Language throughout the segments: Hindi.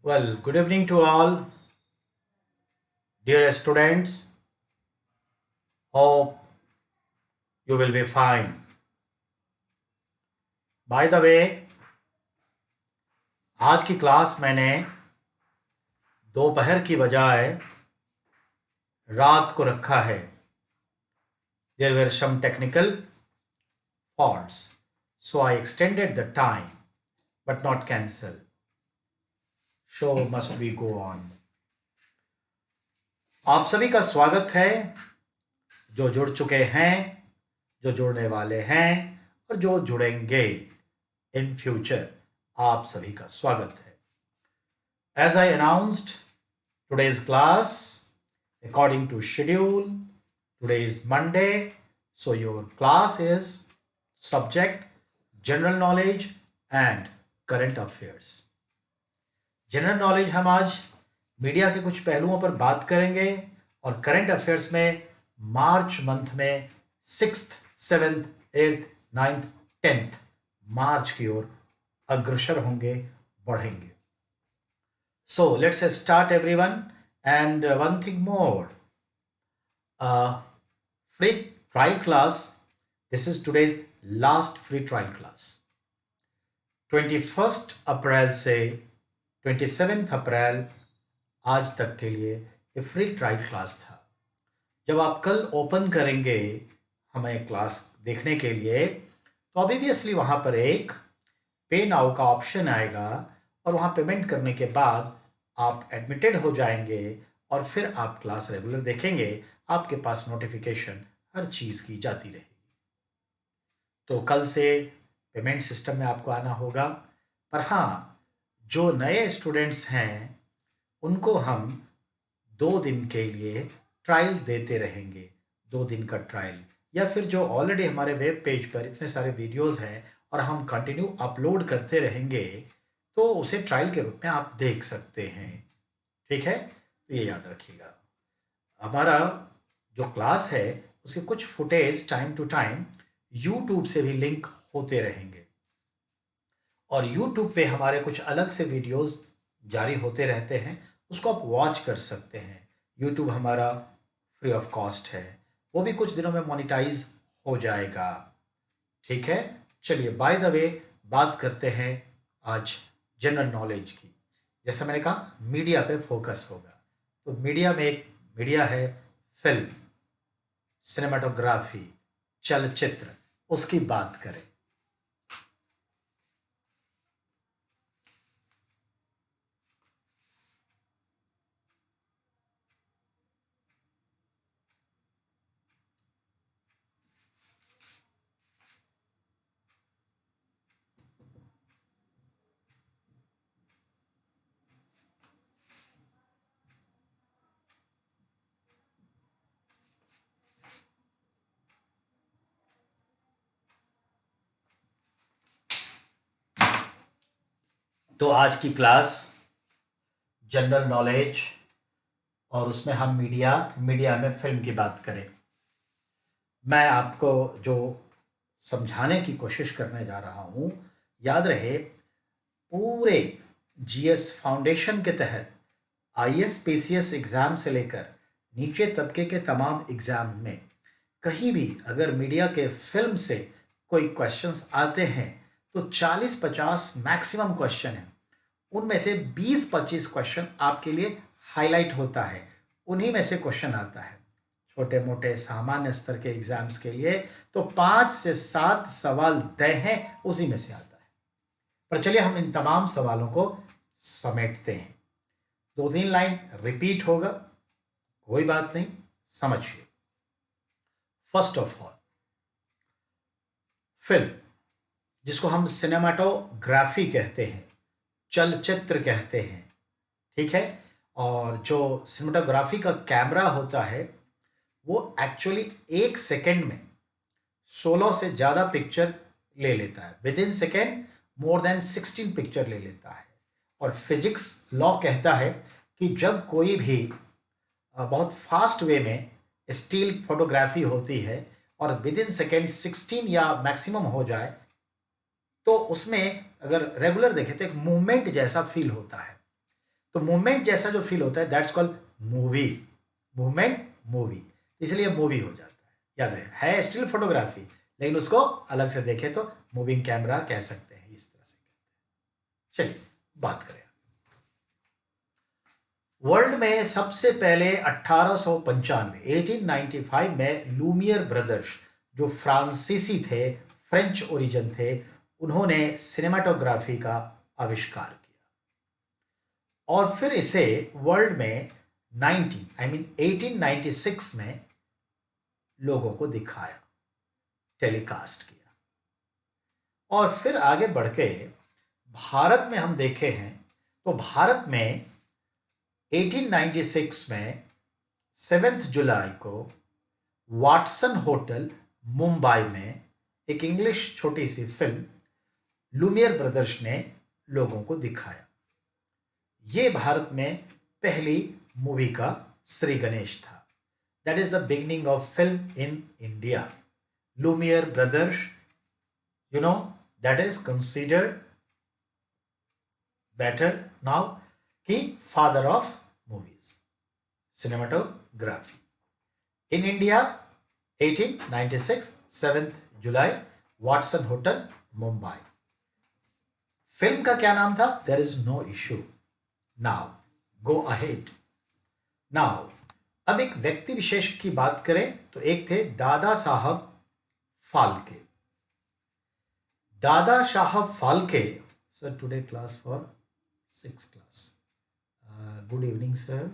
Well, good evening to all, dear students. Hope you will be fine. By the way, आज की क्लास मैंने दोपहर की बजाय रात को रखा है. There were some technical faults, so I extended the time, but not cancel. Show must be go on. आप सभी का स्वागत है, जो जुड़ चुके हैं, जो जुड़ने वाले हैं और जो जुड़ेंगे इन फ्यूचर. आप सभी का स्वागत है. As I announced, today's class, according to schedule, today is Monday, so your class is subject general knowledge and current affairs. General knowledge हम आज मीडिया के कुछ पहलुओं पर बात करेंगे और करंट अफेयर्स में मार्च मंथ में 6th, 7th, 8th, 9th, 10th मार्च की ओर अग्रसर होंगे, बढ़ेंगे. So let's start everyone, and one thing more, free trial class. This is today's last free trial class. 21st अप्रैल से 27th अप्रैल आज तक के लिए ये फ्री ट्रायल क्लास था. जब आप कल ओपन करेंगे हमें क्लास देखने के लिए, तो ऑब्वियसली वहाँ पर एक पे नाउ का ऑप्शन आएगा और वहाँ पेमेंट करने के बाद आप एडमिटेड हो जाएंगे और फिर आप क्लास रेगुलर देखेंगे. आपके पास नोटिफिकेशन हर चीज़ की जाती रहेगी. तो कल से पेमेंट सिस्टम में आपको आना होगा. पर हाँ, जो नए स्टूडेंट्स हैं उनको हम 2 दिन के लिए ट्रायल देते रहेंगे. 2 दिन का ट्रायल, या फिर जो ऑलरेडी हमारे वेब पेज पर इतने सारे वीडियोस हैं और हम कंटिन्यू अपलोड करते रहेंगे, तो उसे ट्रायल के रूप में आप देख सकते हैं. ठीक है, तो ये याद रखिएगा. हमारा जो क्लास है उसके कुछ footage time to time YouTube से भी लिंक होते रहेंगे और यूट्यूब पे हमारे कुछ अलग से वीडियोस जारी होते रहते हैं, उसको आप वॉच कर सकते हैं. यूट्यूब हमारा फ्री ऑफ कॉस्ट है, वो भी कुछ दिनों में मोनेटाइज हो जाएगा. ठीक है, चलिए बाय द वे बात करते हैं आज जनरल नॉलेज की. जैसा मैंने कहा, मीडिया पे फोकस होगा. तो मीडिया में एक मीडिया है फिल्म, सिनेमाटोग्राफी, चलचित्र, उसकी बात करें. तो आज की क्लास जनरल नॉलेज और उसमें हम मीडिया में फिल्म की बात करें. मैं आपको जो समझाने की कोशिश करने जा रहा हूँ, याद रहे, पूरे जीएस फाउंडेशन के तहत आईएएस पीसीएस एग्ज़ाम से लेकर नीचे तबके के तमाम एग्ज़ाम में कहीं भी अगर मीडिया के फिल्म से कोई क्वेश्चंस आते हैं तो 40-50 मैक्सिमम क्वेश्चन हैं. उनमें से 20-25 क्वेश्चन आपके लिए हाईलाइट होता है, उन्हीं में से क्वेश्चन आता है. छोटे मोटे सामान्य स्तर के एग्जाम्स के लिए तो 5 से 7 सवाल तय हैं, उसी में से आता है. पर चलिए हम इन तमाम सवालों को समेटते हैं. 2-3 लाइन रिपीट होगा, कोई बात नहीं, समझिए. फर्स्ट ऑफ ऑल, फिल्म, जिसको हम सिनेमाटोग्राफी कहते हैं, चलचित्र कहते हैं. ठीक है, और जो सिनेमाटोग्राफी का कैमरा होता है वो एक्चुअली 1 सेकेंड में 16 से ज़्यादा पिक्चर ले लेता है. With in second more than 16 picture ले लेता है. और फिजिक्स लॉ कहता है कि जब कोई भी बहुत फास्ट वे में स्टिल फोटोग्राफी होती है और विद इन सेकेंड 16 या मैक्सिमम हो जाए, तो उसमें अगर रेगुलर देखें तो एक मूवमेंट जैसा फील होता है. तो मूवमेंट जैसा जो फील होता है that's called movie, movement movie, इसलिए मूवी हो जाता है। याद है स्टिल फोटोग्राफी, लेकिन उसको अलग से देखें तो मूविंग कैमरा कह सकते हैं, इस तरह से। चलिए बात करें। वर्ल्ड में सबसे पहले 1895 में लूमियर ब्रदर्स, जो फ्रांसीसी थे, फ्रेंच ओरिजिन थे, उन्होंने सिनेमाटोग्राफी का आविष्कार किया और फिर इसे वर्ल्ड में 1896 में लोगों को दिखाया, टेलीकास्ट किया। और फिर आगे बढ़ के भारत में हम देखे हैं तो भारत में 1896 में 7 जुलाई को वाटसन होटल मुंबई में एक इंग्लिश छोटी सी फिल्म लूमियर ब्रदर्स ने लोगों को दिखाया। ये भारत में पहली मूवी का श्री गणेश था। That is the beginning of film in India. Lumiere brothers, you know, that is considered better now कि father of movies, cinematography in India, 1896, 7th July, Watson hotel Mumbai. Film का क्या नाम था? There is no issue. Now go ahead. Now अब एक व्यक्ति विशेष की बात करें तो एक थे दादा साहब फाल्के। दादा Saheb Phalke, sir today class for 6th class. Good evening sir.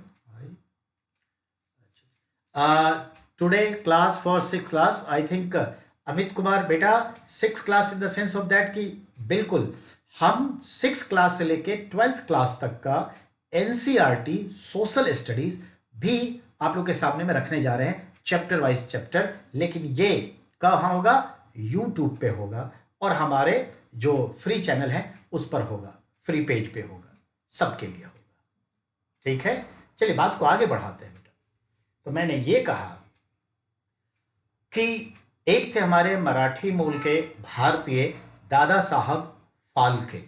Today class for 6th class. I think Amit Kumar बेटा 6th class in the sense of that कि बिल्कुल हम 6th क्लास से लेके 12th क्लास तक का एनसीईआरटी सोशल स्टडीज भी आप लोग के सामने में रखने जा रहे हैं, चैप्टर वाइज चैप्टर। लेकिन ये कहाँ होगा? यूट्यूब पे होगा और हमारे जो फ्री चैनल है उस पर होगा, फ्री पेज पे होगा, सबके लिए होगा। ठीक है, चलिए बात को आगे बढ़ाते हैं बेटा। तो मैंने ये कहा कि एक थे हमारे मराठी मूल के भारतीय दादा साहब फाल्के,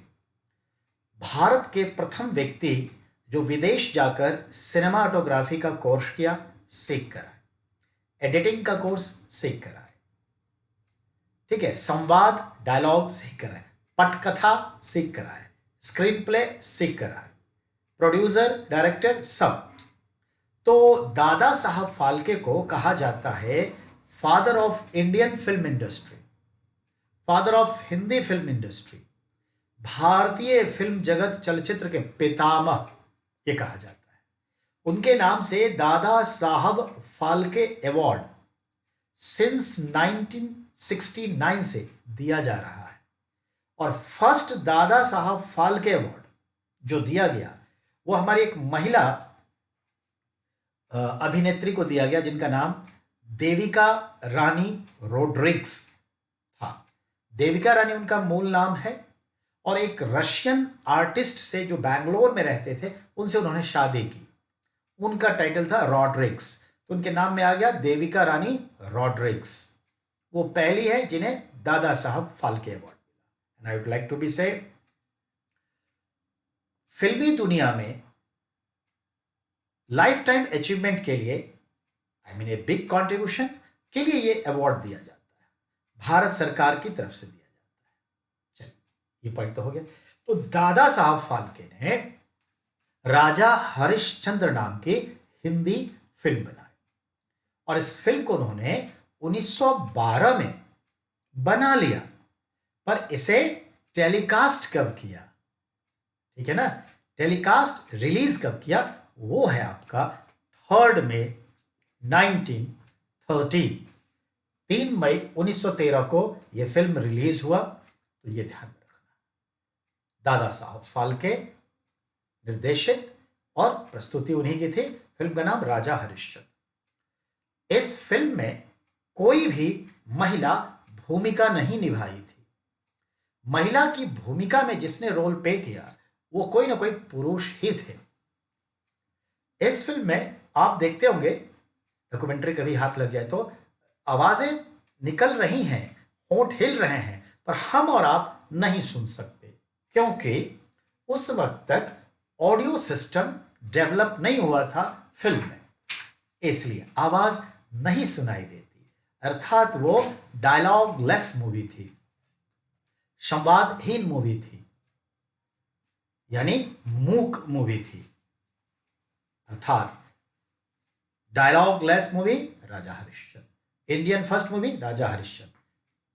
भारत के प्रथम व्यक्ति जो विदेश जाकर सिनेमाटोग्राफी का कोर्स किया, सीख कर आए, एडिटिंग का कोर्स सीख कर आए। ठीक है, संवाद डायलॉग सीख कर आए, पटकथा सीख कर आए, स्क्रीन प्ले सीख कर आए, प्रोड्यूसर डायरेक्टर सब। तो दादा साहब फाल्के को कहा जाता है father of Indian film industry, father of Hindi film industry, भारतीय फिल्म जगत चलचित्र के पितामह ये कहा जाता है। उनके नाम से दादा साहब फाल्के अवार्ड सिंस 1969 से दिया जा रहा है। और फर्स्ट दादा साहब फाल्के अवार्ड जो दिया गया वो हमारी एक महिला अभिनेत्री को दिया गया जिनका नाम देविका रानी रोड्रिग्स था। देविका रानी उनका मूल नाम है और एक रशियन आर्टिस्ट से जो बैंगलोर में रहते थे उनसे उन्होंने शादी की। उनका टाइटल था रॉड्रिग्स, तो उनके नाम में आ गया देविका रानी रॉड्रिग्स। वो पहली है जिन्हें दादा साहब फाल्के अवार्ड मिला। And I would like to be say फिल्मी दुनिया में लाइफ टाइम अचीवमेंट के लिए, I mean a big contribution के लिए ये अवार्ड दिया जाता है, भारत सरकार की तरफ से दिया जाता है। चलिए ये पॉइंट तो हो गया। तो दादा साहब फाल्के ने राजा हरिश्चंद्र नाम की हिंदी फिल्म बनाई और इस फिल्म को उन्होंने 1912 में बना लिया, पर इसे टेलीकास्ट कब किया? ठीक है ना, टेलीकास्ट रिलीज कब किया? वो है आपका 3 मई 1913। 3 मई 1913 को यह फिल्म रिलीज हुआ। तो ये ध्यान में रखना, दादा साहब फाल्के निर्देशित और प्रस्तुति उन्हीं की थी। फिल्म का नाम राजा हरिश्चंद्र। इस फिल्म में कोई भी महिला भूमिका नहीं निभाई थी। महिला की भूमिका में जिसने रोल प्ले किया वो कोई ना कोई पुरुष ही थे। इस फिल्म में आप देखते होंगे, डॉक्यूमेंट्री कभी हाथ लग जाए तो आवाजें निकल रही हैं, होंठ हिल रहे हैं, पर हम और आप नहीं सुन सकते क्योंकि उस वक्त तक ऑडियो सिस्टम डेवलप नहीं हुआ था फिल्म में, इसलिए आवाज नहीं सुनाई देती, अर्थात वो डायलॉग लेस मूवी थी, संवादहीन मूवी थी, यानी मूक मूवी थी, अर्थात dialogue less movie Raja Harishchandra, Indian first movie Raja Harishchandra,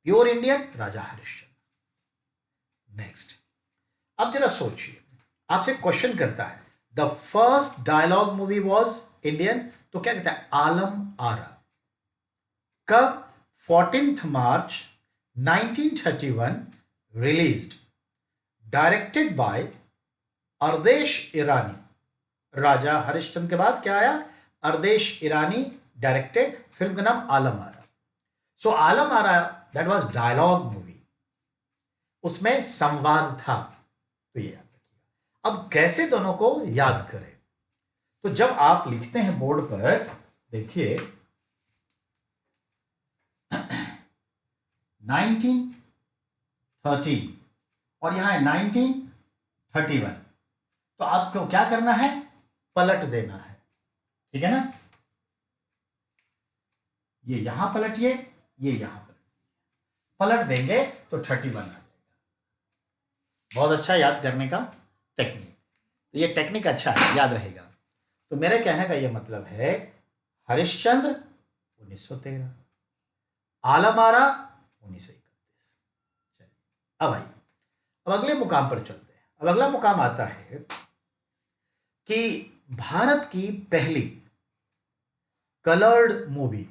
pure Indian Raja Harishchandra. Next, अब जरा सोचिए, आपसे क्वेश्चन करता है the first dialogue movie was Indian, तो क्या कहता है? आलम आरा। कब? 14 March 1931 released, directed by Ardeshir Irani. Raja Harishchandra के बाद क्या आया? अरदेश ईरानी डायरेक्टेड, फिल्म का नाम आलम आरा। सो Alam Ara that was dialogue movie, उसमें संवाद था, तो ये याद रखिएगा। अब कैसे दोनों को याद करें? तो जब आप लिखते हैं बोर्ड पर, देखिए 1930 और यहां है 1931, तो आपको क्या करना है? पलट देना है, ठीक है ना? ये यहां पलटिए, ये यहां पलट देंगे तो 31 आ जाएगा। बहुत अच्छा याद करने का टेक्निक, तो ये टेक्निक अच्छा है, याद रहेगा। तो मेरे कहने का ये मतलब है हरिश्चंद्र 1913, आलम आरा 1931। चलिए अब आइए, अब अगले मुकाम पर चलते हैं। अब अगला मुकाम आता है कि भारत की पहली कलर्ड मूवी,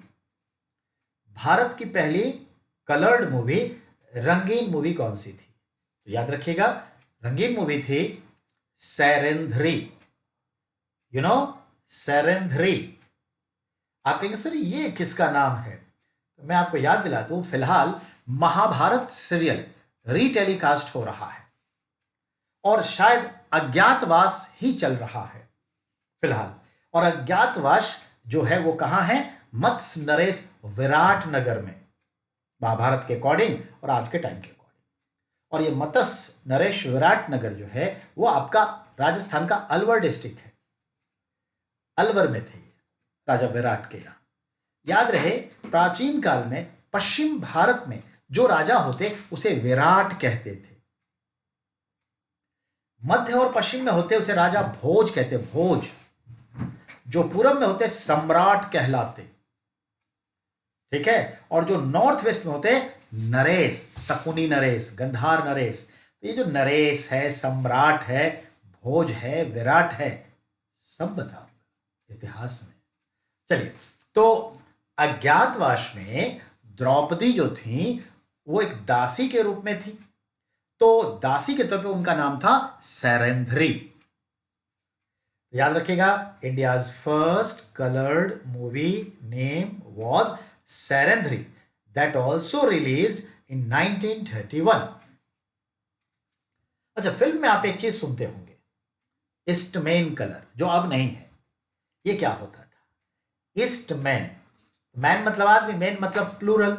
भारत की पहली कलर्ड मूवी, रंगीन मूवी कौन सी थी? तो याद रखिएगा, रंगीन मूवी थी सैरेंद्री। You know सैरेंद्री। आप कहेंगे सर ये किसका नाम है? तो मैं आपको याद दिला दूं, फिलहाल महाभारत सीरियल रीटेलीकास्ट हो रहा है और शायद अज्ञातवास ही चल रहा है फिलहाल। और अज्ञातवास जो है वो कहां है? मत्स्य नरेश विराट नगर में, महाभारत के अकॉर्डिंग और आज के टाइम के अकॉर्डिंग। और ये मत्स्य नरेश विराट नगर जो है वो आपका राजस्थान का अलवर डिस्ट्रिक्ट है, अलवर में थे राजा विराट के यहाँ। याद रहे, प्राचीन काल में पश्चिम भारत में जो राजा होते उसे विराट कहते थे, मध्य और पश्चिम में होते उसे राजा भोज कहते, भोज। जो पूरब में होते सम्राट कहलाते, ठीक है। और जो नॉर्थ वेस्ट में होते नरेश, शकुनी नरेश, गंधार नरेश। तो ये जो नरेश है, सम्राट है, भोज है, विराट है, सब बताओ इतिहास में। चलिए, तो अज्ञातवास में द्रौपदी जो थी वो एक दासी के रूप में थी, तो दासी के तौर पे उनका नाम था सैरेंद्री। याद रखिएगा, India's first coloured movie name was Sairandhri, that also released in 1931। अच्छा, फिल्म में आप एक चीज सुनते होंगे, ईस्टमैन कलर, जो अब नहीं है। ये क्या होता था? ईस्टमैन, मैन मतलब आदमी, मैन मतलब plural,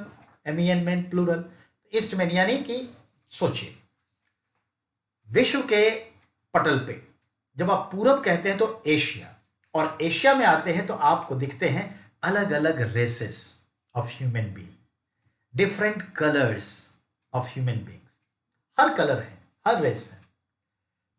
MEN man plural. Eastman यानी कि सोचिए, विश्व के पटल पे जब आप पूरब कहते हैं तो एशिया, और एशिया में आते हैं तो आपको दिखते हैं अलग अलग races of human being, different colours of human beings. हर कलर है, हर रेस है,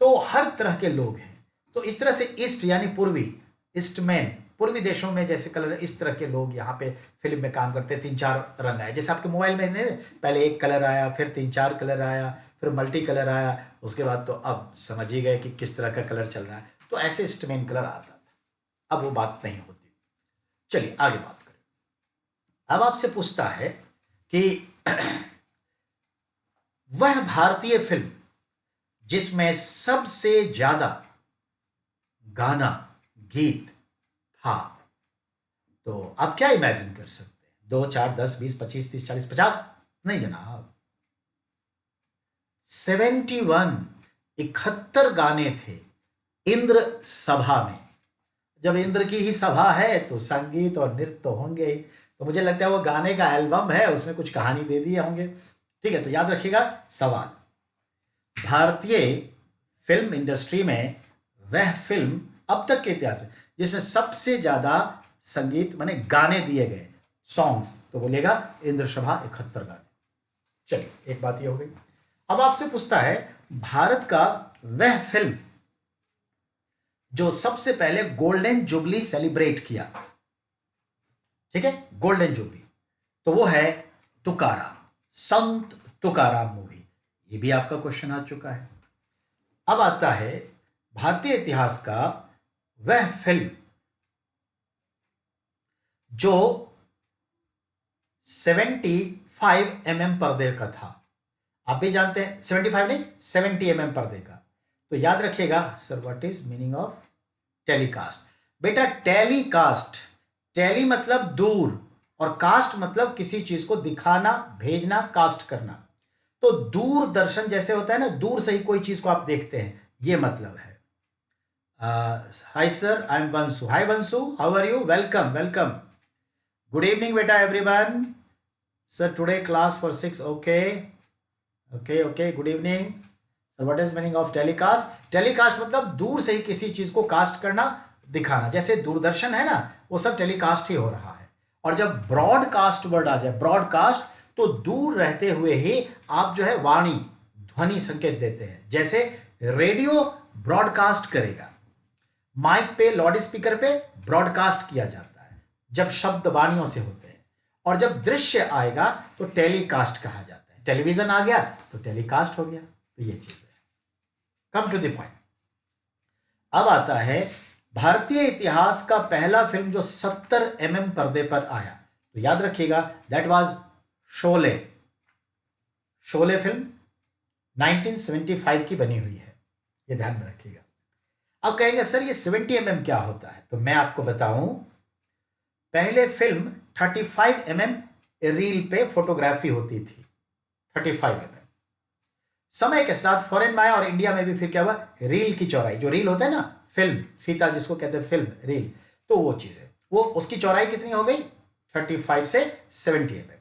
तो हर तरह के लोग हैं। तो इस तरह से ईस्ट यानी पूर्वी, ईस्टमैन, पूर्वी देशों में जैसे कलर, इस तरह के लोग यहाँ पे फिल्म में काम करते हैं। 3-4 रंग आए, जैसे आपके मोबाइल में नहीं, पहले एक कलर आया, फिर 3-4 कलर आया, फिर मल्टी कलर आया, उसके बाद तो अब समझ ही गए कि किस तरह का कलर चल रहा है। तो ऐसे ईस्टमैन कलर आता था, अब वो बात नहीं होती। चलिए आगे बात करें। अब आपसे पूछता है कि वह भारतीय फिल्म जिसमें सबसे ज्यादा गाना, गीत था, तो आप क्या इमेजिन कर सकते हैं? 2, 4, 10, 20, 25, 30, 40, 50? नहीं जनाब, 71 गाने थे इंद्र सभा में। जब इंद्र की ही सभा है तो संगीत और नृत्य तो होंगे ही, तो मुझे लगता है वो गाने का एल्बम है, उसमें कुछ कहानी दे दिए होंगे। ठीक है, तो याद रखिएगा सवाल, भारतीय फिल्म इंडस्ट्री में वह फिल्म अब तक के इतिहास में जिसमें सबसे ज्यादा संगीत माने गाने दिए गए, सॉन्ग्स, तो बोलेगा इंद्रसभा 71 गाने। चलिए, एक बात ये हो गई। अब आपसे पूछता है भारत का वह फिल्म जो सबसे पहले गोल्डन जुबली सेलिब्रेट किया, ठीक है, गोल्डन जुबली, तो वो है तुकाराम, संत तुकाराम मूवी। ये भी आपका क्वेश्चन आ चुका है। अब आता है भारतीय इतिहास का वह फिल्म जो 75 पर्दे का था। आप भी जानते हैं 75 नहीं 70 पर्दे का। तो याद रखिएगा sir, what is meaning of telecast? बेटा टेलीकास्ट, टेली मतलब दूर और कास्ट मतलब किसी चीज को दिखाना, भेजना, कास्ट करना। तो दूरदर्शन जैसे होता है ना, दूर से ही कोई चीज को आप देखते हैं, ये मतलब है। Hi sir, I am Vanshu. Hi Vanshu, how are you? Welcome welcome. Good evening बेटा everyone. Sir today class for 6। Okay okay okay, good evening sir. What is meaning of telecast? Telecast मतलब दूर से ही किसी चीज को कास्ट करना, दिखाना। जैसे दूरदर्शन है ना, वो सब टेलीकास्ट ही हो रहा है। और जब ब्रॉडकास्ट वर्ड आ जाए, ब्रॉडकास्ट, तो दूर रहते हुए ही आप जो है वाणी, ध्वनि संकेत देते हैं। जैसे रेडियो ब्रॉडकास्ट करेगा, माइक पे, लाउड स्पीकर पे ब्रॉडकास्ट किया जाता है जब शब्द वाणियों से होते हैं। और जब दृश्य आएगा तो टेलीकास्ट कहा जाता है। टेलीविजन आ गया तो टेलीकास्ट हो गया। तो ये चीज है। Come to the point. अब आता है भारतीय इतिहास का पहला फिल्म जो 70 पर्दे पर आया। तो याद रखिएगा that was Sholay. Sholay film 1975 की बनी हुई है, ये ध्यान में रखिएगा। अब कहेंगे सर ये 70 क्या होता है? तो मैं आपको बताऊं, पहले फिल्म 35 रील पे फोटोग्राफी होती थी। 35 समय के साथ फॉरेन में आया और इंडिया में भी फिर क्या हुआ, रील की चौड़ाई, जो रील होता है ना, फिल्म फीता जिसको कहते हैं, फिल्म रील, तो वो चीज है, वो उसकी चौड़ाई कितनी हो गई? 35 से 70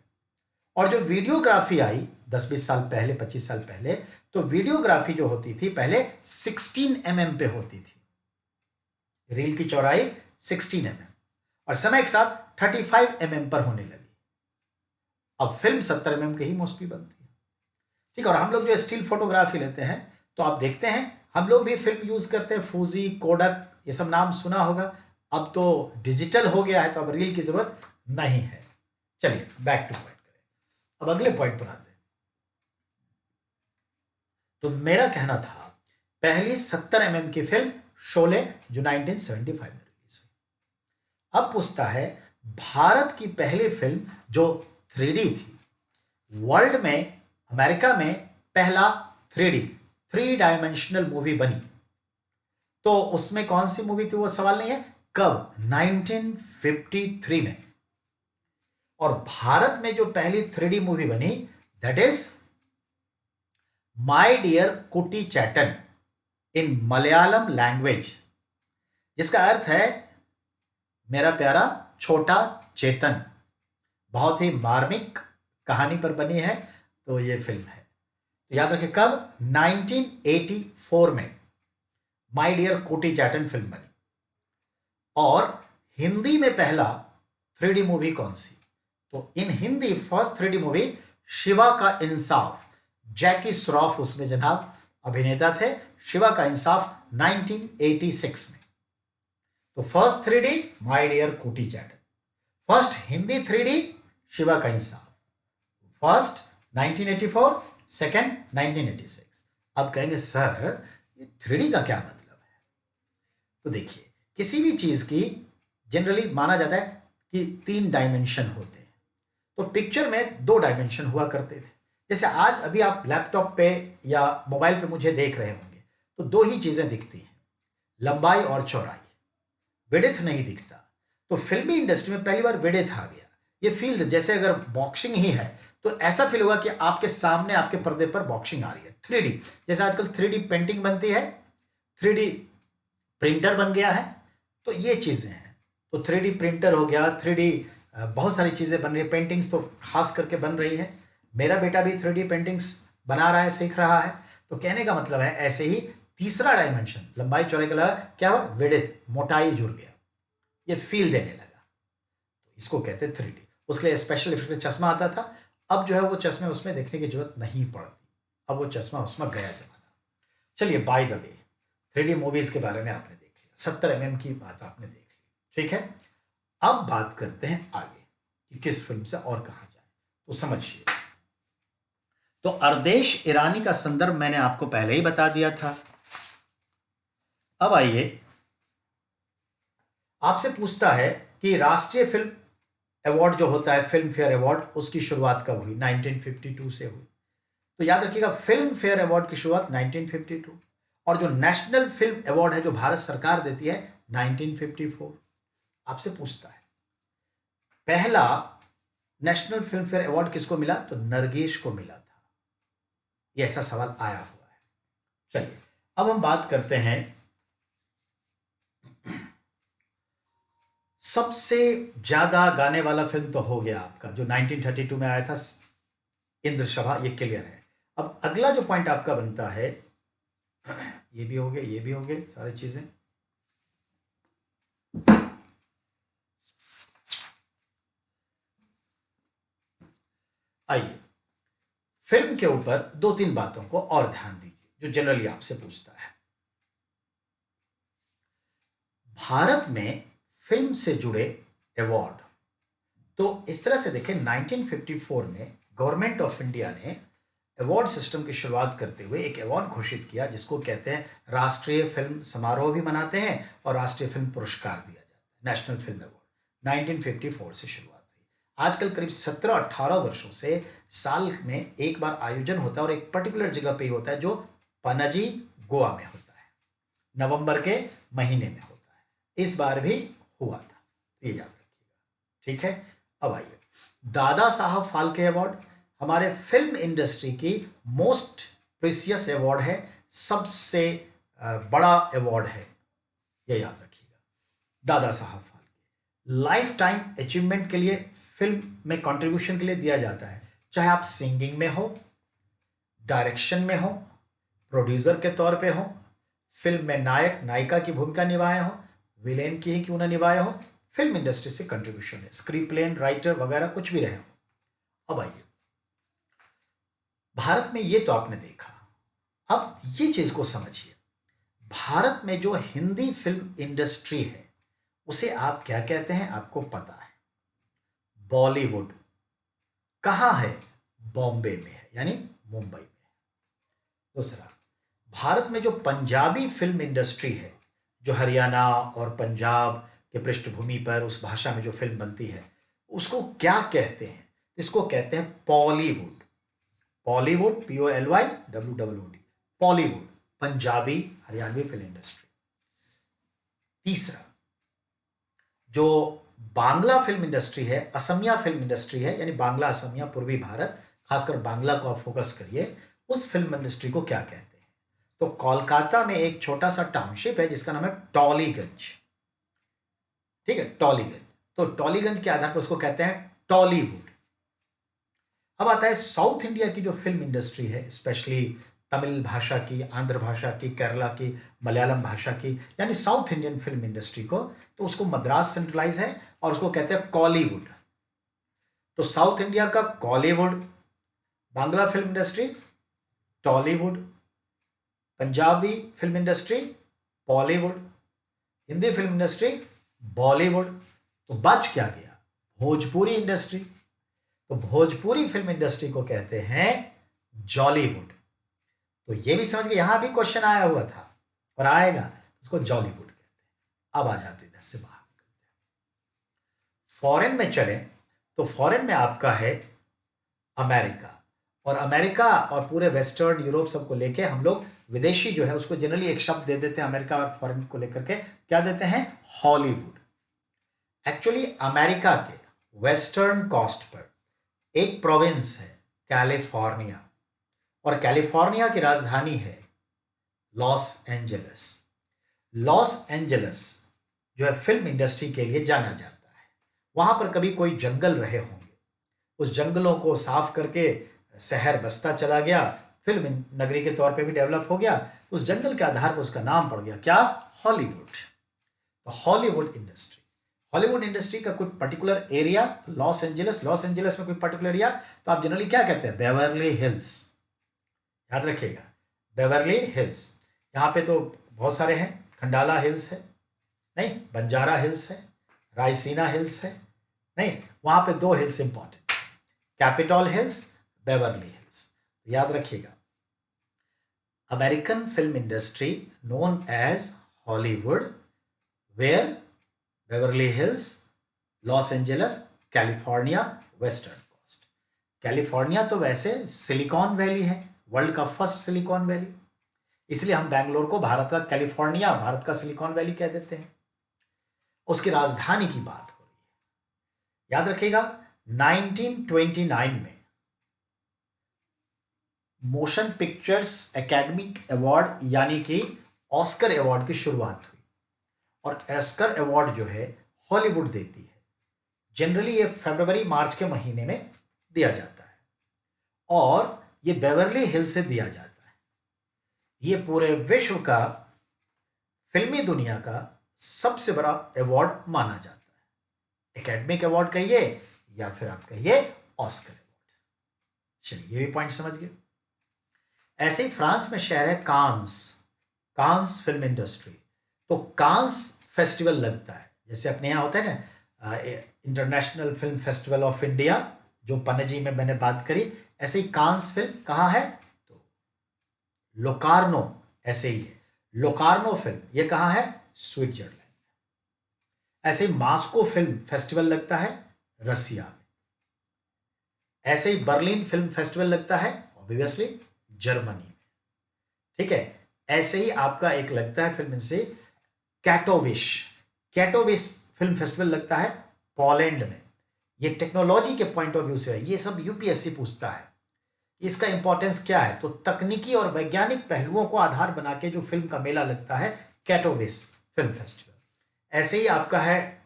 और जो वीडियोग्राफी आई 10-20 साल पहले, 25 साल पहले, तो वीडियोग्राफी जो होती थी पहले 16 पे होती थी। रील की चौड़ाई 16 और समय के साथ 35 पर होने लगी। अब फिल्म 70 की ही मोस्टली बनती है, ठीक है। और हम लोग जो स्टिल फोटोग्राफी लेते हैं, तो आप देखते हैं हम लोग भी फिल्म यूज करते हैं, फूजी, कोडक, ये सब नाम सुना होगा। अब तो डिजिटल हो गया है, तो अब रील की जरूरत नहीं है। चलिए बैक टू पॉइंट करें। अब अगले पॉइंट पर आते हैं। तो मेरा कहना था पहली 70 की फिल्म शोले जो 1975 में रिलीज हुई। अब पूछता है भारत की पहली फिल्म जो 3D थी, वर्ल्ड में, अमेरिका में पहला 3D, 3 डायमेंशनल मूवी बनी, तो उसमें कौन सी मूवी थी? वो सवाल नहीं है, कब? 1953 में। और भारत में जो पहली 3D मूवी बनी, दैट इज माय डियर कुटी चैटन इन मलयालम लैंग्वेज, जिसका अर्थ है मेरा प्यारा छोटा चेतन। बहुत ही मार्मिक कहानी पर बनी है, तो ये फिल्म है। तो याद रखिए कब? 1984 में माय डियर कुटी चैटन फिल्म बनी। और हिंदी में पहला 3D मूवी कौन सी? तो in Hindi first 3D movie Shiva ka Insaaf, जैकी श्रॉफ उसमें जनाब अभिनेता थे। शिवा का इंसाफ 1986 में। तो फर्स्ट 3D माय डियर कुटी चैटन, फर्स्ट हिंदी 3D शिवा का इंसाफ, फर्स्ट 1984, सेकेंड 1986। अब कहेंगे सर ये 3D का क्या मतलब है? तो देखिए, किसी भी चीज की जनरली माना जाता है कि 3 डायमेंशन होते हैं। तो पिक्चर में 2 डायमेंशन हुआ करते थे। जैसे आज अभी आप लैपटॉप पे या मोबाइल पे मुझे देख रहे होंगे, तो 2 ही चीजें दिखती हैं, लंबाई और चौड़ाई, विड्थ नहीं दिखता। तो फिल्मी इंडस्ट्री में पहली बार विड्थ आ गया। ये फील जैसे अगर बॉक्सिंग ही है, तो ऐसा फील होगा कि आपके सामने, आपके पर्दे पर बॉक्सिंग आ रही है। 3D, जैसे आजकल 3D पेंटिंग बनती है, 3D प्रिंटर बन गया है, तो ये चीजें हैं। तो 3D प्रिंटर हो गया, 3D बहुत सारी चीजें बन रही है। पेंटिंग्स तो खास करके बन रही है। मेरा बेटा भी 3D पेंटिंग्स बना रहा है, सीख रहा है। तो कहने का मतलब है ऐसे ही तीसरा डायमेंशन लंबाई चौड़ाई का लगा, क्या हुआ, विड्थ, मोटाई जुड़ गया, ये फील देने लगा। तो इसको कहते हैं 3D। उसके लिए स्पेशल इफेक्ट चश्मा आता था। अब जो है वो चश्मे उसमें देखने की जरूरत नहीं पड़ती, अब वो चश्मा उसमें गया जमाना। चलिए, by the way 3D movies के बारे में आपने देख लिया, 70 mm की बात आपने देख ली, ठीक है। अब बात करते हैं आगे कि किस फिल्म से और कहा जाए, तो समझिए। तो अर्देश ईरानी का संदर्भ मैंने आपको पहले ही बता दिया था। अब आइए, आपसे पूछता है कि राष्ट्रीय फिल्म अवार्ड जो होता है, फिल्म फेयर अवार्ड, उसकी शुरुआत कब हुई? 1952 से हुई। तो याद रखिएगा, फिल्म फेयर अवार्ड की शुरुआत 1952, और जो नेशनल फिल्म अवार्ड है जो भारत सरकार देती है 1954। आपसे पूछता है पहला नेशनल फिल्म फेयर अवार्ड किसको मिला? तो नरगिस को मिला था। ये ऐसा सवाल आया हुआ है। चलिए, अब हम बात करते हैं सबसे ज्यादा गाने वाला फिल्म। तो हो गया आपका जो 1932 में आया था, इंद्रसभा, ये क्लियर है। अब अगला जो पॉइंट आपका बनता है, ये भी हो गए, ये भी हो गए, सारी चीजें। आइए, फिल्म के ऊपर 2-3 बातों को और ध्यान दीजिए जो जनरली आपसे पूछता है। भारत में फिल्म से जुड़े अवार्ड, तो इस तरह से देखें, 1954 में गवर्नमेंट ऑफ इंडिया ने अवार्ड सिस्टम की शुरुआत करते हुए एक अवार्ड घोषित किया जिसको कहते हैं राष्ट्रीय फिल्म समारोह भी मनाते हैं और राष्ट्रीय फिल्म पुरस्कार दिया जाता है, नेशनल फिल्म अवार्ड। 1954 से शुरुआत हुई। आजकल करीब 17-18 वर्षों से साल में एक बार आयोजन होता है और एक पर्टिकुलर जगह पे ही होता है जो पणजी, गोवा में होता है, नवंबर के महीने में होता है। इस बार भी हुआ था, ये याद रखिएगा, ठीक है। अब आइए, दादा साहब फाल्के अवार्ड हमारे फिल्म इंडस्ट्री की मोस्ट प्रीसियस अवार्ड है, सबसे बड़ा अवार्ड है, ये याद रखिएगा, दादा Saheb Phalke. Life time achievement के लिए फिल्म में कंट्रीब्यूशन के लिए दिया जाता है, चाहे आप सिंगिंग में हो, डायरेक्शन में हो, प्रोड्यूसर के तौर पे हो, फिल्म में नायक नायिका की भूमिका निभाए हो, विलेन की ही क्यों ना निभाए हो, फिल्म इंडस्ट्री से कंट्रीब्यूशन है, स्क्रीन प्ले राइटर वगैरह कुछ भी रहे हो। अब आइए, भारत में ये तो आपने देखा, अब ये चीज को समझिए, भारत में जो हिंदी फिल्म इंडस्ट्री है उसे आप क्या कहते हैं? आपको पता है, बॉलीवुड। कहां है? बॉम्बे में है, यानी मुंबई में। दूसरा, भारत में जो पंजाबी फिल्म इंडस्ट्री है, जो हरियाणा और पंजाब के पृष्ठभूमि पर उस भाषा में जो फिल्म बनती है, उसको क्या कहते हैं? इसको कहते हैं Pollywood. Pollywood, POLYWOOD, Pollywood, Punjabi Haryanvi film industry. तीसरा, जो बांग्ला फिल्म इंडस्ट्री है, असमिया फिल्म इंडस्ट्री है, यानी बांग्ला, असमिया, पूर्वी भारत, खासकर बांग्ला को आप फोकस करिए, उस फिल्म इंडस्ट्री को क्या कहते हैं? तो कोलकाता में एक छोटा सा टाउनशिप है जिसका नाम है टॉलीगंज, ठीक है, टॉलीगंज। तो टॉलीगंज के आधार पर उसको कहते हैं टॉलीवुड। अब आता है साउथ इंडिया की जो फिल्म इंडस्ट्री है, स्पेशली तमिल भाषा की, आंध्र भाषा की, केरला की, मलयालम भाषा की, यानी साउथ इंडियन फिल्म इंडस्ट्री को, तो उसको मद्रास सेंट्रलाइज है और उसको कहते हैं कॉलीवुड। तो साउथ इंडिया का Kollywood, Bangla film industry Tollywood, Punjabi film industry Bollywood, Hindi film industry Bollywood. तो बच क्या गया? भोजपुरी इंडस्ट्री। तो भोजपुरी फिल्म इंडस्ट्री को कहते हैं जॉलीवुड। तो ये भी समझ के, यहां भी क्वेश्चन आया हुआ था और आएगा, उसको जॉलीवुड कहते हैं। अब आ जाते इधर से बाहर, फॉरेन में चले तो फॉरेन में आपका है अमेरिका, और अमेरिका और पूरे वेस्टर्न यूरोप सबको लेके हम लोग विदेशी जो है उसको जनरली एक शब्द दे देते हैं अमेरिका और फॉरेन को लेकर के, क्या देते हैं? हॉलीवुड। एक्चुअली अमेरिका के वेस्टर्न कोस्ट पर एक प्रोविंस है कैलिफोर्निया, और कैलिफोर्निया की राजधानी है लॉस एंजलिस। लॉस एंजलिस जो है फिल्म इंडस्ट्री के लिए जाना जाता है। वहां पर कभी कोई जंगल रहे होंगे, उस जंगलों को साफ करके शहर बसता चला गया, फिल्म नगरी के तौर पे भी डेवलप हो गया, उस जंगल के आधार पर उसका नाम पड़ गया क्या, हॉलीवुड। तो हॉलीवुड इंडस्ट्री का कोई पर्टिकुलर एरिया, लॉस एंजलिस में कोई पर्टिकुलर एरिया, तो आप जनरली क्या कहते हैं, बेवर्ली हिल्स, याद रखिएगा, बेवर्ली हिल्स। यहाँ पे तो बहुत सारे हैं, खंडाला हिल्स है, नहीं बंजारा हिल्स है, रायसीना हिल्स है, नहीं वहां पे दो hills important, Capitol Hills, Beverly Hills, याद रखिएगा। American film industry known as Hollywood, where Beverly Hills, Los Angeles, California, western coast. California तो वैसे सिलिकॉन वैली है, वर्ल्ड का फर्स्ट सिलिकॉन वैली, इसलिए हम बैंगलोर को भारत का कैलिफोर्निया, भारत का सिलिकॉन वैली कह देते हैं। उसकी राजधानी की बात हो रही है, याद रखिएगा 1929 में मोशन पिक्चर्स एकेडमिक अवार्ड यानी कि ऑस्कर अवार्ड की शुरुआत हुई, और ऑस्कर अवार्ड जो है हॉलीवुड देती है। जनरली ये फरवरी मार्च के महीने में दिया जाता है, और ये बेवर्ली हिल से दिया जाता है। ये पूरे विश्व का, फिल्मी दुनिया का सबसे बड़ा अवार्ड माना जाता है, एकेडमिक अवार्ड कहिए या फिर आप कहिए ऑस्कर अवार्ड। चलिए ये भी पॉइंट समझ गए। ऐसे ही फ्रांस में शहर है कांस फिल्म इंडस्ट्री। तो कांस फेस्टिवल लगता है, जैसे अपने यहाँ होता है ना international film festival of India, जो पणजी में मैंने बात करी, ऐसे ही कांस फिल्म कहाँ है, तो लोकार्नो, ऐसे ही है लोकार्नो फिल्म, ये कहाँ है, स्विट्जरलैंड। ऐसे ही मास्को फिल्म फेस्टिवल लगता है रसिया में। ऐसे ही बर्लिन फिल्म फेस्टिवल लगता है ऑब्वियसली जर्मनी में, ठीक है। ऐसे ही आपका एक लगता है फिल्म से कैटोविश फिल्म फेस्टिवल लगता है पोलैंड में। ये टेक्नोलॉजी के पॉइंट ऑफ व्यू से है, ये सब यूपीएससी पूछता है। इसका इंपॉर्टेंस क्या है, तो तकनीकी और वैज्ञानिक पहलुओं को आधार बना के जो फिल्म का मेला लगता है, कैटोविस फिल्म फेस्टिवल। ऐसे ही आपका है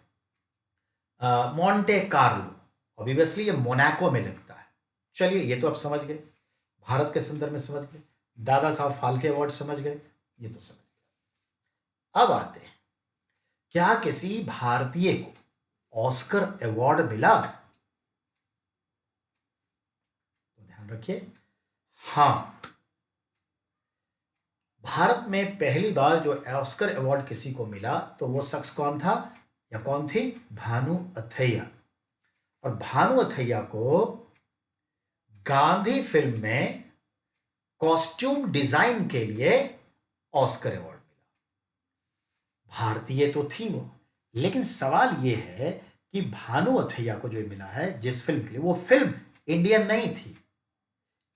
मोंटे कार्लो, ऑब्वियसली ये मोनाको में लगता है। चलिए ये तो आप समझ गए, भारत के संदर्भ में समझ गए, दादा साहब फाल्के अवार्ड समझ गए, ये तो समझ गए। अब आते हैं, क्या किसी भारतीय को ऑस्कर अवार्ड मिला, तो ध्यान रखिए, हाँ, भारत में पहली बार जो ऑस्कर अवार्ड किसी को मिला तो वो शख्स कौन था या कौन थी, भानु अथैया। और भानु अथैया को गांधी फिल्म में कॉस्ट्यूम डिजाइन के लिए ऑस्कर अवार्ड मिला। भारतीय तो थी वो, लेकिन सवाल ये है कि भानु अथैया को जो मिला है जिस फिल्म के लिए, वो फिल्म इंडियन नहीं थी,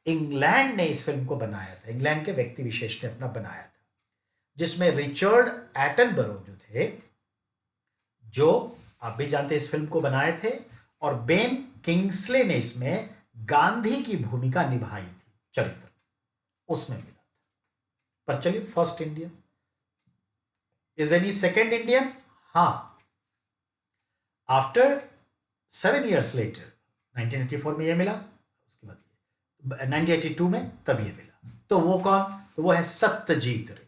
इंग्लैंड ने इस फिल्म को बनाया था, इंग्लैंड के व्यक्ति विशेष ने अपना बनाया था, जिसमें रिचर्ड एटनबरो जो थे, जो आप भी जानते हैं इस फिल्म को बनाए थे, और बेन किंग्सले ने इसमें गांधी की भूमिका निभाई थी, चरित्र उसमें मिला था। पर चलिए, first Indian, is any second Indian, हाँ, आफ्टर 7 years लेटर 1984 में ये मिला, उसके बाद 1982 में तब ये मिला। तो वो कौन, तो वो है सत्यजीत रे।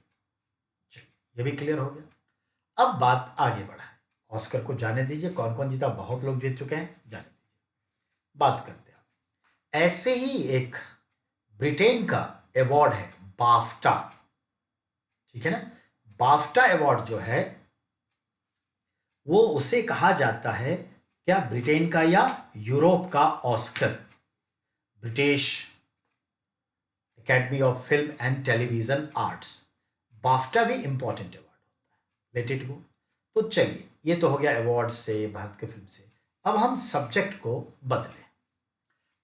ये भी क्लियर हो गया। अब बात आगे बढ़ा है, ऑस्कर को जाने दीजिए, कौन कौन जीता, बहुत लोग जीत चुके हैं, जाने दीजिए। बात करते हैं, ऐसे ही एक ब्रिटेन का अवार्ड है बाफ्टा, ठीक है ना। बाफ्टा अवार्ड जो है वो उसे कहा जाता है क्या, ब्रिटेन का या यूरोप का Oscar, British academy of film and television arts. BAFTA भी इंपॉर्टेंट अवार्ड होता है, लेट इट गो। तो चलिए, ये तो हो गया अवार्ड से, भारत के फिल्म से। अब हम सब्जेक्ट को बदलें,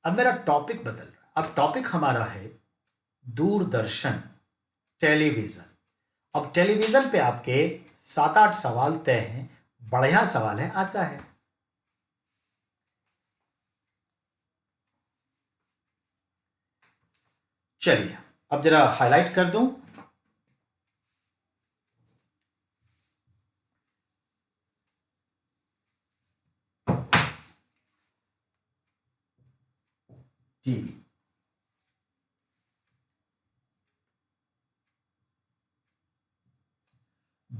अब मेरा टॉपिक बदल रहा है। अब टॉपिक हमारा है दूरदर्शन, टेलीविजन। अब टेलीविजन पे आपके 7-8 सवाल तय हैं, बढ़िया सवाल है, आता है। चलिए अब जरा हाईलाइट कर दूं, टीवी,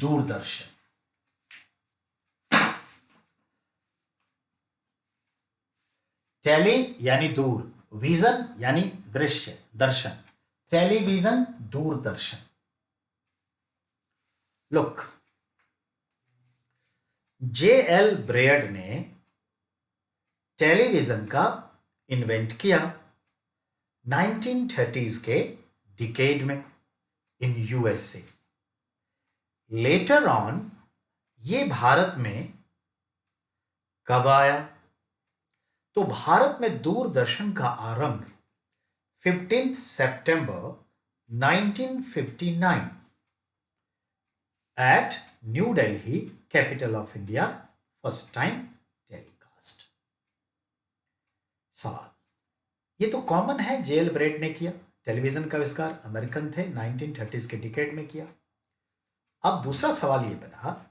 दूरदर्शन। टेली यानी दूर, विजन यानी दृश्य, दर्शन, टेलीविजन, दूरदर्शन। लुक, जे.एल. ब्रेयर्ड ने टेलीविजन का इन्वेंट किया 1930s के डिकेड में इन यूएसए। लेटर ऑन ये भारत में कब आया? तो भारत में दूरदर्शन का आरंभ 15 सितंबर 1959 at New Delhi, capital of India, first time telecast. सवाल, ये तो कॉमन है, जे.एल. ब्रेयर्ड ने किया। टेलीविजन का आविष्कार अमेरिकन थे, 1930s के डिकेड में किया। अब दूसरा सवाल ये बना,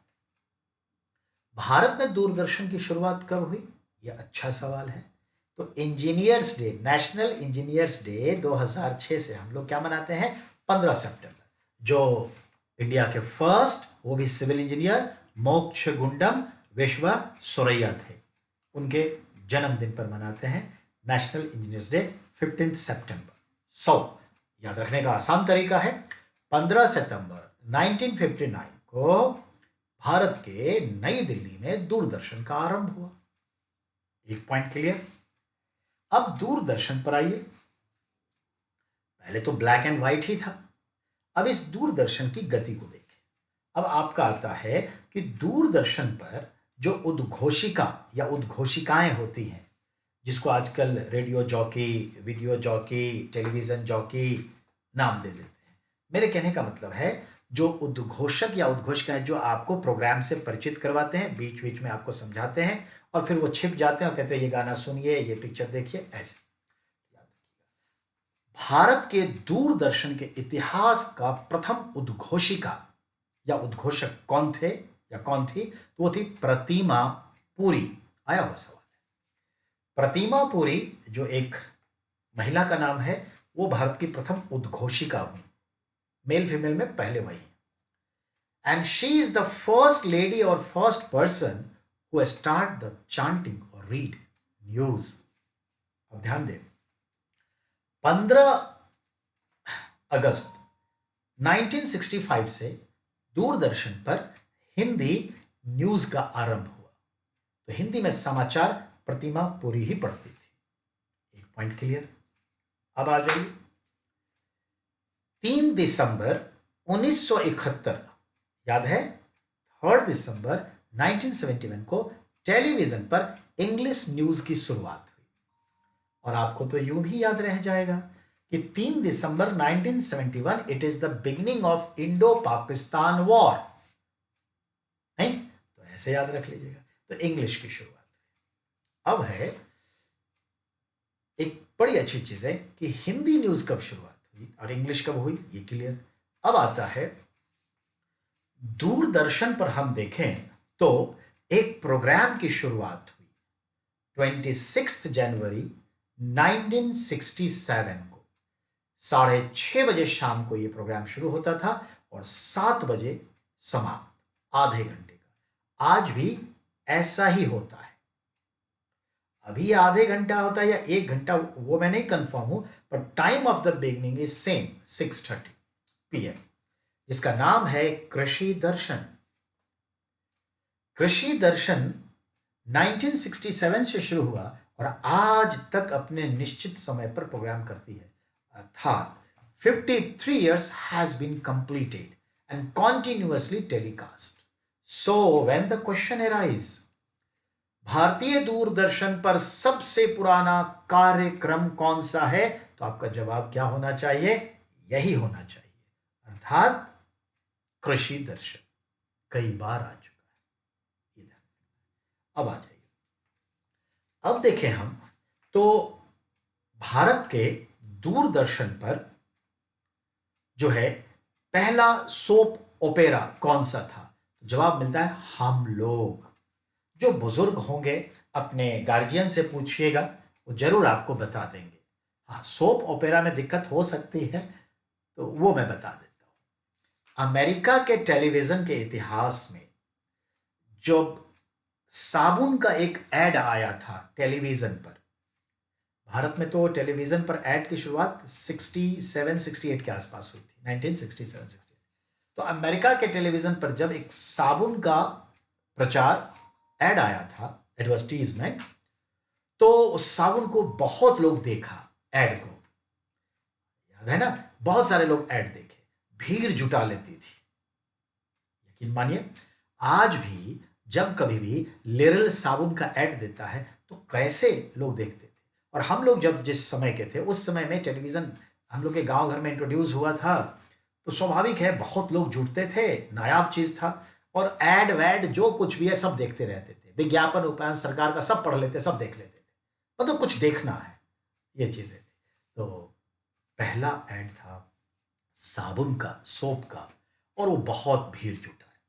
भारत में दूरदर्शन की शुरुआत कब हुई? यह अच्छा सवाल है। तो engineers day, national engineers day 2006 से हम लोग क्या मनाते हैं? 15 सितंबर, जो इंडिया के फर्स्ट, वो भी सिविल इंजीनियर, मोक्षगुंडम विश्वेश्वरैया थे, उनके जन्मदिन पर मनाते हैं नेशनल इंजीनियर्स डे 15 सितंबर। याद रखने का आसान तरीका है, 15 सितंबर 1959 को भारत के नई दिल्ली में दूरदर्शन का आरंभ हुआ। एक पॉइंट क्लियर। अब दूरदर्शन पर आइए। पहले तो ब्लैक एंड व्हाइट ही था। अब इस दूरदर्शन की गति को देखें। अब आपका आता है कि दूरदर्शन पर जो उद्घोषिका या उद्घोषिकाएं होती हैं, जिसको आजकल radio jockey, video jockey, television jockey नाम दे देते हैं। मेरे कहने का मतलब है, जो उद्घोषक या उद्घोषिकाएं जो आपको प्रोग्राम से परिचित करवाते हैं, बीच बीच में आपको समझाते हैं और फिर वो छिप जाते हैं और कहते हैं ये गाना सुनिए, ये पिक्चर देखिए, ऐसे। भारत के दूरदर्शन के इतिहास का प्रथम उद्घोषिका या उद्घोषक कौन थे या कौन थी? तो वो थी प्रतिमा पुरी। आया हुआ सवाल है। प्रतिमा पुरी जो एक महिला का नाम है, वो भारत की प्रथम उद्घोषिका हुई। मेल फीमेल में पहले वही। And she is the first lady और first person who start the chanting और रीड न्यूज। अब ध्यान दें, 15 अगस्त 1965 से दूरदर्शन पर हिंदी न्यूज का आरंभ हुआ। तो हिंदी में समाचार प्रतिमा पुरी ही पढ़ती थी। एक पॉइंट क्लियर। अब आ जाइए, 3 दिसंबर 1971, याद है, 3 दिसंबर 1971 को टेलीविजन पर इंग्लिश न्यूज की शुरुआत हुई। और आपको तो यूं भी याद रह जाएगा कि 3 दिसंबर 1971 it is the beginning of Indo Pakistan war. नहीं तो ऐसे याद रख लीजिएगा। तो इंग्लिश की शुरुआत हुई। अब है एक बड़ी अच्छी चीज है कि हिंदी न्यूज कब शुरुआत हुई और इंग्लिश कब हुई, ये क्लियर। अब आता है दूरदर्शन पर हम देखें तो एक प्रोग्राम की शुरुआत हुई 26 जनवरी 1967 को। 6:30 बजे शाम को यह प्रोग्राम शुरू होता था और 7 बजे समाप्त, आधे घंटे का। आज भी ऐसा ही होता है। अभी आधे घंटा होता है या 1 घंटा, वो मैं नहीं कंफर्म हूं, पर time of the beginning is same, 6:30 PM, जिसका नाम है कृषि दर्शन। कृषि दर्शन 1967 से शुरू हुआ और आज तक अपने निश्चित समय पर प्रोग्राम करती है। अर्थात 53 years has been completed and continuously telecast. So when the question arises, भारतीय दूरदर्शन पर सबसे पुराना कार्यक्रम कौन सा है, तो आपका जवाब क्या होना चाहिए? यही होना चाहिए, अर्थात कृषि दर्शन। कई बार आ चुका है इधर। अब आ जाइए, अब देखें हम तो भारत के दूरदर्शन पर जो है पहला सोप ओपेरा कौन सा था? जवाब मिलता है हम लोग। जो बुजुर्ग होंगे अपने गार्जियन से पूछिएगा, वो जरूर आपको बता देंगे। हाँ, सोप ओपेरा में दिक्कत हो सकती है, तो वो मैं बता देता हूं। अमेरिका के टेलीविजन के इतिहास में जब साबुन का एक एड आया था टेलीविजन पर, भारत में तो टेलीविजन पर एड की शुरुआत 67-68 के आसपास हुई थी, 1967-68। तो अमेरिका के टेलीविजन पर जब एक साबुन का प्रचार एड आया था, एडवर्टीजमेंट, तो उस साबुन को बहुत लोग देखा, एड को, याद है ना, बहुत सारे लोग एड देखे, भीड़ जुटा लेती थी। यकीन मानिए, आज भी जब कभी भी लिरल साबुन का एड देता है तो कैसे लोग देखते थे। और हम लोग जब जिस समय के थे उस समय में टेलीविजन हम लोग के गांव घर में इंट्रोड्यूस हुआ था, तो स्वाभाविक है बहुत लोग जुटते थे, नायाब चीज था। और एड वैड जो कुछ भी है सब देखते रहते थे, विज्ञापन उपायन सरकार का सब पढ़ लेते, सब देख लेते थे, मतलब कुछ देखना है, ये चीजें थी। तो पहला एड था साबुन का, सोप का, और वो बहुत भीड़ जुटा है।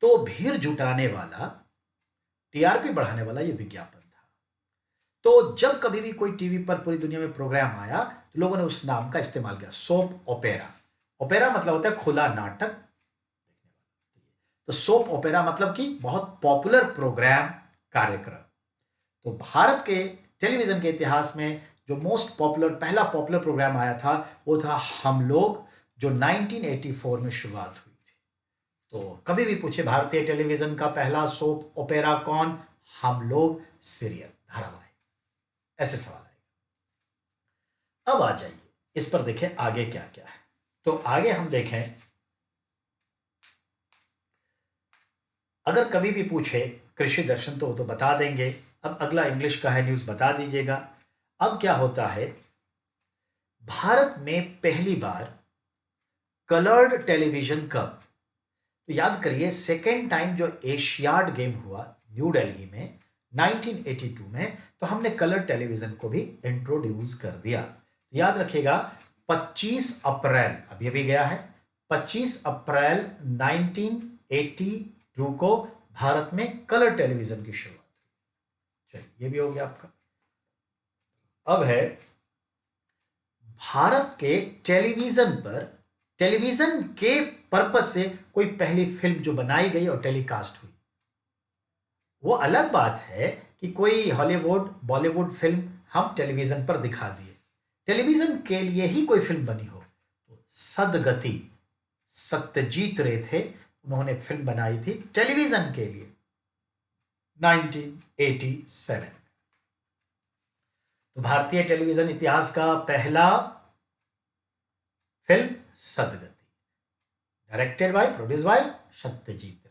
तो भीड़ जुटाने वाला, टीआरपी बढ़ाने वाला ये विज्ञापन था। तो जब कभी भी कोई टीवी पर पूरी दुनिया में प्रोग्राम आया तो लोगों ने उस नाम का इस्तेमाल किया, सोप ओपेरा। ओपेरा मतलब होता है खुला नाटक। तो सोप ओपेरा मतलब कि बहुत पॉपुलर प्रोग्राम, कार्यक्रम। तो भारत के टेलीविजन के इतिहास में जो मोस्ट पॉपुलर, पहला पॉपुलर प्रोग्राम आया था वो था हम लोग, जो 1984 में शुरुआत हुई थी। तो कभी भी पूछे भारतीय टेलीविजन का पहला सोप ओपेरा कौन, हम लोग सीरियल, धारावाहिक, ऐसे सवाल आएगा। अब आ जाइए इस पर, देखें आगे क्या क्या है। तो आगे हम देखें, अगर कभी भी पूछे कृषि दर्शन तो वो तो बता देंगे। अब अगला इंग्लिश का है, न्यूज बता दीजिएगा। अब क्या होता है, भारत में पहली बार कलर्ड टेलीविजन कब, तो याद करिए सेकेंड टाइम जो एशियाड गेम हुआ न्यू दिल्ली में 1982 में, तो हमने कलर टेलीविजन को भी इंट्रोड्यूस कर दिया। याद रखिएगा 25 अप्रैल, अभी अभी गया है, 25 अप्रैल 1982 को भारत में कलर टेलीविजन की शुरुआत। चलिए ये भी हो गया आपका। अब है भारत के टेलीविजन पर, टेलीविजन के पर्पस से कोई पहली फिल्म जो बनाई गई और टेलीकास्ट हुई। वो अलग बात है कि कोई हॉलीवुड बॉलीवुड फिल्म हम टेलीविजन पर दिखा दिए, टेलीविजन के लिए ही कोई फिल्म बनी हो। तो सदगति, सत्यजीत रे थे, उन्होंने फिल्म बनाई थी टेलीविजन के लिए 1987। तो भारतीय टेलीविजन इतिहास का पहला film Sadgati, directed by, produce by Satyajit Ray.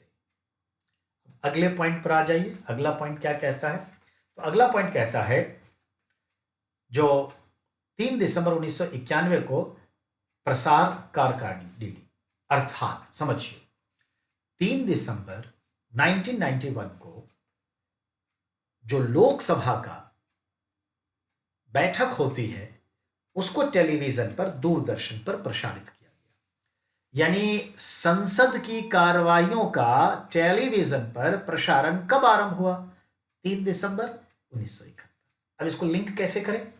अगले पॉइंट पर आ जाइए। अगला पॉइंट क्या कहता है, तो अगला पॉइंट कहता है जो 3 दिसंबर 1991 को प्रसार कार्यकारिणी डीडी, अर्थात समझिए 3 दिसंबर 1991 को जो लोकसभा का बैठक होती है उसको टेलीविजन पर, दूरदर्शन पर प्रसारित किया गया। यानी संसद की कार्रवाइयों का टेलीविजन पर प्रसारण कब आरंभ हुआ, 3 दिसंबर 1971। अब इसको लिंक कैसे करें,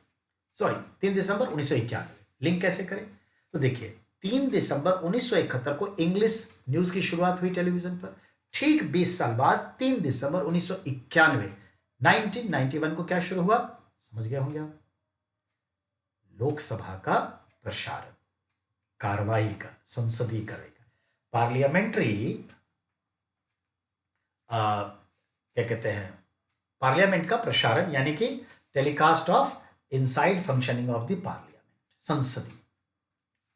सॉरी 3 दिसंबर 1991, लिंक कैसे करें, तो देखिए 3 दिसंबर 1971 को इंग्लिश न्यूज की शुरुआत हुई टेलीविजन पर। ठीक 20 साल बाद 3 दिसंबर 1991, 1991 को क्या शुरू हुआ, समझ गए होंगे आप, लोकसभा का प्रसारण, कार्रवाई का, संसदीय कार्रवाई का, पार्लियामेंट्री, क्या कहते हैं, पार्लियामेंट का प्रसारण, यानी कि telecast of inside functioning of the parliament, संसदीय।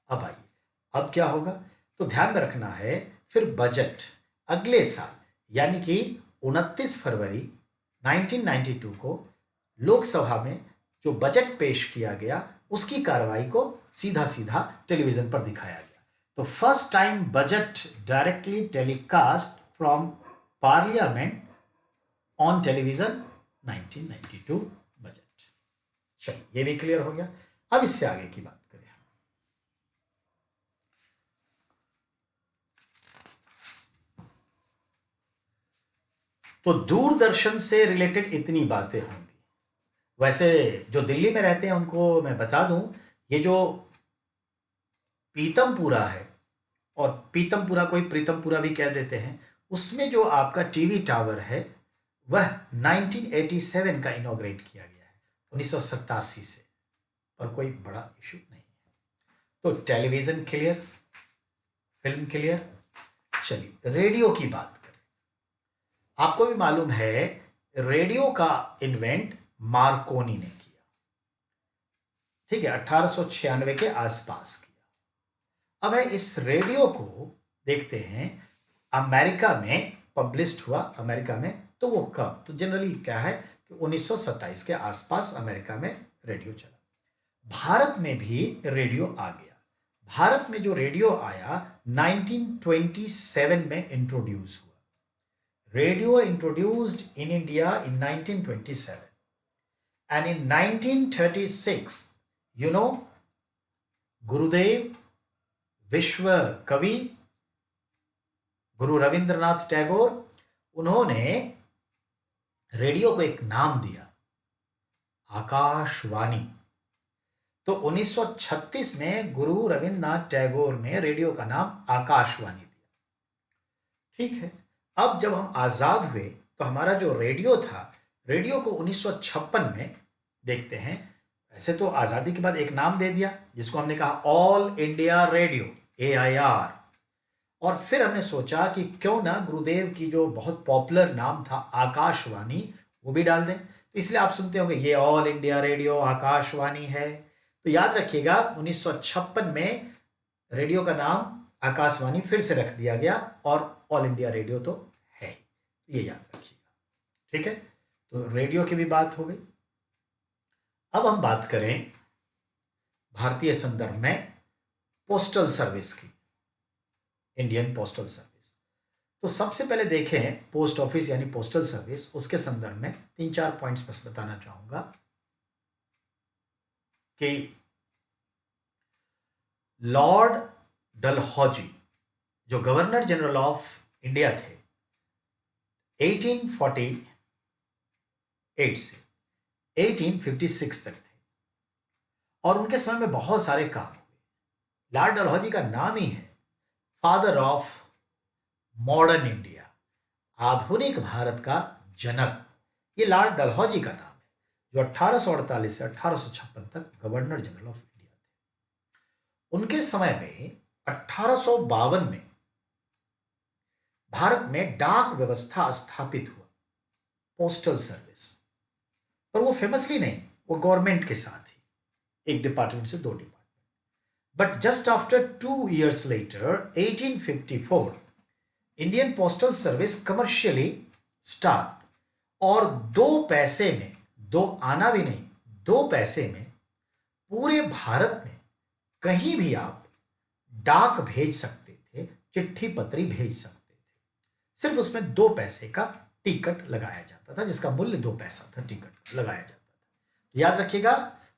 अब आइए, अब क्या होगा, तो ध्यान में रखना है, फिर बजट अगले साल यानी कि 29 फरवरी 1992 को लोकसभा में जो बजट पेश किया गया उसकी कार्रवाई को सीधा सीधा टेलीविजन पर दिखाया गया। तो first time budget directly telecast from parliament on television 1992 budget. चलिए ये भी क्लियर हो गया। अब इससे आगे की बात करें। तो दूरदर्शन से रिलेटेड इतनी बातें होंगी। वैसे जो दिल्ली में रहते हैं उनको मैं बता दूं, ये जो पीतमपुरा है और पीतमपुरा, कोई प्रीतमपुरा भी कह देते हैं, उसमें जो आपका टीवी टावर है वह 1987 का इनॉग्रेट किया गया है, 1987 से, और कोई बड़ा इशू नहीं है। तो टेलीविजन क्लियर, फिल्म क्लियर। चलिए रेडियो की बात करें। आपको भी मालूम है रेडियो का इन्वेंट मार्कोनी ने किया, ठीक है, 1896 के आसपास किया। अब है इस रेडियो को देखते हैं, अमेरिका में पब्लिश्ड हुआ, अमेरिका में, तो वो कब, तो जनरली क्या है कि 1927 के आसपास अमेरिका में रेडियो चला। भारत में भी रेडियो आ गया। भारत में जो रेडियो आया 1927 में इंट्रोड्यूस हुआ। Radio introduced in India in 1927 and in 1936 you know गुरुदेव, विश्व कवि गुरु रविंद्रनाथ टैगोर, उन्होंने रेडियो को एक नाम दिया, आकाशवाणी। तो 1936 में गुरु रविंद्रनाथ टैगोर ने रेडियो का नाम आकाशवाणी दिया। ठीक है, अब जब हम आजाद हुए तो हमारा जो रेडियो था, रेडियो को 1956 में देखते हैं, ऐसे तो आजादी के बाद एक नाम दे दिया जिसको हमने कहा ऑल इंडिया रेडियो, AIR। और फिर हमने सोचा कि क्यों ना गुरुदेव की जो बहुत पॉपुलर नाम था आकाशवाणी, वो भी डाल दें। तो इसलिए आप सुनते होंगे ये ऑल इंडिया रेडियो आकाशवाणी है। तो याद रखिएगा 1956 में रेडियो का नाम आकाशवाणी फिर से रख दिया गया, और ऑल इंडिया रेडियो तो है, ये याद रखिएगा। ठीक है, तो रेडियो की भी बात हो गई। अब हम बात करें भारतीय संदर्भ में पोस्टल सर्विस की, इंडियन पोस्टल सर्विस। तो सबसे पहले देखें पोस्ट ऑफिस यानी पोस्टल सर्विस, उसके संदर्भ में 3-4 पॉइंट्स बस बताना चाहूंगा कि लॉर्ड डलहौजी जो गवर्नर जनरल ऑफ इंडिया थे 1848 से 1856 तक थे, और उनके समय में बहुत सारे काम हुए। लॉर्ड डलहौजी का नाम ही है फादर ऑफ मॉडर्न इंडिया, आधुनिक भारत का जनक। ये लॉर्ड डलहौजी का नाम है, जो 1848 से 1856 तक गवर्नर जनरल ऑफ इंडिया थे। उनके समय में 1852 में भारत में डाक व्यवस्था स्थापित हुआ, पोस्टल सर्विस। पर वो फेमसली नहीं, वो गवर्नमेंट के साथ ही, एक डिपार्टमेंट से 2 department. But just after 2 years later 1854 Indian postal service commercially start, और 2 पैसे में, 2 आना भी नहीं, 2 पैसे में पूरे भारत में कहीं भी आप डाक भेज सकते थे, चिट्ठी पत्री भेज सकते थे। सिर्फ उसमें 2 पैसे का टिकट लगाया जाता था, जिसका मूल्य 2 पैसा था, टिकट लगाया जाता था। याद रखिएगा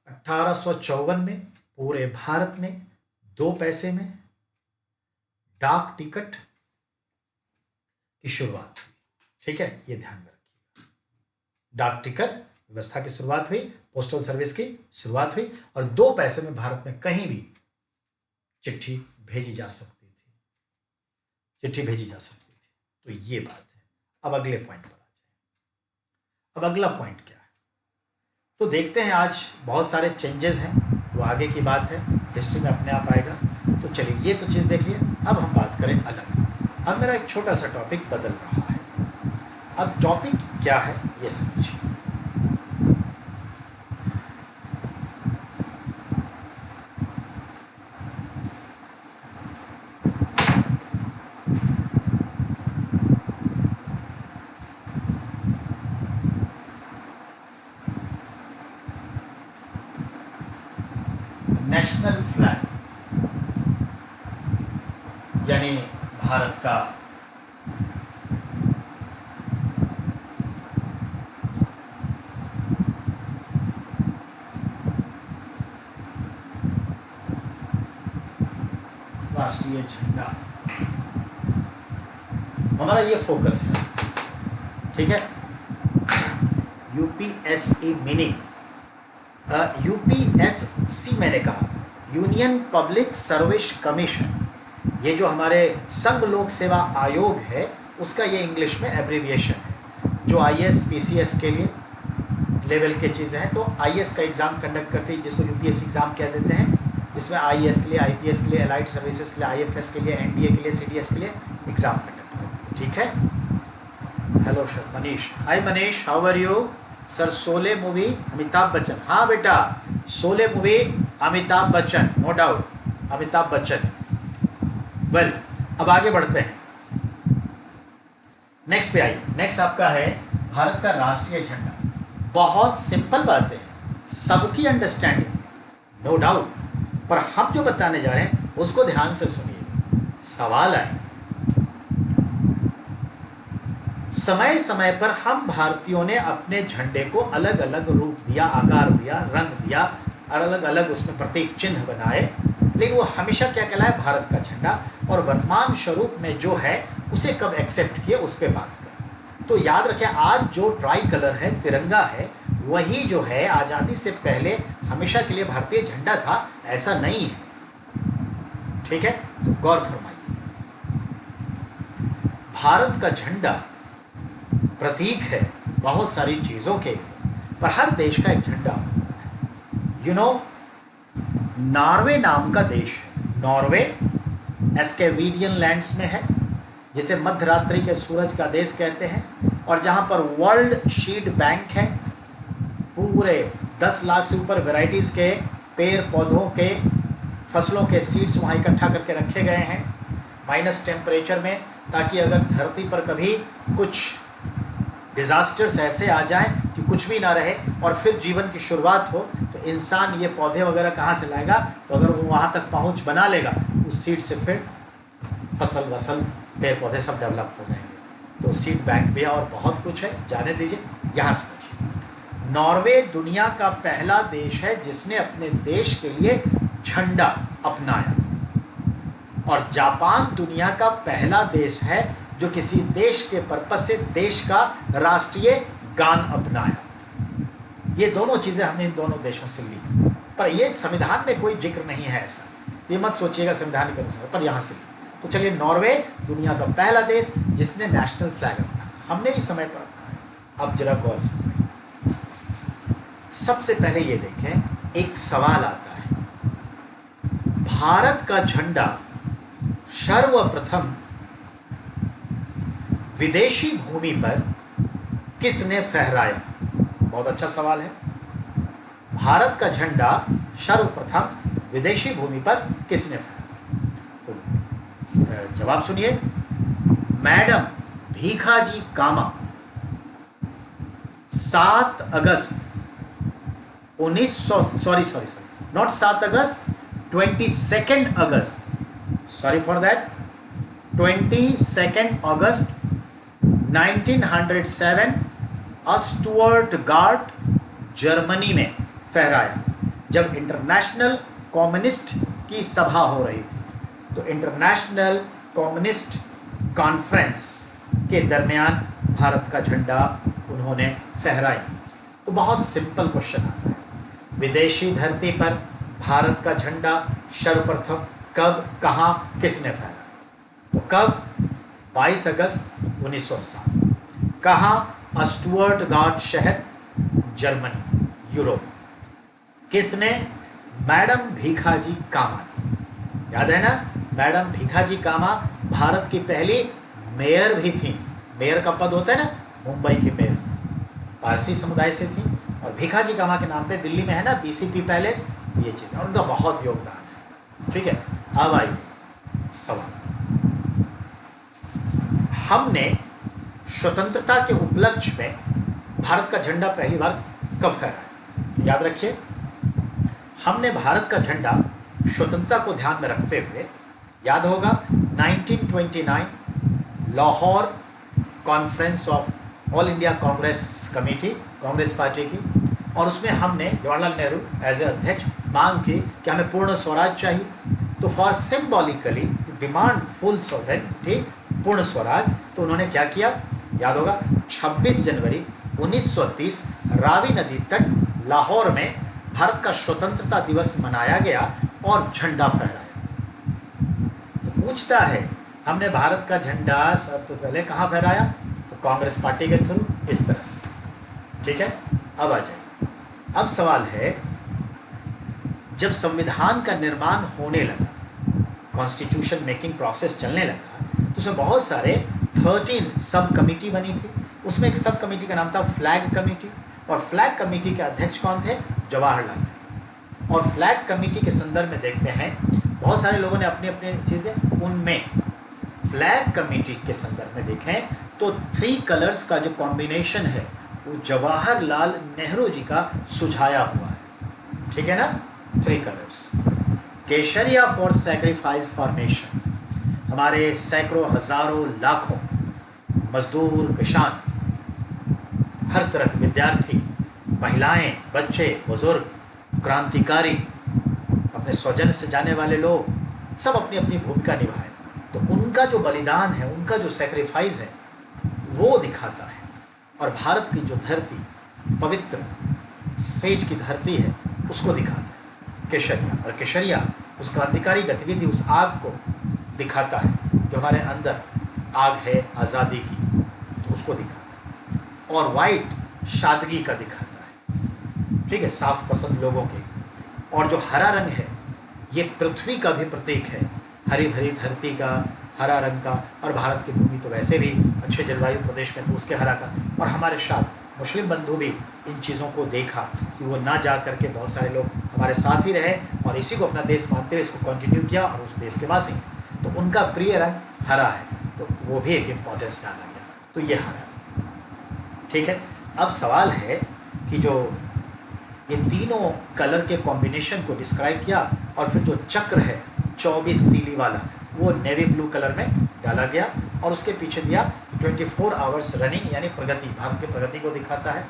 1854 में पूरे भारत में 2 पैसे में डाक टिकट की शुरुआत हुई। ठीक है, ये ध्यान में रखिएगा। डाक टिकट व्यवस्था की शुरुआत हुई, पोस्टल सर्विस की शुरुआत हुई, और 2 पैसे में भारत में कहीं भी चिट्ठी भेजी जा सकती थी, चिट्ठी भेजी जा सकती थी। तो ये बात है। अब अगले पॉइंट पर आ जाए। अब अगला पॉइंट क्या है, तो देखते हैं। आज बहुत सारे चेंजेस हैं, वो आगे की बात है, हिस्ट्री में अपने आप आएगा। तो चलिए ये तो चीज़ देख लिया। अब हम बात करें अलग। अब मेरा एक छोटा सा टॉपिक बदल रहा है। अब टॉपिक क्या है ये समझिए। नेशनल फ्लैग यानी भारत का राष्ट्रीय झंडा, हमारा ये फोकस है। ठीक है, यूपीएससी मीनिंग, यूपीएससी मैंने कहा यूनियन पब्लिक सर्विस कमीशन, ये जो हमारे संघ लोक सेवा आयोग है उसका ये इंग्लिश में एब्रीविएशन है, जो आईएएस पीसीएस के लिए लेवल के चीज़ें हैं। तो आईएएस का एग्ज़ाम कंडक्ट करती है जिसको यूपीएससी एग्ज़ाम कह देते हैं, जिसमें आईएएस के लिए, आईपीएस के लिए, एलाइड सर्विसेज के लिए, आईएफएस के लिए, एनडीए के लिए, सीडीएस के लिए एग्ज़ाम कंडक्ट करती है। ठीक है। Hello sir Manish, hi Manish, how are you sir? Sholay movie Amitabh Bachchan, हाँ बेटा Sholay movie Amitabh Bachchan, no doubt Amitabh Bachchan. Well अब आगे बढ़ते हैं, नेक्स्ट पे आइए। नेक्स्ट आपका है भारत का राष्ट्रीय झंडा। बहुत सिंपल बात है, सबकी अंडरस्टैंडिंग है, नो डाउट, पर हम जो बताने जा रहे हैं उसको ध्यान से सुनिए, सवाल आए। समय समय पर हम भारतीयों ने अपने झंडे को अलग अलग रूप दिया, आकार दिया, रंग दिया और अलग अलग उसमें प्रतीक चिन्ह बनाए, लेकिन वो हमेशा क्या कहलाए? भारत का झंडा। और वर्तमान स्वरूप में जो है उसे कब एक्सेप्ट किए उस पर बात करें। तो याद रखें, आज जो ट्राई कलर है, तिरंगा है, वही जो है आज़ादी से पहले हमेशा के लिए भारतीय झंडा था, ऐसा नहीं है। ठीक है, तो गौर फरमाइए। भारत का झंडा प्रतीक है बहुत सारी चीज़ों के लिए, पर हर देश का एक झंडा होता है। यू नो, नॉर्वे नाम का देश है, नॉर्वे स्कैंडिनेवियन लैंड्स में है, जिसे मध्यरात्रि के सूरज का देश कहते हैं, और जहाँ पर वर्ल्ड सीड बैंक है। पूरे 10 लाख से ऊपर वैरायटीज़ के पेड़ पौधों के, फसलों के सीड्स वहाँ इकट्ठा करके रखे गए हैं माइनस टेम्परेचर में, ताकि अगर धरती पर कभी कुछ डिज़ास्टर्स ऐसे आ जाएं कि कुछ भी ना रहे और फिर जीवन की शुरुआत हो, तो इंसान ये पौधे वगैरह कहाँ से लाएगा? तो अगर वो वहाँ तक पहुँच बना लेगा, उस सीड से फिर फसल वसल, पेड़ पौधे सब डेवलप हो जाएंगे। तो सीड बैंक भी है और बहुत कुछ है, जाने दीजिए। यहाँ समझिए, नॉर्वे दुनिया का पहला देश है जिसने अपने देश के लिए झंडा अपनाया, और जापान दुनिया का पहला देश है जो किसी देश के पर्पज से देश का राष्ट्रीय गान अपनाया। ये दोनों चीज़ें हमने इन दोनों देशों से ली, पर ये संविधान में कोई जिक्र नहीं है ऐसा, ये मत सोचिएगा संविधान के अनुसार, पर यहाँ से ली। तो चलिए, नॉर्वे दुनिया का पहला देश जिसने नेशनल फ्लैग अपनाया, हमने भी समय पर अपनाया। अब जरा गौर फरमाइए, सबसे पहले ये देखें, एक सवाल आता है, भारत का झंडा सर्वप्रथम विदेशी भूमि पर किसने फहराया? बहुत अच्छा सवाल है। भारत का झंडा सर्वप्रथम विदेशी भूमि पर किसने फहराया? तो जवाब सुनिए, मैडम भीखाजी कामा 7 अगस्त 22 अगस्त, सॉरी फॉर दैट, 22 अगस्त 1907 स्टुअर्टगार्ट जर्मनी में फहराया, जब इंटरनेशनल कम्युनिस्ट की सभा हो रही थी। तो इंटरनेशनल कम्युनिस्ट कॉन्फ्रेंस के दरमियान भारत का झंडा उन्होंने फहराया। तो बहुत सिंपल क्वेश्चन आता है, विदेशी धरती पर भारत का झंडा सर्वप्रथम कब, कहाँ, किसने फहराया? तो कब? 22 अगस्त 1907। कहाँ? स्टुअर्टगार्ट शहर, जर्मनी, यूरोप। किसने? मैडम भीखाजी कामा ने। याद है ना, मैडम भीखाजी कामा भारत की पहली मेयर भी थी। मेयर का पद होता है ना, मुंबई की मेयर, पारसी समुदाय से थी, और भीखाजी कामा के नाम पे दिल्ली में है ना बीसीपी पैलेस, तो ये चीज़, और उनका बहुत योगदान है। ठीक है, अब आइए सवाल, हमने स्वतंत्रता के उपलक्ष्य में भारत का झंडा पहली बार कब फहराया? याद रखिए, हमने भारत का झंडा स्वतंत्रता को ध्यान में रखते हुए, याद होगा 1929 Lahore conference of all India Congress committee, Congress party की, और उसमें हमने जवाहरलाल नेहरू एज ए अध्यक्ष मांग की कि हमें पूर्ण स्वराज चाहिए। तो for symbolically to demand full sovereignty, Purna Swaraj, तो उन्होंने क्या किया? याद होगा 26 जनवरी 1930 रावी नदी तट लाहौर में भारत का स्वतंत्रता दिवस मनाया गया और झंडा फहराया। तो पूछता है हमने भारत का झंडा सबसे पहले कहाँ फहराया, तो कांग्रेस पार्टी के थ्रू, इस तरह से। ठीक है, अब आ जाइए। अब सवाल है, जब संविधान का निर्माण होने लगा, कॉन्स्टिट्यूशन मेकिंग प्रोसेस चलने लगा, तो उसमें बहुत सारे 13 सब कमेटी बनी थी। उसमें एक सब कमेटी का नाम था फ्लैग कमेटी, और फ्लैग कमेटी के अध्यक्ष कौन थे, जवाहरलाल नेहरू। और फ्लैग कमेटी के संदर्भ में देखते हैं बहुत सारे लोगों ने अपनी अपनी चीज़ें, उनमें फ्लैग कमेटी के संदर्भ में देखें तो 3 कलर्स का जो कॉम्बिनेशन है वो जवाहरलाल नेहरू जी का सुझाया हुआ है। ठीक है ना, 3 colours. Kesariya for sacrifice for nation, हमारे सैकड़ों हजारों लाखों मजदूर, किसान, हर तरह के विद्यार्थी, महिलाएं, बच्चे, बुजुर्ग, क्रांतिकारी, अपने स्वजन से जाने वाले लोग, सब अपनी अपनी भूमिका निभाए, तो उनका जो बलिदान है, उनका जो सेक्रीफाइस है, वो दिखाता है। और भारत की जो धरती, पवित्र सेज की धरती है, उसको दिखाता है केसरिया। और केसरिया उस क्रांतिकारी गतिविधि, उस आग को दिखाता है जो हमारे अंदर आग है आज़ादी की, तो उसको दिखाता है। और वाइट शादगी का दिखाता है, ठीक है, साफ पसंद लोगों के। और जो हरा रंग है, ये पृथ्वी का भी प्रतीक है, हरी भरी धरती का, हरा रंग का। और भारत की भूमि तो वैसे भी अच्छे जलवायु प्रदेश में, तो उसके हरा का। और हमारे साथ मुस्लिम बंधु भी इन चीज़ों को देखा कि वो ना जा करके, बहुत सारे लोग हमारे साथ ही रहे और इसी को अपना देश मानते हुए इसको कंटिन्यू किया, और उस देश के वासी हैं, तो उनका प्रिय रंग हरा है, तो वो भी एक इम्पोर्टेंस डाला गया, तो ये हरा। ठीक है, अब सवाल है कि जो ये तीनों कलर के कॉम्बिनेशन को डिस्क्राइब किया, और फिर जो चक्र है 24 तीली वाला, वो नेवी ब्लू कलर में डाला गया, और उसके पीछे दिया 24 आवर्स रनिंग, यानी प्रगति, भारत की प्रगति को दिखाता है।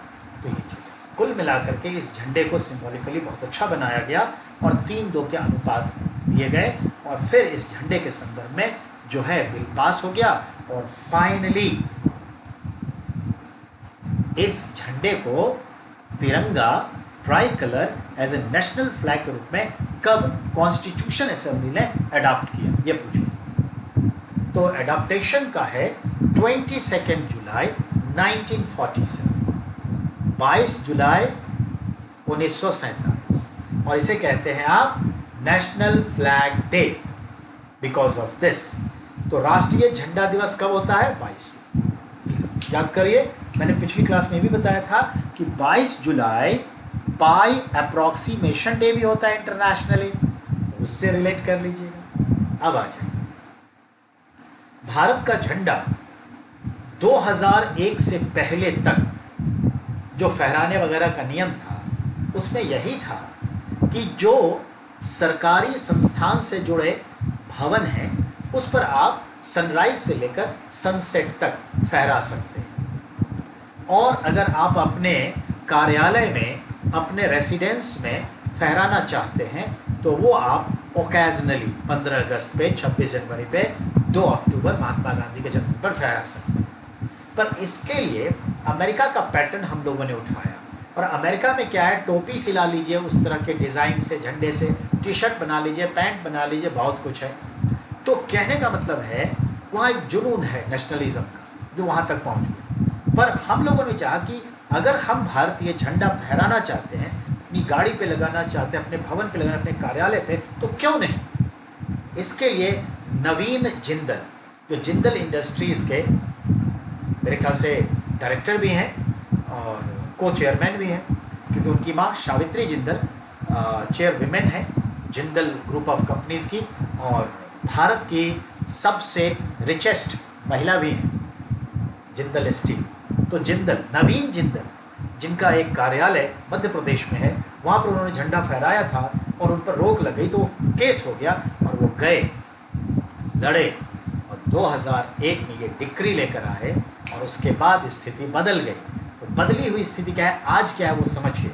तो ये चीज़ें कुल मिलाकर के इस झंडे को सिंबॉलिकली बहुत अच्छा बनाया गया, और 3-2 के अनुपात दिए गए, और फिर इस झंडे के संदर्भ में जो है बिल पास हो गया। और फाइनली इस झंडे को Tiranga, tricolour as a national flag के रूप में कब कॉन्स्टिट्यूशन असेंबली ने अडॉप्ट किया, ये पूछिए। तो एडॉप्टेशन का है 22 जुलाई 1947, 22 जुलाई 1947, और इसे कहते हैं आप national flag day because of this. तो राष्ट्रीय झंडा दिवस कब होता है, 22 जुलाई। याद करिए, मैंने पिछली क्लास में भी बताया था कि 22 जुलाई पाई अप्रॉक्सीमेशन डे भी होता है इंटरनेशनली, तो उससे रिलेट कर लीजिएगा। अब आ जाए, भारत का झंडा 2001 से पहले तक जो फहराने वगैरह का नियम था, उसमें यही था कि जो सरकारी संस्थान से जुड़े भवन हैं, उस पर आप सनराइज से लेकर सनसेट तक फहरा सकते हैं। और अगर आप अपने कार्यालय में, अपने रेसिडेंस में फहराना चाहते हैं, तो वो आप ओकेजनली 15 अगस्त पे, 26 जनवरी पे, 2 अक्टूबर महात्मा गांधी के जन्म पर फहरा सकते हैं। पर इसके लिए अमेरिका का पैटर्न हम लोगों ने उठाया, और अमेरिका में क्या है, टोपी सिला लीजिए उस तरह के डिज़ाइन से, झंडे से, टी शर्ट बना लीजिए, पैंट बना लीजिए, बहुत कुछ है। तो कहने का मतलब है वहाँ एक जुनून है नेशनलिज्म का, जो वहाँ तक पहुँच गया। पर हम लोगों ने चाहा कि अगर हम भारतीय झंडा फहराना चाहते हैं, अपनी गाड़ी पे लगाना चाहते हैं, अपने भवन पे लगाना, अपने कार्यालय पे, तो क्यों नहीं। इसके लिए नवीन जिंदल, जो जिंदल इंडस्ट्रीज़ के मेरे ख्याल से डायरेक्टर भी हैं और को चेयरमैन भी हैं, क्योंकि उनकी माँ सावित्री जिंदल चेयर विमेन है जिंदल ग्रुप ऑफ कंपनीज़ की, और भारत की सबसे रिचेस्ट महिला भी हैं जिंदल स्टील। तो जिंदल, नवीन जिंदल, जिनका एक कार्यालय मध्य प्रदेश में है, वहाँ पर उन्होंने झंडा फहराया था और उन पर रोक लग गई, तो केस हो गया और वो गए, लड़े, और 2001 में ये डिक्री लेकर आए, और उसके बाद स्थिति बदल गई। तो बदली हुई स्थिति क्या है, आज क्या है वो समझिए।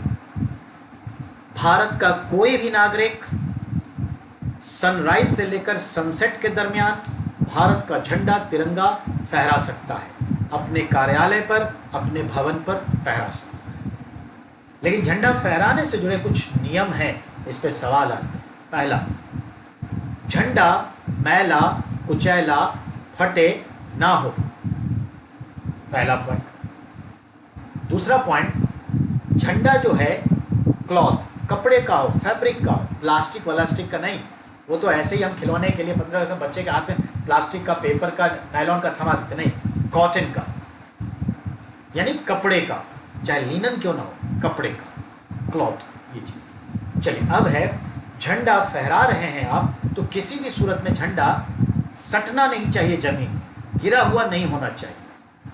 भारत का कोई भी नागरिक सनराइज से लेकर सनसेट के दरमियान भारत का झंडा, तिरंगा फहरा सकता है, अपने कार्यालय पर, अपने भवन पर फहरा सकता है। लेकिन झंडा फहराने से जुड़े कुछ नियम हैं, इस पे सवाल आते हैं। पहला, झंडा मैला कुचैला फटे ना हो, पहला पॉइंट। दूसरा पॉइंट, झंडा जो है क्लॉथ, कपड़े का हो, फैब्रिक का हो, प्लास्टिक वलास्टिक का नहीं। वो तो ऐसे ही हम खिलौने के लिए 15 वर्ष बच्चे के हाथ में प्लास्टिक का, पेपर का, नायलॉन का थमा देते, नहीं, कॉटन का, यानी कपड़े का, चाहे लिनन क्यों ना हो, कपड़े का, क्लॉथ, ये चीज़। चलिए, अब है झंडा फहरा रहे हैं आप, तो किसी भी सूरत में झंडा सटना नहीं चाहिए, जमीन में गिरा हुआ नहीं होना चाहिए।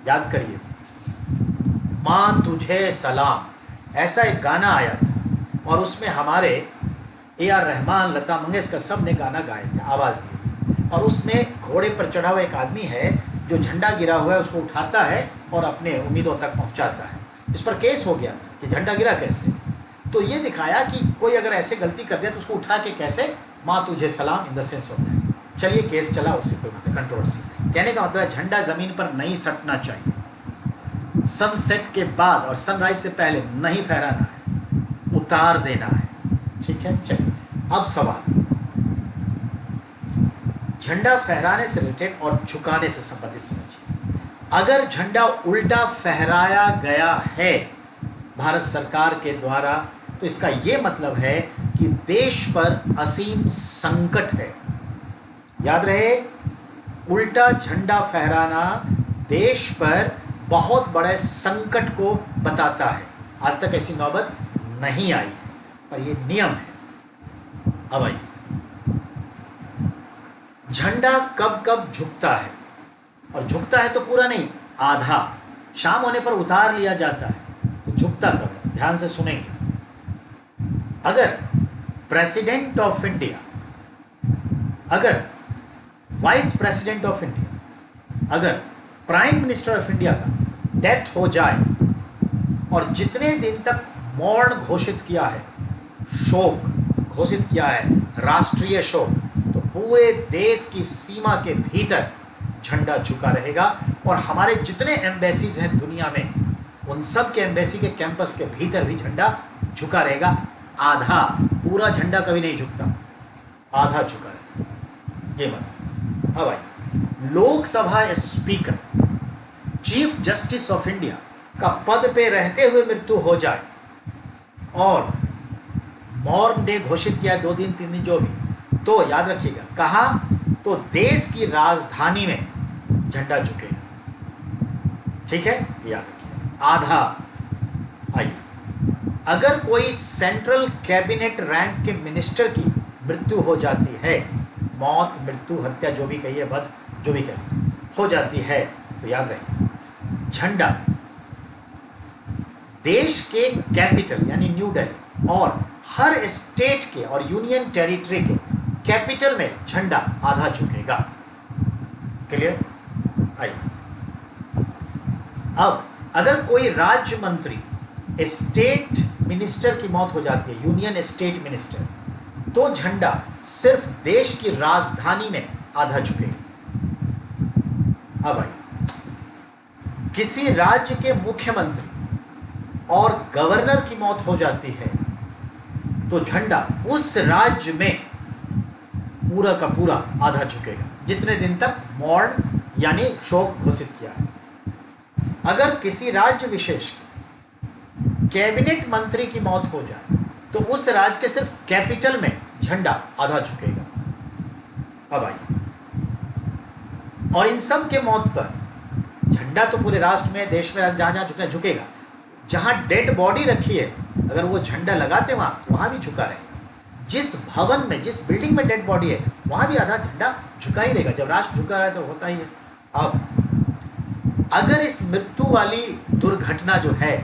याद करिए, माँ तुझे सलाम, ऐसा एक गाना आया था और उसमें हमारे AR रहमान, लता मंगेशकर सब ने गाना गाए थे, आवाज़ दी थी। और उसमें घोड़े पर चढ़ा हुआ एक आदमी है जो झंडा गिरा हुआ है उसको उठाता है और अपने उम्मीदों तक पहुंचाता है। इस पर केस हो गया था कि झंडा गिरा कैसे। तो ये दिखाया कि कोई अगर ऐसे गलती कर दिया तो उसको उठा के कैसे, माँ तुझे सलाम इन द सेंस होता है। चलिए, केस चला, उससे कोई मतलब कंट्रोवर्सी। कहने का मतलब है झंडा ज़मीन पर नहीं सटना चाहिए, सनसेट के बाद और सनराइज से पहले नहीं फहराना है, उतार देना है। ठीक है, चलिए अब सवाल, झंडा फहराने से रिलेटेड और झुकाने से संबंधित समझिए। अगर झंडा उल्टा फहराया गया है भारत सरकार के द्वारा, तो इसका यह मतलब है कि देश पर असीम संकट है। याद रहे, उल्टा झंडा फहराना देश पर बहुत बड़े संकट को बताता है। आज तक ऐसी नौबत नहीं आई है, पर यह नियम है। अब आइए, झंडा कब कब झुकता है, और झुकता है तो पूरा नहीं, आधा, शाम होने पर उतार लिया जाता है। तो झुकता कब है, ध्यान से सुनेंगे। अगर प्रेसिडेंट ऑफ इंडिया, अगर वाइस प्रेसिडेंट ऑफ इंडिया, अगर प्राइम मिनिस्टर ऑफ इंडिया का डेथ हो जाए और जितने दिन तक मौन घोषित किया है, शोक घोषित किया है, राष्ट्रीय शोक, तो पूरे देश की सीमा के भीतर झंडा झुका रहेगा। और हमारे जितने एम्बेसीज हैं दुनिया में, उन सब के एम्बेसी के कैंपस के भीतर भी झंडा झुका रहेगा। आधा, पूरा झंडा कभी नहीं झुकता, आधा झुका रहेगा, ये मतलब। अब आइए, Lok Sabha speaker, chief justice of India का पद पे रहते हुए मृत्यु हो जाए और मौर्न डे घोषित किया 2 दिन 3 दिन जो भी, तो याद रखिएगा, कहा तो देश की राजधानी में झंडा झुकेगा। ठीक है, याद रखिएगा, आधा। आइए, अगर कोई सेंट्रल कैबिनेट रैंक के मिनिस्टर की मृत्यु हो जाती है, मौत, मृत्यु, हत्या, जो भी कहिए, वध, जो भी कहिए, हो जाती है, तो याद रहे, झंडा देश के कैपिटल यानी न्यू दिल्ली और हर स्टेट के और यूनियन टेरिटरी के कैपिटल में झंडा आधा झुकेगा। क्लियर? आइए, अब अगर कोई राज्य मंत्री, स्टेट मिनिस्टर की मौत हो जाती है, यूनियन स्टेट मिनिस्टर, तो झंडा सिर्फ देश की राजधानी में आधा झुकेगा। अब आइए, किसी राज्य के मुख्यमंत्री और गवर्नर की मौत हो जाती है, तो झंडा उस राज्य में पूरा का पूरा आधा झुकेगा, जितने दिन तक मौन यानी शोक घोषित किया है। अगर किसी राज्य विशेष के कैबिनेट मंत्री की मौत हो जाए, तो उस राज्य के सिर्फ कैपिटल में झंडा आधा झुकेगा। अब आइए, और इन सब के मौत पर झंडा तो पूरे राष्ट्र में, देश में, जहां जहां झुकना झुकेगा। जहां डेड बॉडी रखी है, अगर वो झंडा लगाते वहां भी झुका रहेगा। जिस भवन में, जिस बिल्डिंग में डेड बॉडी है, वहां भी आधा झंडा झुका ही रहेगा। जब राष्ट्र झुका रहा है तो होता ही है। अब अगर इस मृत्यु वाली दुर्घटना जो है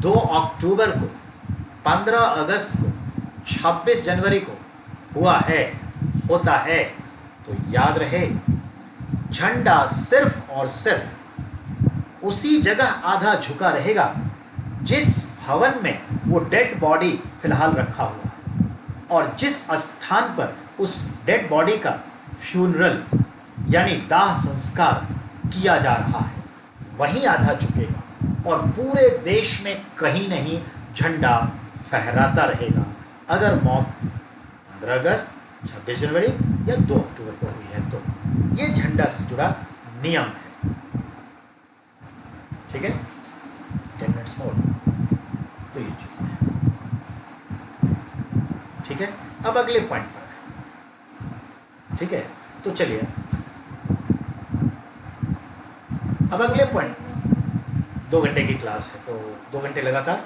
2 अक्टूबर को, 15 अगस्त को, 26 जनवरी को हुआ है, होता है, तो याद रहे, झंडा सिर्फ और सिर्फ उसी जगह आधा झुका रहेगा जिस भवन में वो डेड बॉडी फिलहाल रखा हुआ है, और जिस स्थान पर उस डेड बॉडी का फ्यूनरल यानी दाह संस्कार किया जा रहा है, वहीं आधा झुकेगा। और पूरे देश में कहीं नहीं झंडा फहराता रहेगा। अगर मौत 15 अगस्त, 26 जनवरी या 2 अक्टूबर को हुई है तो ये झंडा से जुड़ा नियम है। ठीक है, 10 मिनट्स मोर, तो ये चीज़ है। ठीक है, अब अगले पॉइंट पर है। ठीक है, तो चलिए अब अगले पॉइंट, 2 घंटे की क्लास है तो 2 घंटे लगातार,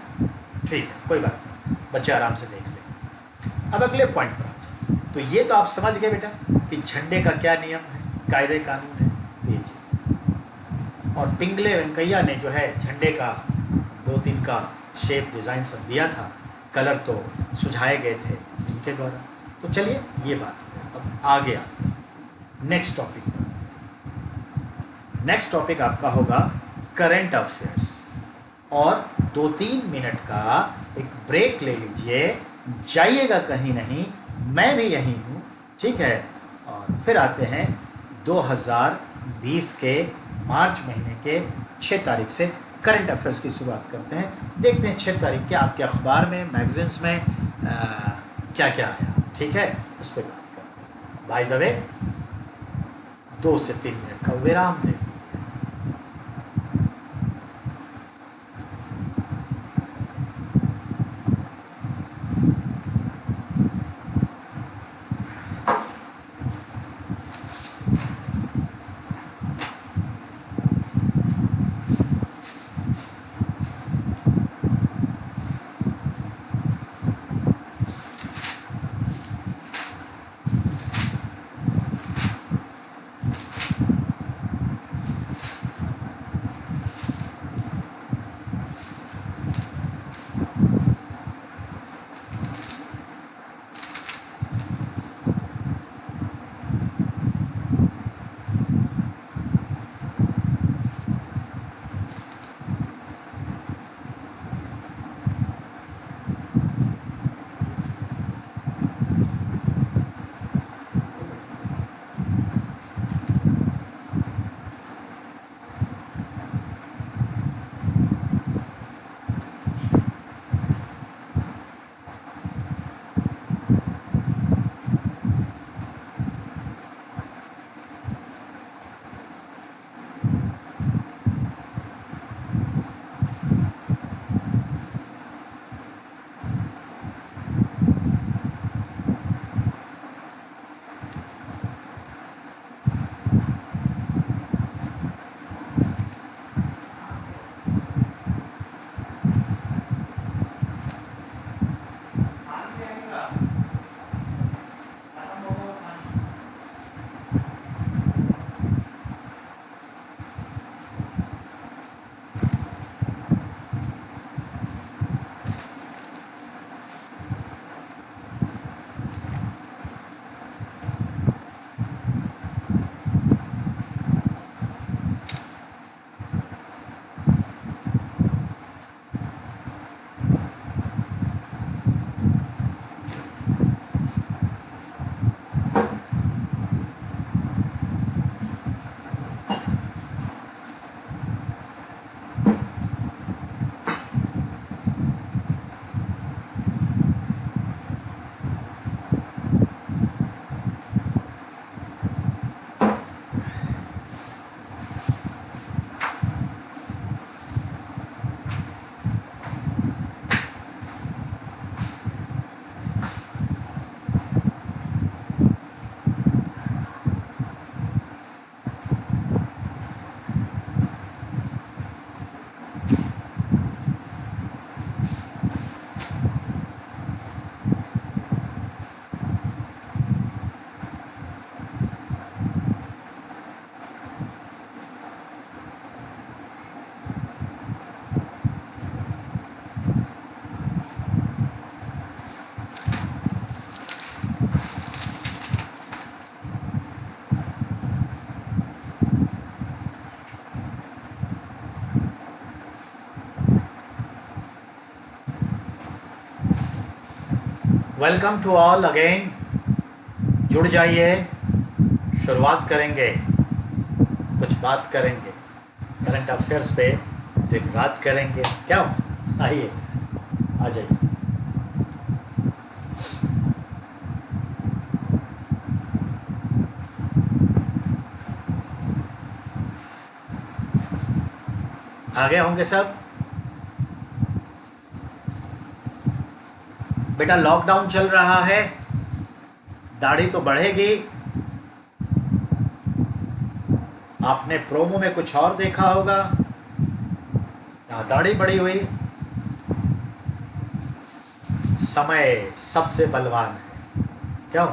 ठीक है, कोई बात नहीं, बच्चे आराम से देख लें। अब अगले पॉइंट पर आ जाए। तो ये तो आप समझ गए बेटा कि झंडे का क्या नियम है, कायदे कानून है, तो ये चीज़। और पिंगले वेंकैया ने जो है झंडे का 2-3 का शेप डिज़ाइन सब दिया था, कलर तो सुझाए गए थे इनके द्वारा। तो चलिए ये बात है। अब आगे आते हैं नेक्स्ट टॉपिक पर। नेक्स्ट टॉपिक आपका होगा करंट अफेयर्स, और 2-3 मिनट का एक ब्रेक ले लीजिए, जाइएगा कहीं नहीं, मैं भी यहीं हूँ। ठीक है, और फिर आते हैं 2020 के मार्च महीने के 6 तारीख से करंट अफेयर्स की शुरुआत करते हैं। देखते हैं 6 तारीख के आपके अखबार में, मैगजीन्स में क्या क्या आया। ठीक है, उस पर बात करते हैं। बाय द वे 2 से 3 मिनट का विराम दे। Welcome to all again. जुड़ जाइए, शुरुआत करेंगे, कुछ बात करेंगे करंट अफेयर्स पे, दिन रात करेंगे। क्या आइए, आ जाइए। आ गए होंगे सब। बेटा लॉकडाउन चल रहा है, दाढ़ी तो बढ़ेगी। आपने प्रोमो में कुछ और देखा होगा, यहाँ दाढ़ी बढ़ी हुई। समय सबसे बलवान है, क्यों?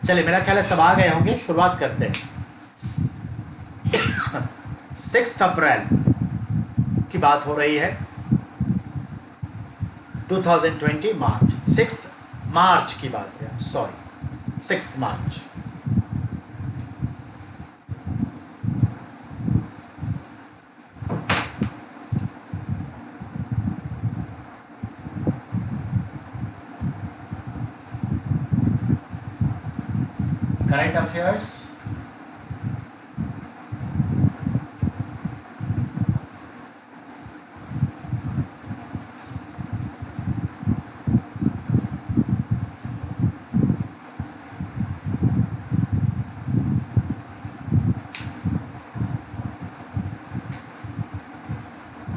चलिए, मेरा ख्याल है सब आ गए होंगे, शुरुआत करते हैं। 6 अप्रैल की बात हो रही है, 2020 मार्च, 6 मार्च की बात है, सॉरी 6 मार्च। करंट अफेयर्स,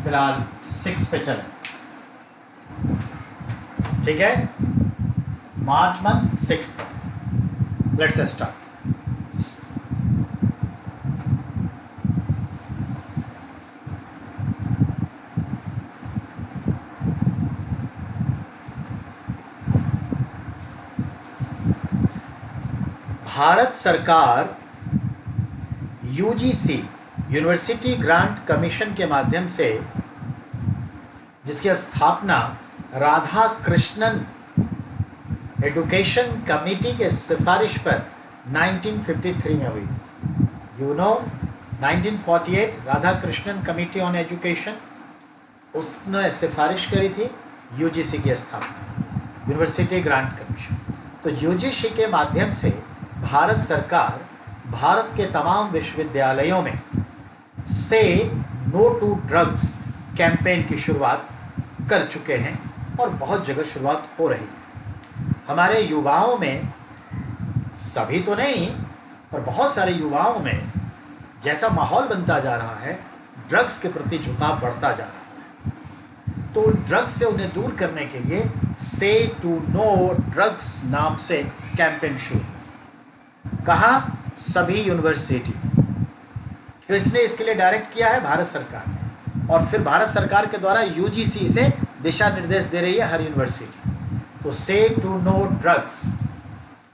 फिलहाल 6 पे चलें, ठीक है? मार्च मंथ 6 पर। Let's start. भारत सरकार यूजीसी, यूनिवर्सिटी ग्रांट कमीशन के माध्यम से, जिसकी स्थापना राधा कृष्णन एजुकेशन कमेटी के सिफारिश पर 1953 में हुई थी। You know, 1948 Radha Krishnan committee on education, उसने सिफारिश करी थी यूजीसी की स्थापना, यूनिवर्सिटी ग्रांट कमीशन। तो यूजीसी के माध्यम से भारत सरकार भारत के तमाम विश्वविद्यालयों में से नो टू ड्रग्स कैंपेन की शुरुआत कर चुके हैं और बहुत जगह शुरुआत हो रही है। हमारे युवाओं में, सभी तो नहीं पर बहुत सारे युवाओं में जैसा माहौल बनता जा रहा है, ड्रग्स के प्रति झुकाव बढ़ता जा रहा है। तो ड्रग्स से उन्हें दूर करने के लिए से टू नो ड्रग्स नाम से कैंपेन शुरू। कहाँ? सभी यूनिवर्सिटी। किसने इसके लिए डायरेक्ट किया है? भारत सरकार ने। और फिर भारत सरकार के द्वारा यूजीसी से दिशा निर्देश दे रही है हर यूनिवर्सिटी। तो से टू नो ड्रग्स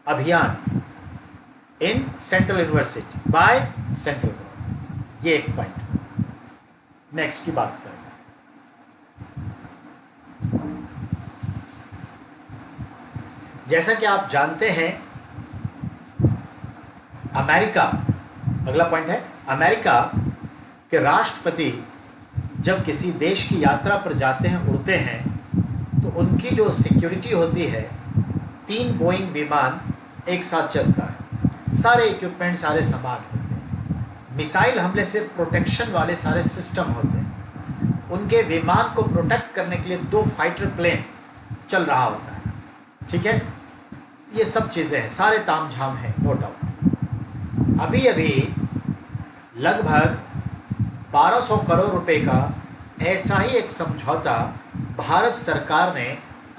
अभियान in central university by central government, ये एक पॉइंट। नेक्स्ट की बात करें। जैसा कि आप जानते हैं, अमेरिका, अगला पॉइंट है, अमेरिका के राष्ट्रपति जब किसी देश की यात्रा पर जाते हैं, उड़ते हैं, तो उनकी जो सिक्योरिटी होती है, 3 बोइंग विमान एक साथ चलता है, सारे इक्विपमेंट, सारे सामान होते हैं, मिसाइल हमले से प्रोटेक्शन वाले सारे सिस्टम होते हैं। उनके विमान को प्रोटेक्ट करने के लिए 2 फाइटर प्लेन चल रहा होता है, ठीक है? ये सब चीज़ें हैं, सारे तामझाम हैं, नो डाउट। अभी अभी लगभग 1200 करोड़ रुपए का ऐसा ही एक समझौता भारत सरकार ने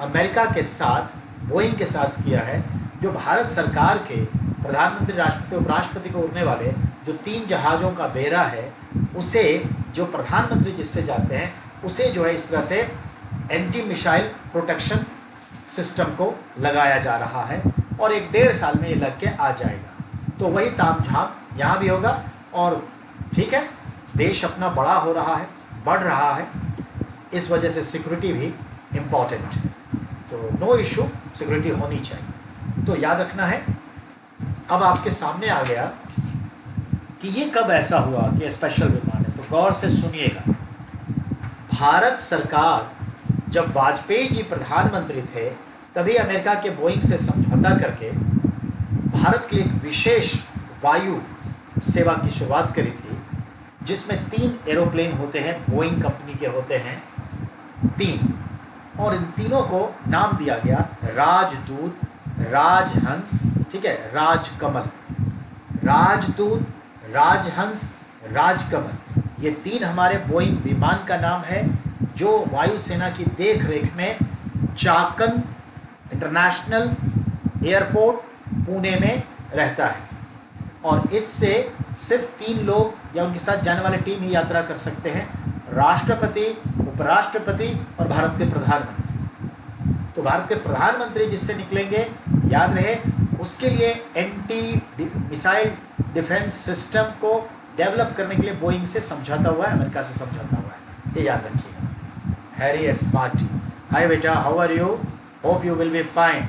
अमेरिका के साथ, बोइंग के साथ किया है, जो भारत सरकार के प्रधानमंत्री, राष्ट्रपति, उपराष्ट्रपति को उड़ने वाले जो 3 जहाज़ों का बेड़ा है, उसे, जो प्रधानमंत्री जिससे जाते हैं, उसे जो है इस तरह से एंटी मिसाइल प्रोटेक्शन सिस्टम को लगाया जा रहा है और 1-1.5 साल में ये लग के आ जाएगा। तो वही तामझाम यहाँ भी होगा और ठीक है, देश अपना बड़ा हो रहा है, बढ़ रहा है, इस वजह से सिक्योरिटी भी इम्पॉर्टेंट है। तो नो इशू, सिक्योरिटी होनी चाहिए। तो याद रखना है। अब आपके सामने आ गया कि ये कब ऐसा हुआ कि स्पेशल विमान है, तो गौर से सुनिएगा। भारत सरकार जब वाजपेयी जी प्रधानमंत्री थे, तभी अमेरिका के बोइंग से समझौता करके भारत के लिए एक विशेष वायु सेवा की शुरुआत करी थी, जिसमें 3 एरोप्लेन होते हैं, बोइंग कंपनी के होते हैं 3, और इन तीनों को नाम दिया गया राजदूत, राजहंस, ठीक है, राजकमल। राजदूत, राजहंस, राजकमल, ये 3 हमारे बोइंग विमान का नाम है जो वायुसेना की देख रेख में चाकन इंटरनेशनल एयरपोर्ट पुणे में रहता है। और इससे सिर्फ 3 लोग या उनके साथ जाने वाले टीम ही यात्रा कर सकते हैं, राष्ट्रपति, उपराष्ट्रपति और भारत के प्रधानमंत्री। तो भारत के प्रधानमंत्री जिससे निकलेंगे, याद रहे, उसके लिए एंटी मिसाइल डिफेंस सिस्टम को डेवलप करने के लिए बोइंग से समझौता हुआ है, अमेरिका से समझौता हुआ है, ये याद रखिएगा। हैरी एस मार्टी, हाय बेटा, how are you, hope you will be fine.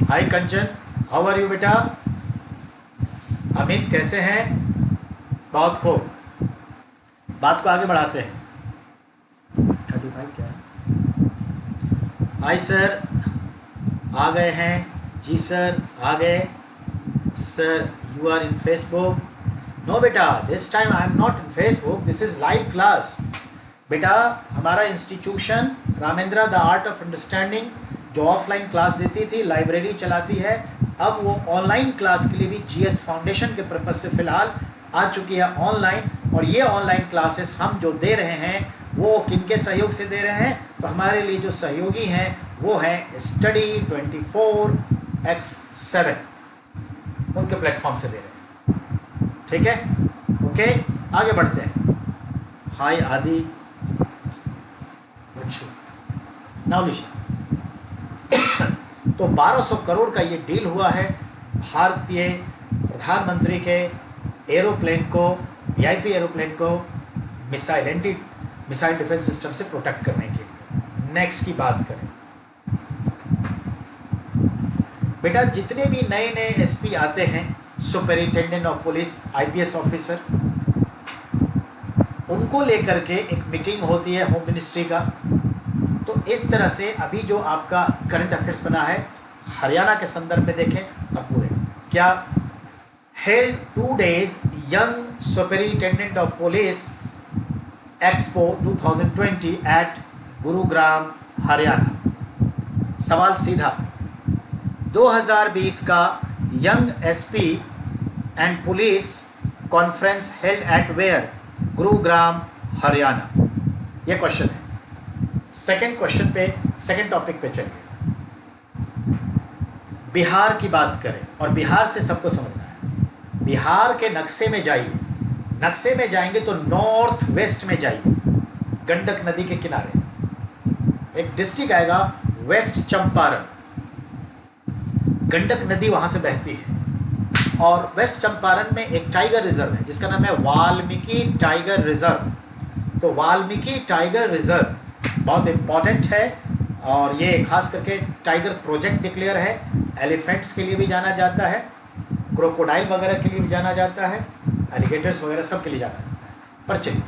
Hi Kanchan, how are you बेटा। अमित कैसे हैं, बहुत खूब, बात को आगे बढ़ाते हैं। 35 क्या है? हाय सर, आ गए हैं जी सर, आ गए sir. You are in Facebook? No बेटा, this time I am not in Facebook, this is live class. बेटा हमारा institution Ramendra the art of understanding जो ऑफलाइन क्लास देती थी, लाइब्रेरी चलाती है, अब वो ऑनलाइन क्लास के लिए भी जीएस फाउंडेशन के पर्पज से फ़िलहाल आ चुकी है ऑनलाइन। और ये ऑनलाइन क्लासेस हम जो दे रहे हैं वो किनके सहयोग से दे रहे हैं? तो हमारे लिए जो सहयोगी हैं वो हैं स्टडी 24x7, उनके प्लेटफॉर्म से दे रहे हैं। ठीक है, ओके, आगे बढ़ते हैं। हाय आदि, नवलिशा। तो 1200 करोड़ का ये डील हुआ है भारतीय प्रधानमंत्री के एरोप्लेन को, वीआईपी एरोप्लेन को मिसाइल डिफेंस सिस्टम से प्रोटेक्ट करने के लिए। नेक्स्ट की बात करें बेटा, जितने भी नए नए एसपी आते हैं, superintendent of police, IPS officer, उनको लेकर के एक मीटिंग होती है होम मिनिस्ट्री का। तो इस तरह से अभी जो आपका करंट अफेयर्स बना है हरियाणा के संदर्भ में देखें, अब पूरे क्या held 2 days young superintendent of police expo 2020 at Gurugram Haryana. सवाल सीधा, 2020 का young SP and police conference held at where? Gurugram Haryana, ये क्वेश्चन है। सेकंड क्वेश्चन पे, सेकंड टॉपिक पे चलिए। बिहार की बात करें, और बिहार से सबको समझना है। बिहार के नक्शे में जाइए, नक्शे में जाएंगे तो नॉर्थ वेस्ट में जाइए, गंडक नदी के किनारे एक डिस्ट्रिक्ट आएगा वेस्ट चंपारण, गंडक नदी वहां से बहती है। और वेस्ट चंपारण में एक टाइगर रिजर्व है जिसका नाम है वाल्मीकि टाइगर रिजर्व। तो वाल्मीकि टाइगर रिजर्व बहुत इम्पॉर्टेंट है और ये खास करके टाइगर प्रोजेक्ट डिक्लेयर है। एलिफेंट्स के लिए भी जाना जाता है, क्रोकोडाइल वगैरह के लिए भी जाना जाता है, एलिगेटर्स वगैरह सब के लिए जाना जाता है। पर चलिए,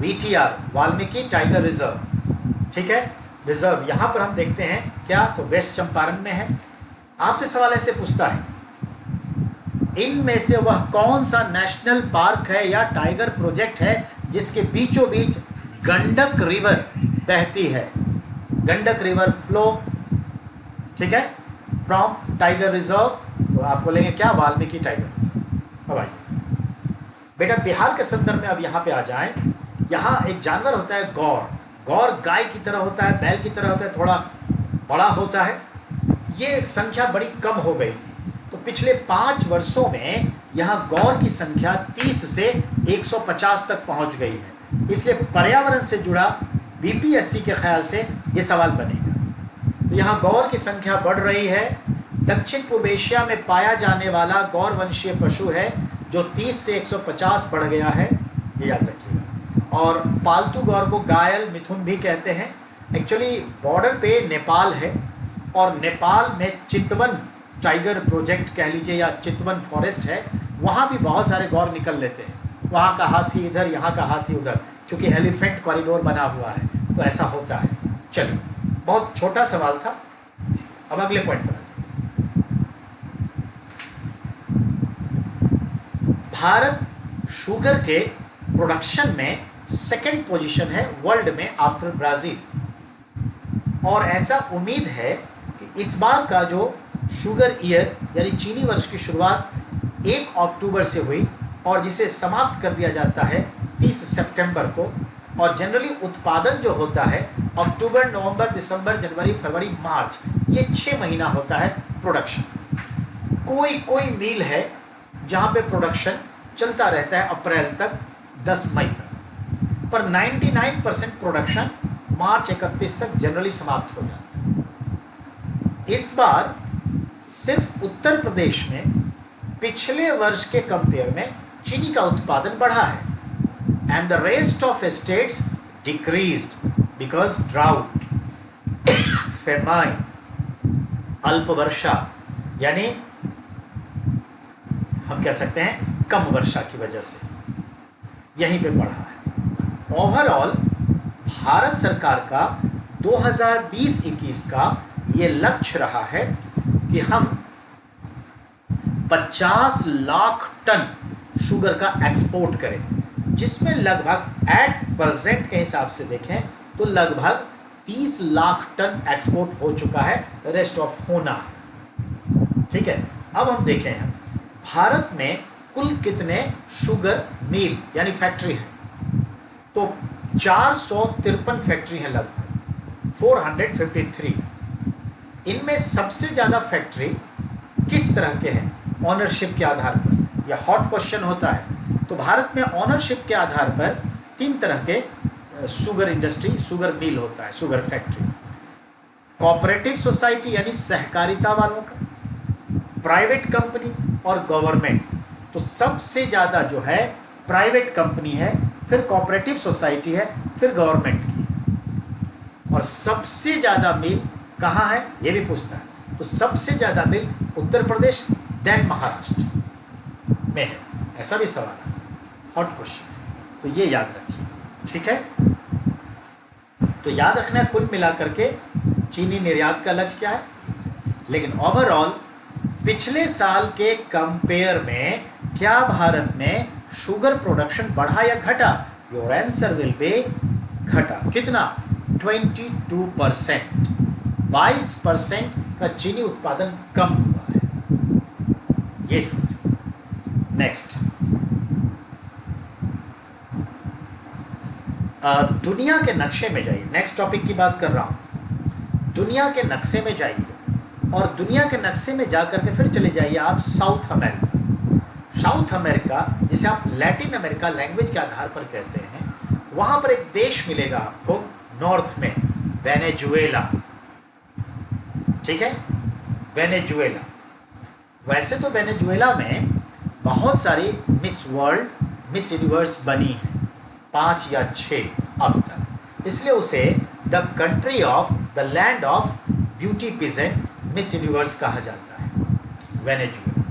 वीटीआर वाल्मीकि टाइगर रिजर्व, ठीक है, रिजर्व यहाँ पर हम देखते हैं क्या, तो वेस्ट चंपारण में है। आपसे सवाल ऐसे पूछता है, इनमें से वह कौन सा नेशनल पार्क है या टाइगर प्रोजेक्ट है जिसके बीचों बीच गंडक रिवर बहती है? गंडक रिवर फ्लो, ठीक है, फ्रॉम टाइगर रिजर्व। तो आप बोलेंगे क्या? Valmiki tiger reserve. अब आइए बेटा, बिहार के संदर्भ में अब यहाँ पे आ जाएं। यहाँ एक जानवर होता है गौर। गौर गाय की तरह होता है, बैल की तरह होता है, थोड़ा बड़ा होता है। ये संख्या बड़ी कम हो गई थी, तो पिछले 5 वर्षों में यहाँ गौर की संख्या 30 से 150 तक पहुँच गई है। इसलिए पर्यावरण से जुड़ा बीपीएससी के ख्याल से ये सवाल बनेगा। तो यहाँ गौर की संख्या बढ़ रही है। दक्षिण पूर्व एशिया में पाया जाने वाला गौर वंशीय पशु है जो 30 से 150 बढ़ गया है, ये याद रखिएगा। और पालतू गौर को घायल मिथुन भी कहते हैं। एक्चुअली बॉर्डर पे नेपाल है और नेपाल में चितवन टाइगर प्रोजेक्ट कह लीजिए या चितवन फॉरेस्ट है, वहाँ भी बहुत सारे गौर निकल लेते हैं। वहाँ का हाथी इधर, यहाँ का हाथी उधर, क्योंकि एलिफेंट कॉरिडोर बना हुआ है, तो ऐसा होता है। चलिए, बहुत छोटा सवाल था। अब अगले पॉइंट पर आते हैं। भारत शुगर के प्रोडक्शन में सेकंड पोजीशन है वर्ल्ड में आफ्टर ब्राज़ील, और ऐसा उम्मीद है कि इस बार का जो शुगर ईयर यानी चीनी वर्ष की शुरुआत 1 अक्टूबर से हुई और जिसे समाप्त कर दिया जाता है 30 सितंबर को, और जनरली उत्पादन जो होता है अक्टूबर, नवंबर, दिसंबर, जनवरी, फरवरी, मार्च, ये 6 महीना होता है प्रोडक्शन। कोई कोई मिल है जहाँ पे प्रोडक्शन चलता रहता है अप्रैल तक, 10 मई तक, पर 99% प्रोडक्शन मार्च 31 तक जनरली समाप्त हो जाता है। इस बार सिर्फ उत्तर प्रदेश में पिछले वर्ष के कंपेयर में चीनी का उत्पादन बढ़ा है, and the rest of states decreased because drought, famine, अल्प वर्षा, यानी हम कह सकते हैं कम वर्षा की वजह से यहीं पे बढ़ा है। ओवरऑल भारत सरकार का 2020-21 का ये लक्ष्य रहा है कि हम 50 लाख टन शुगर का एक्सपोर्ट करें, जिसमें लगभग एट परसेंट के हिसाब से देखें तो लगभग 30 लाख टन एक्सपोर्ट हो चुका है, रेस्ट ऑफ होना है। ठीक है, अब हम देखें हैं भारत में कुल कितने शुगर मिल यानी फैक्ट्री हैं, तो 453 फैक्ट्री हैं, लगभग 453। इनमें सबसे ज़्यादा फैक्ट्री किस तरह के हैं? ऑनरशिप के आधार पर, यह हॉट क्वेश्चन होता है। तो भारत में ऑनरशिप के आधार पर 3 तरह के शुगर इंडस्ट्री, शुगर मिल होता है, शुगर फैक्ट्री। कोऑपरेटिव सोसाइटी यानी सहकारिता वालों का, प्राइवेट कंपनी और गवर्नमेंट। तो सबसे ज़्यादा जो है प्राइवेट कंपनी है, फिर कोऑपरेटिव सोसाइटी है, फिर गवर्नमेंट की है। और सबसे ज़्यादा मिल कहाँ है ये भी पूछता है, तो सबसे ज़्यादा मिल उत्तर प्रदेश, देन महाराष्ट्र में है। ऐसा भी सवाल आता है, हॉट क्वेश्चन है, तो ये याद रखिए। ठीक है, तो याद रखना है कुल मिलाकर के चीनी निर्यात का लक्ष्य क्या है। लेकिन ओवरऑल पिछले साल के कंपेयर में क्या भारत में शुगर प्रोडक्शन बढ़ा या घटा? योर आंसर विल बी घटा। कितना? 22%। 22% का चीनी उत्पादन कम हुआ है, ये समझिए। नेक्स्ट, दुनिया के नक्शे में जाइए। नेक्स्ट टॉपिक की बात कर रहा हूँ। दुनिया के नक्शे में जाइए, और दुनिया के नक्शे में जा करके फिर चले जाइए आप साउथ अमेरिका। साउथ अमेरिका, जिसे आप लैटिन अमेरिका लैंग्वेज के आधार पर कहते हैं, वहाँ पर एक देश मिलेगा आपको नॉर्थ में, वेनेजुएला। ठीक है, वेनेजुएला। वैसे तो वेनेजुएला में बहुत सारी मिस वर्ल्ड, मिस यूनिवर्स बनी हैं, 5 या 6 अब तक, इसलिए उसे the country of the land of beauty peasant, miss universe कहा जाता है वेनेजुएला।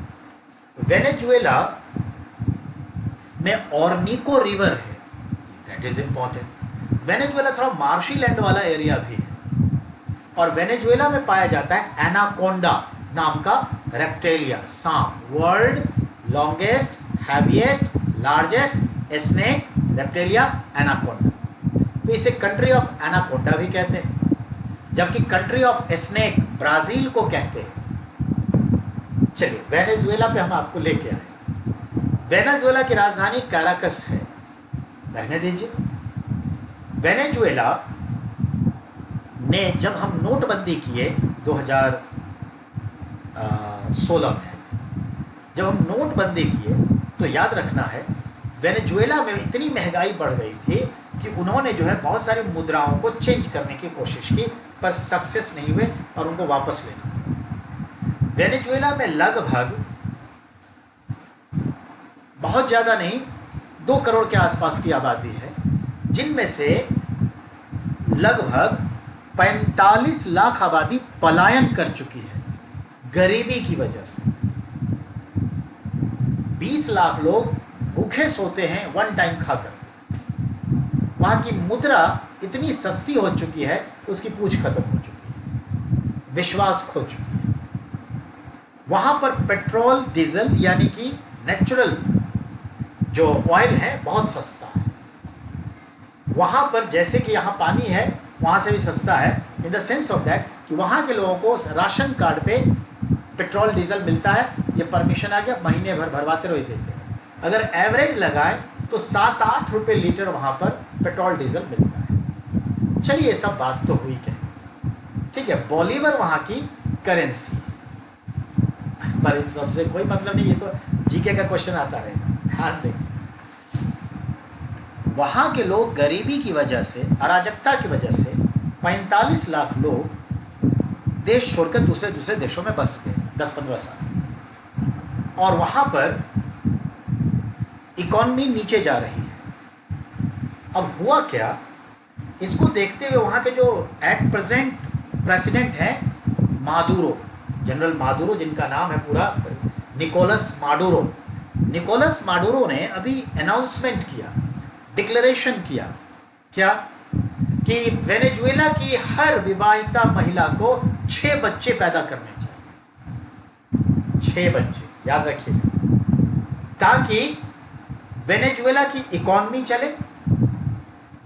वेनेजुएला में ऑर्निको रिवर है, दैट इज इंपॉर्टेंट। वेनेजुएला थोड़ा मार्शी लैंड वाला एरिया भी है, और वेनेजुएला में पाया जाता है एनाकोंडा नाम का रेप्टेलिया, सांप, world longest, heaviest, largest snake Reptilia anaconda. तो इसे कंट्री ऑफ एनाकोंडा भी कहते हैं, जबकि कंट्री ऑफ स्नेक ब्राजील को कहते हैं। चलिए वेनेजुएला पे हम आपको लेके आए। वेनेजुएला की राजधानी कैराकस है, रहने दीजिए। वेनेजुएला में जब हम नोटबंदी किए 2016 में, जब हम नोटबंदी किए तो याद रखना है वेनेजुएला में इतनी महंगाई बढ़ गई थी कि उन्होंने जो है बहुत सारी मुद्राओं को चेंज करने की कोशिश की, पर सक्सेस नहीं हुए और उनको वापस लेना पड़ा। वेनेजुएला में लगभग, बहुत ज़्यादा नहीं, 2 करोड़ के आसपास की आबादी है, जिनमें से लगभग 45 लाख आबादी पलायन कर चुकी है गरीबी की वजह से। 20 लाख लोग भूखे सोते हैं वन टाइम खाकर। वहाँ की मुद्रा इतनी सस्ती हो चुकी है कि उसकी पूंछ खत्म हो चुकी है, विश्वास खो चुकी है। वहाँ पर पेट्रोल, डीजल यानी कि नेचुरल जो ऑयल है बहुत सस्ता है। वहाँ पर जैसे कि यहाँ पानी है, वहाँ से भी सस्ता है, in the sense of that कि वहाँ के लोगों को राशन कार्ड पे पेट्रोल डीजल मिलता है, ये परमिशन आ गया, महीने भर भरवाते रहो, देते हैं। अगर एवरेज लगाएं तो 7-8 रुपए लीटर वहाँ पर पेट्रोल डीजल मिलता है। चलिए ये सब बात तो हुई क्या, ठीक है, बोलीवर वहाँ की करेंसी, पर इन सबसे कोई मतलब नहीं, ये तो जीके का क्वेश्चन आता रहेगा, ध्यान देंगे। वहाँ के लोग गरीबी की वजह से, अराजकता की वजह से 45 लाख लोग देश छोड़कर दूसरे दूसरे देशों में बस गए 10-15 साल, और वहाँ पर इकॉनमी नीचे जा रही है। अब हुआ क्या, इसको देखते हुए वहाँ के जो एट प्रेजेंट प्रेसिडेंट हैं मादुरो, जनरल मादुरो जिनका नाम है पूरा निकोलस माडुरो, निकोलस माडुरो ने अभी अनाउंसमेंट किया, डिक्लेरेशन किया, क्या कि वेनेजुएला की हर विवाहिता महिला को 6 बच्चे पैदा करने चाहिए, 6 बच्चे, याद रखिएगा, ताकि वेनेजुएला की इकॉनमी चले,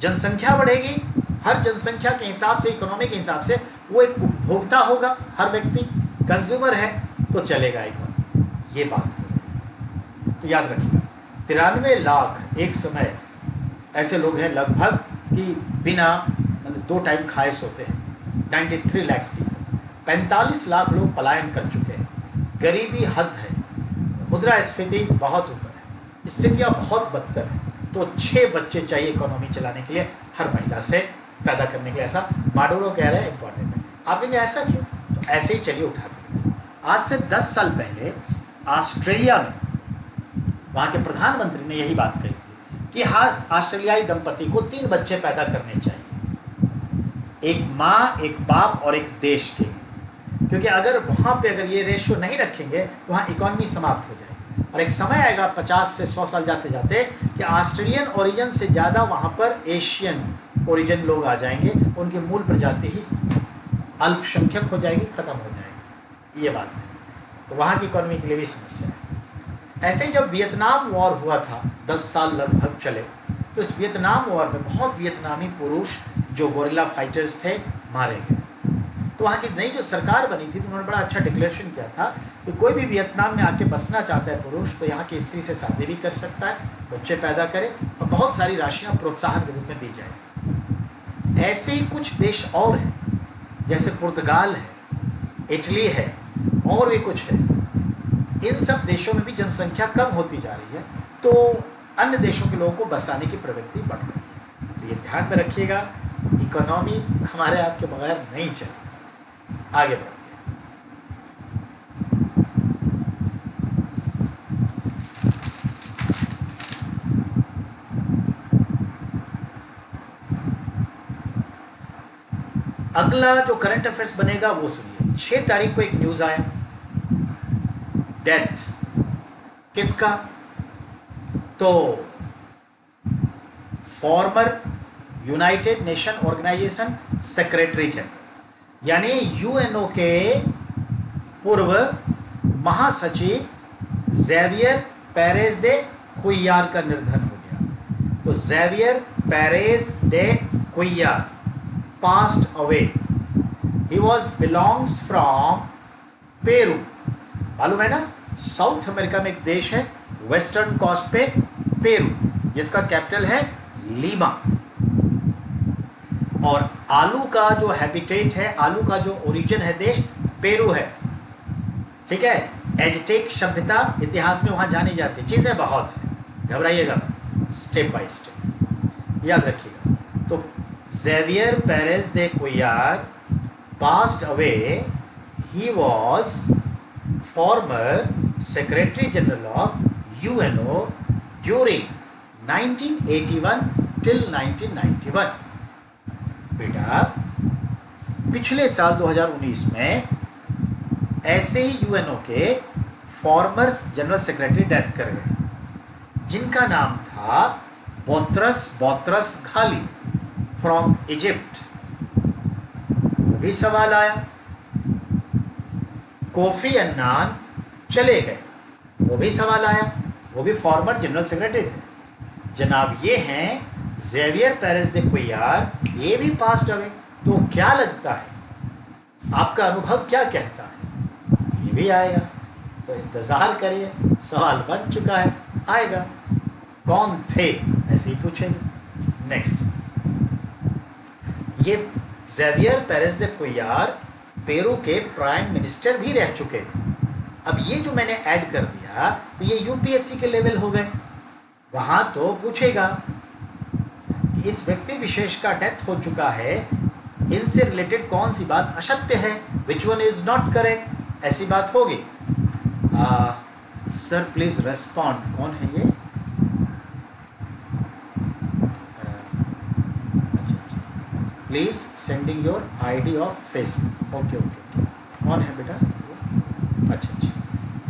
जनसंख्या बढ़ेगी, हर जनसंख्या के हिसाब से, इकोनॉमी के हिसाब से वो एक उपभोक्ता होगा, हर व्यक्ति कंज्यूमर है तो चलेगा इकोनॉमी, ये बात हो रही है। तो याद रखिएगा 93 लाख एक समय ऐसे लोग हैं लगभग कि बिना 2 टाइम खाए सोते हैं, 93 लाख की, 45 लाख लोग पलायन कर चुके हैं, गरीबी हद है, मुद्रास्फीति बहुत ऊपर है, स्थितियाँ बहुत बदतर हैं, तो 6 बच्चे चाहिए इकोनॉमी चलाने के लिए, हर महिला से पैदा करने के लिए, ऐसा माडुरो कह रहे हैं, इंपॉर्टेंट है। आप कहेंगे ऐसा क्यों, तो ऐसे ही चलिए उठा कर। आज से 10 साल पहले ऑस्ट्रेलिया में वहाँ के प्रधानमंत्री ने यही बात कही थी कि हाँ, ऑस्ट्रेलियाई दंपति को 3 बच्चे पैदा करने चाहिए, एक माँ, एक बाप और एक देश के लिए, क्योंकि अगर वहाँ पे अगर ये रेशियो नहीं रखेंगे तो वहाँ इकॉनमी समाप्त हो जाएगी, और एक समय आएगा 50 से 100 साल जाते जाते कि ऑस्ट्रेलियन ओरिजिन से ज़्यादा वहाँ पर एशियन ओरिजिन लोग आ जाएंगे, उनकी मूल प्रजाति ही अल्पसंख्यक हो जाएगी, ख़त्म हो जाएगी, ये बात है। तो वहाँ की इकॉनमी के लिए भी समस्या है। ऐसे ही जब वियतनाम वॉर हुआ था, 10 साल लगभग चले, तो इस वियतनाम वॉर में बहुत वियतनामी पुरुष जो गोरिल्ला फाइटर्स थे मारे गए। तो वहाँ की नई जो सरकार बनी थी तो उन्होंने बड़ा अच्छा डिक्लेरेशन किया था कि कोई भी वियतनाम में आके बसना चाहता है पुरुष तो यहाँ की स्त्री से शादी भी कर सकता है, बच्चे पैदा करे, और बहुत सारी राशियाँ प्रोत्साहन के रूप में दी जाए। ऐसे ही कुछ देश और हैं, जैसे पुर्तगाल है, इटली है, और भी कुछ है। इन सब देशों में भी जनसंख्या कम होती जा रही है, तो अन्य देशों के लोगों को बसाने की प्रवृत्ति बढ़ रही है। तो ये ध्यान में रखिएगा, इकोनॉमी हमारे आपके बगैर नहीं चलेगी। आगे बढ़ते हैं। अगला जो करंट अफेयर्स बनेगा वो सुनिए। 6 तारीख को एक न्यूज आया, डेथ किसका, तो former United Nation Organisation secretary general, यानी यूएनओ के पूर्व महासचिव ज़ेवियर पेरेज दे कुइयार का निधन हो गया। तो Javier Perez de Cuellar passed away. He was belongs from Peru, मालूम है ना, साउथ अमेरिका में एक देश है वेस्टर्न कोस्ट पे, पेरू, जिसका कैपिटल है लीमा, और आलू का जो हैबिटेट है, आलू का जो ओरिजिन है देश पेरू है, ठीक है। एजटेक सभ्यता इतिहास में वहाँ जानी जाती है, चीज़ें बहुत हैं, घबराइएगा मत, स्टेप बाय स्टेप याद रखिएगा। तो Javier Perez de Cuellar passed away. He was former Secretary General of UNO during 1981 till 1991. बेटा पिछले साल 2019 में ऐसे ही यूएनओ के फॉर्मर जनरल सेक्रेटरी डेथ कर गए, जिनका नाम था बोत्रस घाली फ्रॉम इजिप्ट। वो भी सवाल आया। कोफी अन्नान चले गए, वो भी सवाल आया, वो भी फॉर्मर जनरल सेक्रेटरी थे। जनाब ये हैं ज़ेवियर पेरेज दे कुइयार, ये भी पास्ट अवे। तो क्या लगता है, आपका अनुभव क्या कहता है, ये भी आएगा? तो इंतज़ार करिए, सवाल बन चुका है, आएगा। कौन थे, ऐसे ही पूछेंगे। नेक्स्ट, ये ज़ेवियर पेरेज दे कुयार पेरू के प्राइम मिनिस्टर भी रह चुके थे। अब ये जो मैंने ऐड कर दिया तो ये यूपीएससी के लेवल हो गए। वहां तो पूछेगा कि इस व्यक्ति विशेष का डेथ हो चुका है, इनसे रिलेटेड कौन सी बात असत्य है, which one is not correct, ऐसी बात होगी। सर प्लीज रेस्पॉन्ड, कौन है ये? Please sending your ID of Facebook. Okay okay, कौन है बेटा ये? अच्छा,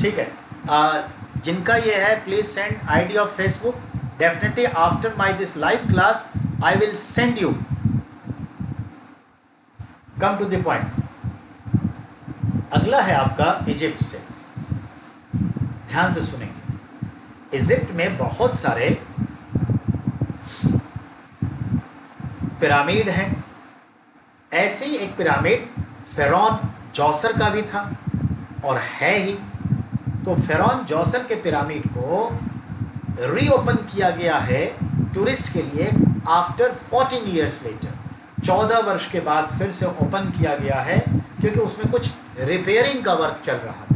ठीक है। जिनका ये है, please send ID of Facebook. Definitely after my this live class I will send you. Come to the point. अगला है आपका इजिप्ट से, ध्यान से सुनेंगे। इजिप्ट में बहुत सारे पिरामिड हैं। ऐसे ही एक पिरामिड फेरौन जोसर का भी था और है ही। तो फेरौन जोसर के पिरामिड को रीओपन किया गया है टूरिस्ट के लिए आफ्टर 14 ईयर्स लेटर। 14 वर्ष के बाद फिर से ओपन किया गया है, क्योंकि उसमें कुछ रिपेयरिंग का वर्क चल रहा था।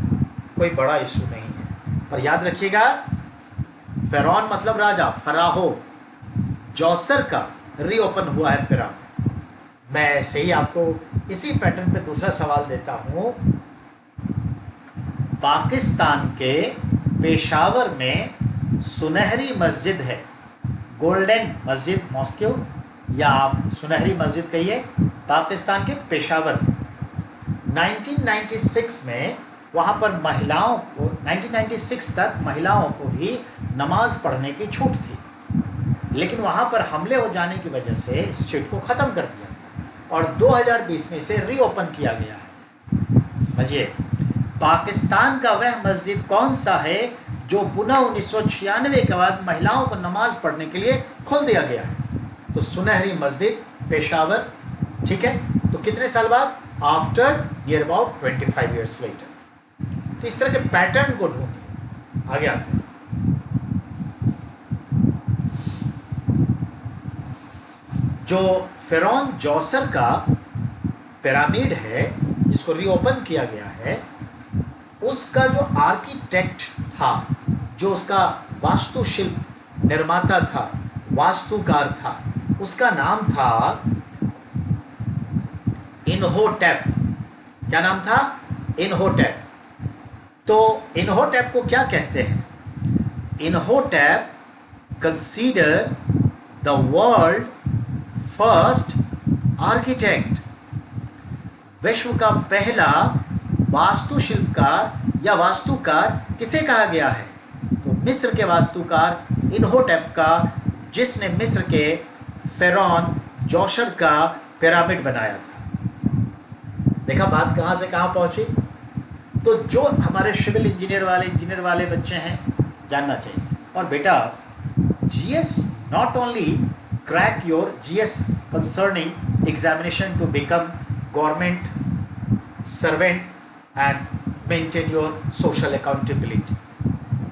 कोई बड़ा इशू नहीं है, पर याद रखिएगा फेरौन मतलब राजा, फराहो। जोसर का रीओपन हुआ है पिरामिड। मैं ऐसे ही आपको इसी पैटर्न पे दूसरा सवाल देता हूँ। पाकिस्तान के पेशावर में सुनहरी मस्जिद है, गोल्डन मस्जिद, मॉस्को, या आप सुनहरी मस्जिद कहिए, पाकिस्तान के पेशावर में 1996 में वहाँ पर महिलाओं को, 1996 तक महिलाओं को भी नमाज पढ़ने की छूट थी, लेकिन वहाँ पर हमले हो जाने की वजह से इस छूट को ख़त्म कर दिया गया और 2020 में इसे रीओपन किया गया है। समझिए, पाकिस्तान का वह मस्जिद कौन सा है जो पुनः 1996 के बाद महिलाओं को नमाज पढ़ने के लिए खोल दिया गया है? तो सुनहरी मस्जिद, पेशावर। ठीक है, तो कितने साल बाद? After near about 25 years later. तो इस तरह के पैटर्न को ढूंढिए। आगे आते हैं। जो फेरौन जोसर का पिरामिड है जिसको रीओपन किया गया है, उसका जो आर्किटेक्ट था, जो उसका वास्तुशिल्प निर्माता था, वास्तुकार था, उसका नाम था इनहोटेप। क्या नाम था? इनहोटेप। तो इनहोटेप को क्या कहते हैं? Imhotep consider the world first architect. विश्व का पहला वास्तुशिल्पकार या वास्तुकार किसे कहा गया है? तो मिस्र के वास्तुकार इनहोटेप का, जिसने मिस्र के फेरौन जोसर का पिरामिड बनाया था। देखा बात कहाँ से कहाँ पहुँची? तो जो हमारे सिविल इंजीनियर वाले बच्चे हैं, जानना चाहिए। और बेटा, GS not only crack your GS concerning examination to become government servant and maintain your social accountability.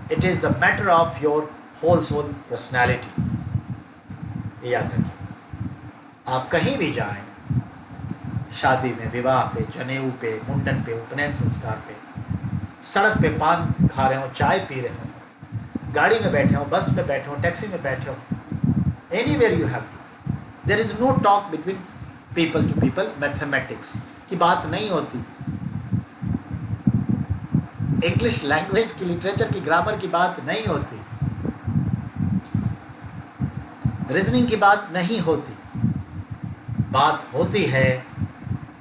It is the matter of your whole soul personality. ये याद रखिए। आप कहीं भी जाएं, शादी में, विवाह पे, जनेऊ पे, मुंडन पे, उपनयन संस्कार पे, सड़क पे पान खा रहे हो, चाय पी रहे हो, गाड़ी में बैठे हो, बस में बैठे हो, टैक्सी में बैठे हो, anywhere you have to, there is no talk between people to people. Mathematics की बात नहीं होती, इंग्लिश लैंग्वेज की, लिटरेचर की, ग्रामर की बात नहीं होती, रीजनिंग की बात नहीं होती। बात होती है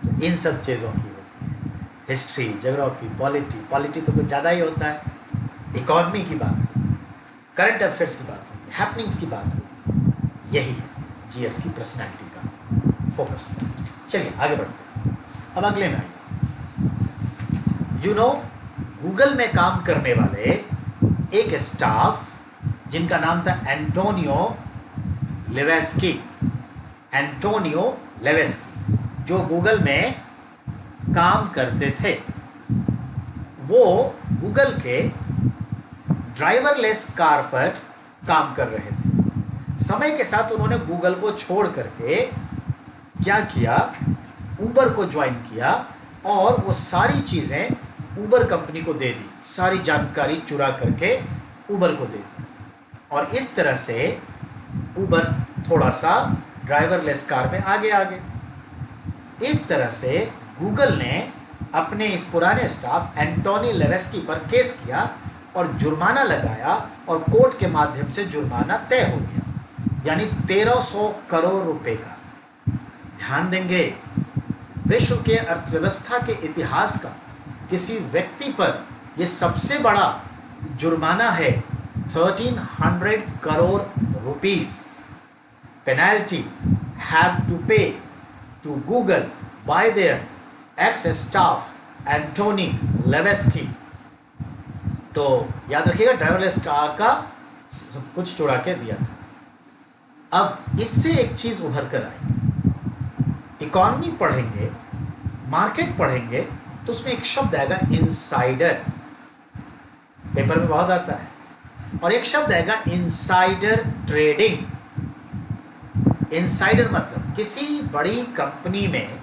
तो इन सब चीज़ों की होती है। हिस्ट्री, ज्योग्राफी, पॉलिटी तो कुछ ज़्यादा ही होता है, इकोनॉमी की बात होती है, करंट अफेयर्स की बात होती है, हैपनिंग्स की बात होती है। यही है जीएस की पर्सनैलिटी का फोकस। चलिए आगे बढ़ते हैं। अब अगले में आइए। गूगल में काम करने वाले एक स्टाफ जिनका नाम था एंटोनियो लेवेस्की, जो गूगल में काम करते थे, वो गूगल के ड्राइवरलेस कार पर काम कर रहे थे। समय के साथ उन्होंने गूगल को छोड़ करके क्या किया, ऊबर को ज्वाइन किया और वो सारी चीज़ें ऊबर कंपनी को दे दी, सारी जानकारी चुरा करके ऊबर को दे दी। और इस तरह से ऊबर थोड़ा सा ड्राइवरलेस कार में आगे आ गए। इस तरह से गूगल ने अपने इस पुराने स्टाफ एंटोनी लेवेस्की पर केस किया और जुर्माना लगाया और कोर्ट के माध्यम से जुर्माना तय हो गया, यानी 1300 करोड़ रुपए का। ध्यान देंगे, विश्व के अर्थव्यवस्था के इतिहास का किसी व्यक्ति पर यह सबसे बड़ा जुर्माना है। 1300 crore rupees penalty have to pay to Google by their ex staff Anthony Levandowski. तो याद रखिएगा, ड्राइवरलेस कार का सब कुछ चुरा के दिया था। अब इससे एक चीज उभर कर आई, इकॉनमी पढ़ेंगे, मार्केट पढ़ेंगे, तो उसमें एक शब्द आएगा इनसाइडर, पेपर में बहुत आता है, और एक शब्द आएगा इनसाइडर ट्रेडिंग। इनसाइडर मतलब किसी बड़ी कंपनी में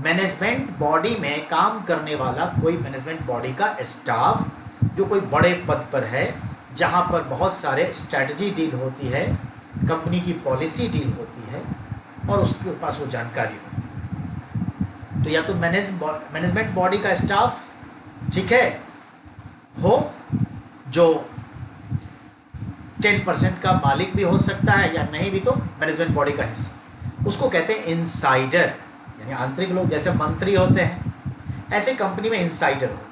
मैनेजमेंट बॉडी में काम करने वाला कोई मैनेजमेंट बॉडी का स्टाफ जो कोई बड़े पद पर है, जहां पर बहुत सारे स्ट्रैटेजी डील होती है, कंपनी की पॉलिसी डील होती है और उसके पास वो जानकारी होती है। तो या तो मैनेजमेंट बॉडी का स्टाफ, ठीक है, हो जो 10% का मालिक भी हो सकता है या नहीं भी तो मैनेजमेंट बॉडी का हिस्सा, उसको कहते हैं इनसाइडर। यानी आंतरिक लोग जैसे मंत्री होते हैं, ऐसे कंपनी में इनसाइडर होते हैं।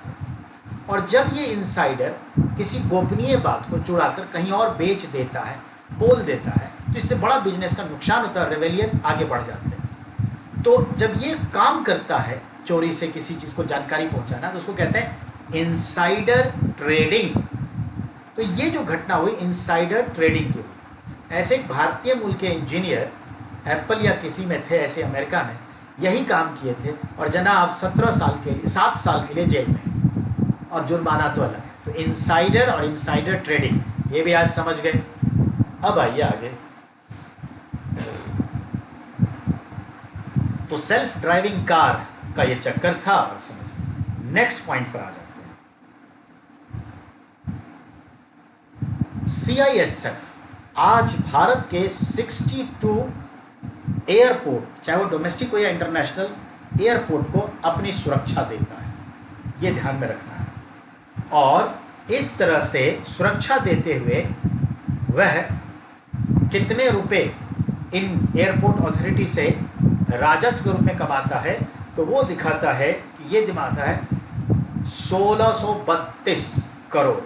और जब ये इनसाइडर किसी गोपनीय बात को चुराकर कहीं और बेच देता है, बोल देता है, तो इससे बड़ा बिजनेस का नुकसान होता है, रेवेलियन आगे बढ़ जाते हैं। तो जब ये काम करता है चोरी से किसी चीज़ को जानकारी पहुंचाना, तो उसको कहते हैं इनसाइडर ट्रेडिंग। तो ये जो घटना हुई इनसाइडर ट्रेडिंग की हुई। ऐसे एक भारतीय मूल के इंजीनियर एप्पल या किसी में थे, ऐसे अमेरिका में यही काम किए थे और जनाब 7 साल के लिए जेल में, और जुर्माना तो अलग है। तो इनसाइडर और इनसाइडर ट्रेडिंग ये भी आज समझ गए। अब आइए आगे। तो सेल्फ ड्राइविंग कार का ये चक्कर था, और समझ। नेक्स्ट पॉइंट पर आ जाते हैं। CISF आज भारत के 62 एयरपोर्ट, चाहे वो डोमेस्टिक हो या इंटरनेशनल एयरपोर्ट, को अपनी सुरक्षा देता है। ये ध्यान में रखना है। और इस तरह से सुरक्षा देते हुए वह कितने रुपए इन एयरपोर्ट अथॉरिटी से राजस्व के रूप में कमाता है, तो वो दिखाता है कि ये दिखाता है 1632 करोड़,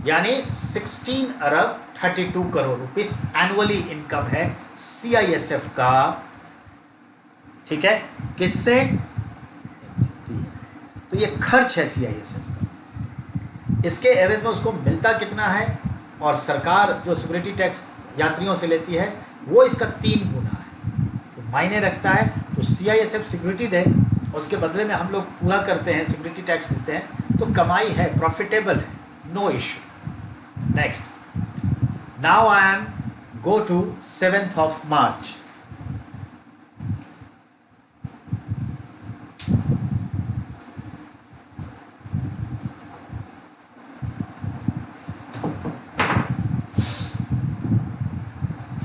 यानी 16 अरब 32 करोड़ रुपीस एनुअली इनकम है CISF का। ठीक है, किससे? तो ये खर्च है CISF का। इसके एवज में उसको मिलता कितना है, और सरकार जो सिक्योरिटी टैक्स यात्रियों से लेती है वो इसका 3 गुना है। तो मायने रखता है। तो CISF सिक्योरिटी दे, और उसके बदले में हम लोग पूरा करते हैं, सिक्योरिटी टैक्स देते हैं, तो कमाई है, प्रॉफिटेबल है, no issue. Next, now I am go to 7th of March.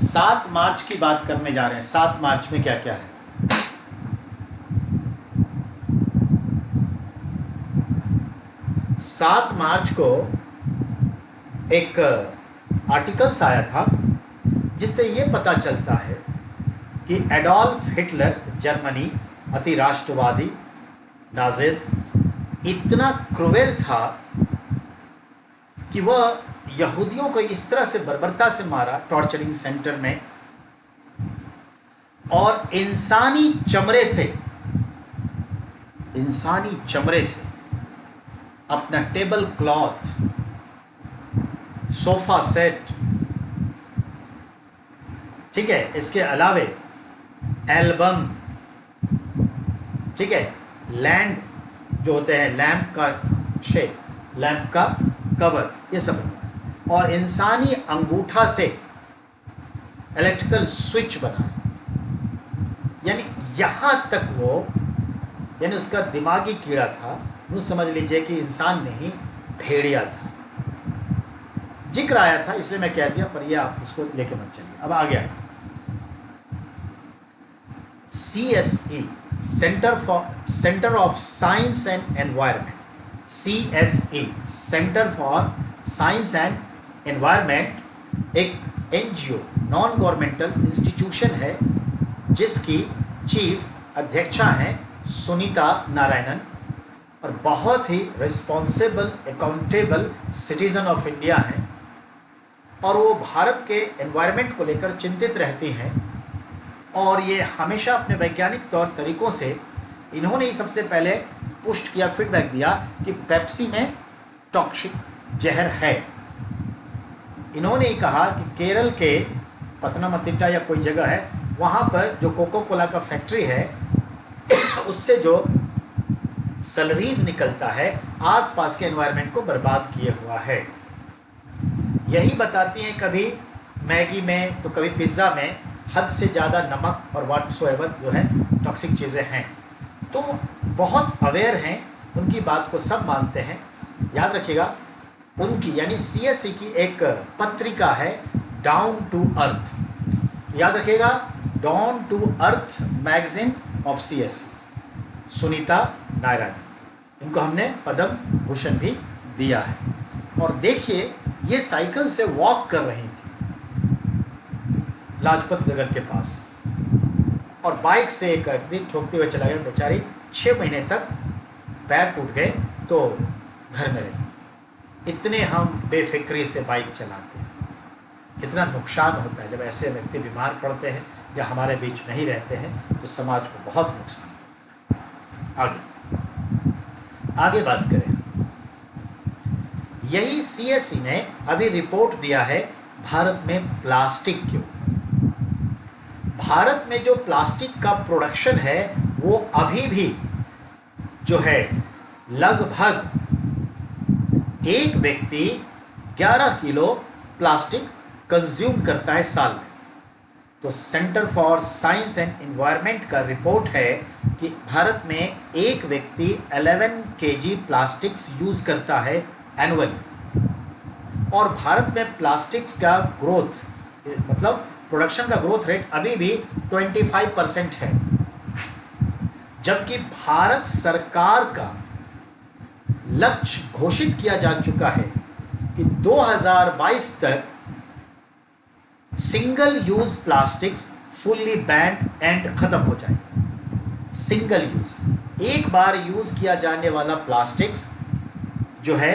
सात मार्च की बात करने जा रहे हैं। 7 मार्च में क्या क्या है? सात मार्च को एक आर्टिकल्स आया था जिससे ये पता चलता है कि एडोल्फ हिटलर, जर्मनी अति राष्ट्रवादी नाजिज, इतना क्रूएल था कि वह यहूदियों को इस तरह से बर्बरता से मारा टॉर्चरिंग सेंटर में, और इंसानी चमड़े से अपना टेबल क्लॉथ, सोफा सेट, ठीक है, इसके अलावे एल्बम, ठीक है, लैंड जो होते हैं, लैंप का शेप, लैंप का कवर, ये सब बनवाया। और इंसानी अंगूठा से इलेक्ट्रिकल स्विच बनाया। यानी यहाँ तक वो, यानी उसका दिमागी कीड़ा था, वो समझ लीजिए कि इंसान नहीं भेड़िया था। जिक्र आया था इसलिए मैं कह दिया, पर ये आप उसको लेके मत चलिए। अब आगे आइए। CSE, centre of science and environment, CSE, centre for science and environment, एक NGO, नॉन गवर्नमेंटल इंस्टीट्यूशन है, जिसकी चीफ अध्यक्षा हैं सुनीता नारायणन, और बहुत ही responsible accountable citizen of India हैं, और वो भारत के एनवायरनमेंट को लेकर चिंतित रहती हैं। और ये हमेशा अपने वैज्ञानिक तौर तरीकों से, इन्होंने ही सबसे पहले पुष्ट किया, फीडबैक दिया कि पेप्सी में टॉक्सिक जहर है। इन्होंने ही कहा कि केरल के पतनमतिट्टा या कोई जगह है, वहाँ पर जो कोको कोला का फैक्ट्री है उससे जो सलरीज निकलता है आसपास के एनवायरनमेंट को बर्बाद किए हुआ है। यही बताती हैं कभी मैगी में तो कभी पिज़्ज़ा में हद से ज़्यादा नमक और व्हाटसोएवर जो है टॉक्सिक चीज़ें हैं। तो बहुत अवेयर हैं, उनकी बात को सब मानते हैं। याद रखिएगा, उनकी यानी CSE की एक पत्रिका है डाउन टू अर्थ। याद रखिएगा, Down to Earth magazine of CSE, Sunita Narain, इनको हमने पद्म भूषण भी दिया है। और देखिए, ये साइकिल से वॉक कर रही थी लाजपत नगर के पास, और बाइक से एक दिन ठोकते हुए चला गया। बेचारी 6 महीने तक पैर टूट गए तो घर में रही। इतने हम बेफिक्री से बाइक चलाते हैं, कितना नुकसान होता है। जब ऐसे व्यक्ति बीमार पड़ते हैं या हमारे बीच नहीं रहते हैं तो समाज को बहुत नुकसान होता है। आगे बात करें। यही CSE ने अभी रिपोर्ट दिया है भारत में प्लास्टिक के ऊपर। भारत में जो प्लास्टिक का प्रोडक्शन है वो अभी भी जो है लगभग एक व्यक्ति 11 किलो प्लास्टिक कंज्यूम करता है साल में। तो centre for science and environment का रिपोर्ट है कि भारत में एक व्यक्ति 11 kg प्लास्टिक्स यूज करता है एनुअली। और भारत में प्लास्टिक्स का ग्रोथ, मतलब प्रोडक्शन का ग्रोथ रेट अभी भी 25% है, जबकि भारत सरकार का लक्ष्य घोषित किया जा चुका है कि 2022 तक single use plastics fully band and खत्म हो जाएगा। सिंगल यूज, एक बार यूज किया जाने वाला प्लास्टिक्स जो है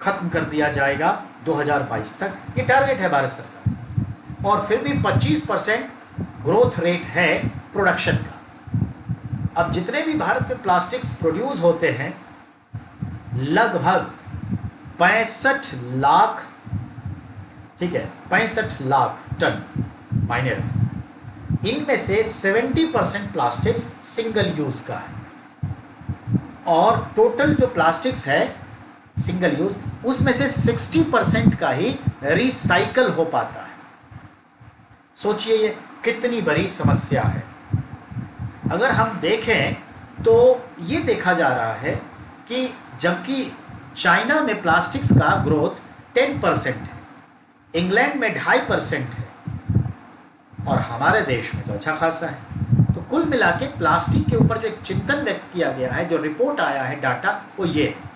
खत्म कर दिया जाएगा 2022 तक। ये टारगेट है भारत सरकार। और फिर भी 25% ग्रोथ रेट है प्रोडक्शन का। अब जितने भी भारत में प्लास्टिक्स प्रोड्यूस होते हैं, लगभग 65 लाख, ठीक है, 65 लाख टन मायने रखता है। इनमें से 70% प्लास्टिक्स सिंगल यूज का है, और टोटल जो प्लास्टिक्स है सिंगल यूज, उसमें से 60% का ही रिसाइकल हो पाता है। सोचिए ये कितनी बड़ी समस्या है। अगर हम देखें तो ये देखा जा रहा है कि जबकि चाइना में प्लास्टिक्स का ग्रोथ 10% है, इंग्लैंड में 2.5% है, और हमारे देश में तो अच्छा खासा है। तो कुल मिला के प्लास्टिक के ऊपर जो एक चिंतन व्यक्त किया गया है, जो रिपोर्ट आया है, डाटा, वो ये है।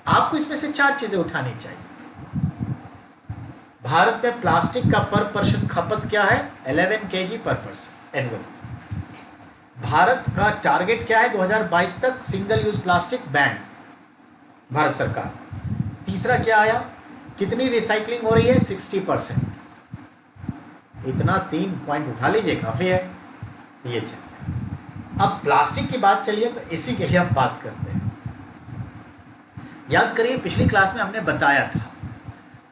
आपको इसमें से 4 चीजें उठानी चाहिए। भारत में प्लास्टिक का पर पर्सन खपत क्या है? 11 kg पर पर्सन एनुअली। भारत का टारगेट क्या है? 2022 तक single use plastic ban, Bharat सरकार। तीसरा क्या आया? कितनी रिसाइकलिंग हो रही है? 60%। इतना 3 पॉइंट उठा लीजिए, काफी है। ये चीज। अब प्लास्टिक की बात चलिए तो इसी के लिए हम बात करते हैं। याद करिए, पिछली क्लास में हमने बताया था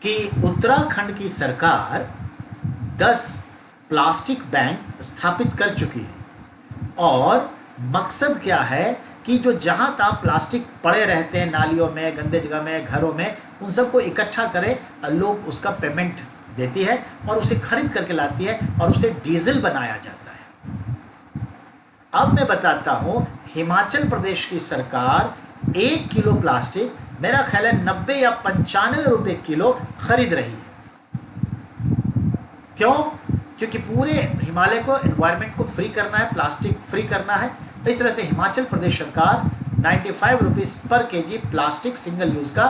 कि उत्तराखंड की सरकार 10 प्लास्टिक बैंक स्थापित कर चुकी है, और मकसद क्या है कि जो जहाँ तहाँ प्लास्टिक पड़े रहते हैं, नालियों में, गंदे जगह में, घरों में, उन सबको इकट्ठा करे, लोग उसका पेमेंट देती है और उसे खरीद करके लाती है और उसे डीजल बनाया जाता है। अब मैं बताता हूँ, हिमाचल प्रदेश की सरकार 1 किलो प्लास्टिक मेरा ख्याल है 90 या 95 रुपए किलो खरीद रही है। क्यों? क्योंकि पूरे हिमालय को, एनवायरनमेंट को फ्री करना है, प्लास्टिक फ्री करना है। तो इस तरह से हिमाचल प्रदेश सरकार 95 रुपीज़ पर केजी प्लास्टिक सिंगल यूज़ का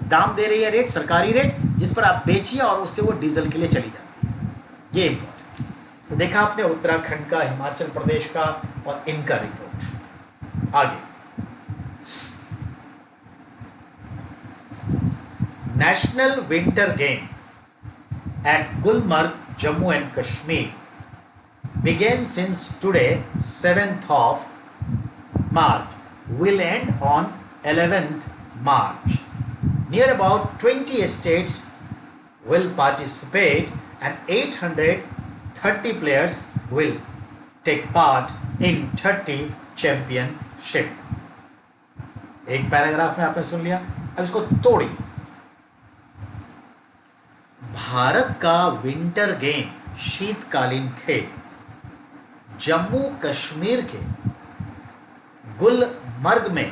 दाम दे रही है, रेट, सरकारी रेट, जिस पर आप बेचिए और उससे वो डीजल के लिए चली जाती है। ये इंपॉर्टेंट। तो देखा आपने उत्तराखंड का, हिमाचल प्रदेश का और इनका रिपोर्ट। आगे, national winter game at Gulmarg, Jammu and Kashmir began since today, 7th of March, will end on 11th March. Near about 20 states will participate and 830 players will take part in 30 championship. एक पैराग्राफ में आपने सुन लिया, अब इसको तोड़िए। भारत का विंटर गेम, शीतकालीन खेल, जम्मू कश्मीर के गुलमर्ग में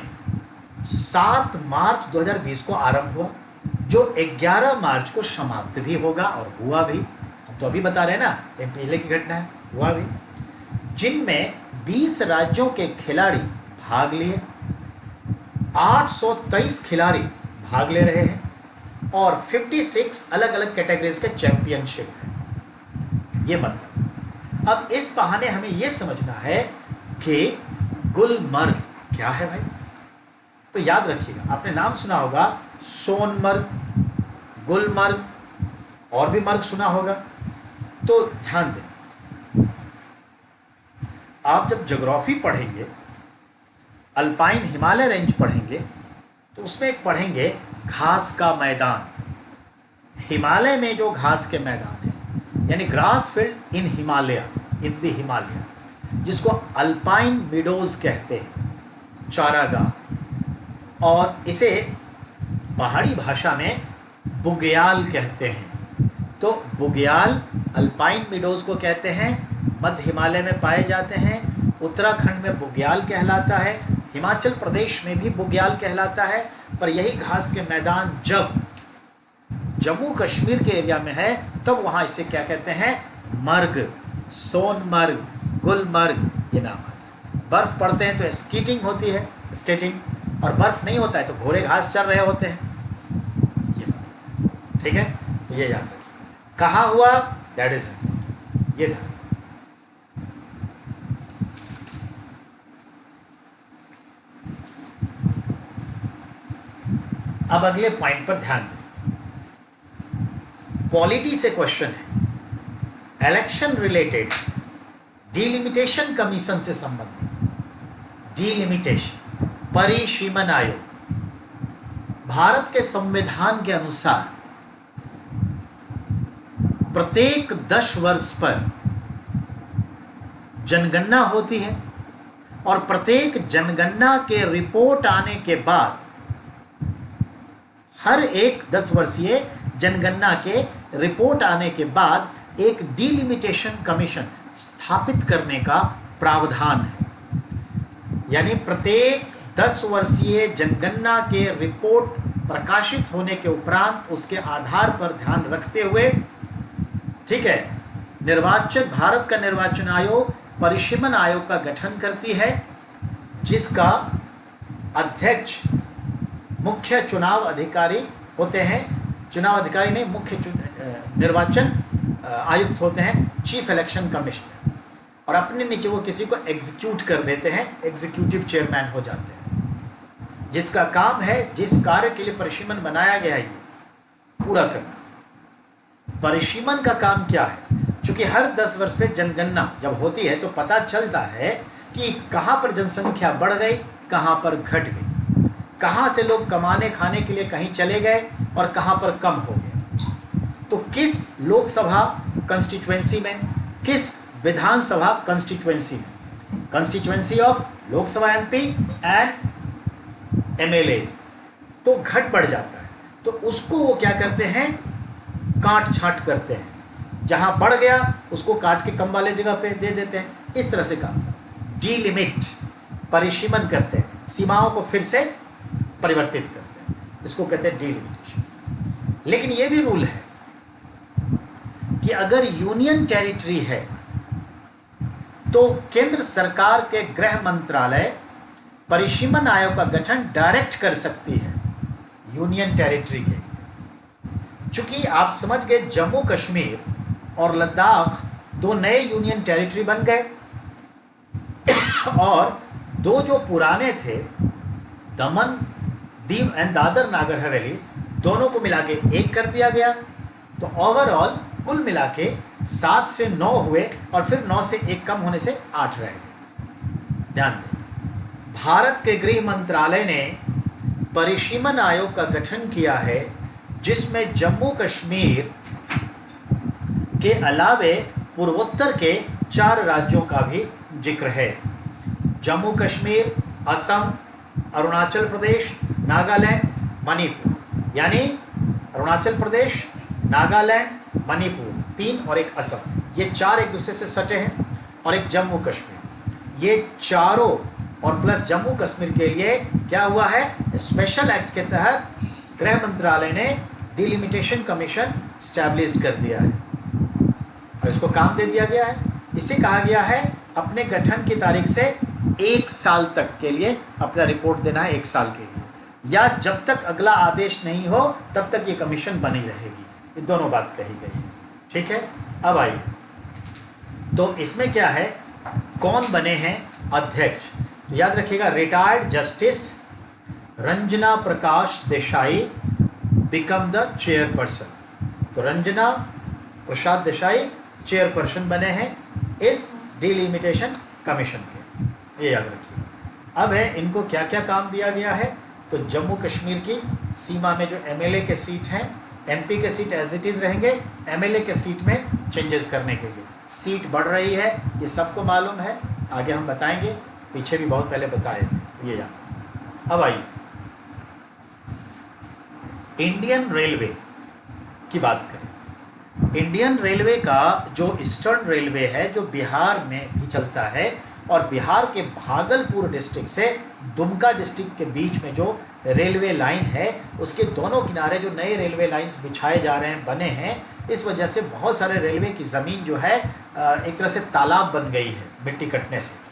7 मार्च 2020 को आरंभ हुआ, जो 11 मार्च को समाप्त भी होगा और हुआ भी। हम तो अभी बता रहे हैं ना, ये पहले की घटना है, हुआ भी, जिनमें 20 राज्यों के खिलाड़ी भाग लिए। 823 खिलाड़ी भाग ले रहे हैं और 56 अलग अलग कैटेगरीज के चैंपियनशिप है। ये मतलब, अब इस बहाने हमें ये समझना है कि गुलमर्ग क्या है भाई। तो याद रखिएगा, आपने नाम सुना होगा सोनमर्ग, गुलमर्ग, और भी मर्ग सुना होगा। तो ध्यान दें, आप जब ज्योग्राफी पढ़ेंगे, अल्पाइन हिमालय रेंज पढ़ेंगे, तो उसमें एक पढ़ेंगे घास का मैदान। हिमालय में जो घास के मैदान है, यानी grass field in Himalaya, in the Himalaya, जिसको अल्पाइन मीडोज कहते हैं, चारागाह, और इसे पहाड़ी भाषा में बुग्याल कहते हैं। तो बुग्याल अल्पाइन मीडोज को कहते हैं, मध्य हिमालय में पाए जाते हैं। उत्तराखंड में बुग्याल कहलाता है, हिमाचल प्रदेश में भी बुग्याल कहलाता है। पर यही घास के मैदान जब जम्मू कश्मीर के एरिया में है, तब वहाँ इसे क्या कहते हैं? मर्ग, सोनमर्ग, गुलमर्ग, ये नाम आता है। बर्फ़ पड़ते हैं तो स्कीटिंग होती है, स्केटिंग, और बर्फ़ नहीं होता है तो घोड़े घास चर रहे होते हैं। ये ठीक है, ये याद रखिए। कहाँ हुआ, दैट इज ये ध्यान। अब अगले पॉइंट पर ध्यान दें। पॉलिटी से क्वेश्चन है, इलेक्शन रिलेटेड, डिलिमिटेशन कमीशन से संबंधित। डिलिमिटेशन, परिसीमन आयोग। भारत के संविधान के अनुसार प्रत्येक 10 वर्ष पर जनगणना होती है और प्रत्येक जनगणना के रिपोर्ट आने के बाद हर एक 10 वर्षीय जनगणना के रिपोर्ट आने के बाद एक डिलिमिटेशन कमीशन स्थापित करने का प्रावधान है। यानी प्रत्येक 10 वर्षीय जनगणना के रिपोर्ट प्रकाशित होने के उपरांत उसके आधार पर ध्यान रखते हुए, ठीक है, भारत का निर्वाचन आयोग परिसीमन आयोग का गठन करती है, जिसका अध्यक्ष मुख्य चुनाव अधिकारी होते हैं। चुनाव अधिकारी नहीं, मुख्य निर्वाचन आयुक्त होते हैं, चीफ इलेक्शन कमिश्नर, और अपने नीचे वो किसी को एग्जीक्यूट कर देते हैं, एग्जीक्यूटिव चेयरमैन हो जाते हैं, जिसका काम है, जिस कार्य के लिए परिसीमन बनाया गया है, ये पूरा करना। परिसीमन का काम क्या है? चूंकि हर 10 वर्ष पे जनगणना जब होती है तो पता चलता है कि कहाँ पर जनसंख्या बढ़ गई, कहाँ पर घट गई, कहाँ से लोग कमाने खाने के लिए कहीं चले गए और कहाँ पर कम हो गए। तो किस लोकसभा कंस्टिट्यूएंसी में, किस विधानसभा कंस्टिट्यूएंसी में constituency of Lok Sabha MP and MLA, तो घट बढ़ जाता है, तो उसको वो क्या करते हैं, काट छांट करते हैं, जहां बढ़ गया उसको काट के कम वाले जगह पे दे देते हैं। इस तरह से काम डीलिमिट, परिसीमन करते हैं, सीमाओं को फिर से परिवर्तित करते हैं, इसको कहते हैं डीलिमिटेशन। लेकिन ये भी रूल है कि अगर यूनियन टेरिटरी है तो केंद्र सरकार के गृह मंत्रालय परिसीमन आयोग का गठन डायरेक्ट कर सकती है यूनियन टेरिटरी के। चूंकि आप समझ गए जम्मू कश्मीर और लद्दाख दो नए यूनियन टेरिटरी बन गए और दो जो पुराने थे, दमन दीव एंड दादर नागर हवेली, दोनों को मिला के एक कर दिया गया। तो ओवरऑल कुल मिला के 7 से 9 हुए और फिर 9 से 1 कम होने से 8 रह गए। ध्यान दें, भारत के गृह मंत्रालय ने परिसीमन आयोग का गठन किया है जिसमें जम्मू कश्मीर के अलावे पूर्वोत्तर के 4 राज्यों का भी जिक्र है। जम्मू कश्मीर, असम, अरुणाचल प्रदेश, नागालैंड, मणिपुर, यानी अरुणाचल प्रदेश, नागालैंड, मणिपुर 3 और एक असम, ये 4 एक दूसरे से सटे हैं, और एक जम्मू कश्मीर। ये चारों और प्लस जम्मू कश्मीर के लिए क्या हुआ है, स्पेशल एक्ट के तहत गृह मंत्रालय ने डिलिमिटेशन कमीशन स्टैब्लिश कर दिया है और इसको काम दे दिया गया है। इसे कहा गया है अपने गठन की तारीख से 1 साल तक के लिए अपना रिपोर्ट देना है, 1 साल के लिए, या जब तक अगला आदेश नहीं हो तब तक ये कमीशन बनी रहेगी। ये दोनों बात कही गई है, ठीक है। अब आइए, तो इसमें क्या है, कौन बने हैं अध्यक्ष, तो याद रखिएगा retired justice Ranjana Prakash Desai become the chairperson. तो रंजना प्रसाद देसाई चेयरपर्सन बने हैं इस डिलिमिटेशन कमीशन के, ये याद रखिएगा। अब है इनको क्या क्या काम दिया गया है, तो जम्मू कश्मीर की सीमा में जो एमएलए के सीट हैं, एमपी के सीट एज इट इज़ रहेंगे, एमएलए के सीट में चेंजेस करने के लिए सीट बढ़ रही है, ये सबको मालूम है, आगे हम बताएंगे, पीछे भी बहुत पहले बताए थे, तो ये याद। अब आइए इंडियन रेलवे की बात करें। इंडियन रेलवे का जो ईस्टर्न रेलवे है, जो बिहार में भी चलता है, और बिहार के भागलपुर डिस्ट्रिक्ट से दुमका डिस्ट्रिक्ट के बीच में जो रेलवे लाइन है, उसके दोनों किनारे जो नए रेलवे लाइंस बिछाए जा रहे हैं, बने हैं, इस वजह से बहुत सारे रेलवे की ज़मीन जो है एक तरह से तालाब बन गई है मिट्टी कटने से।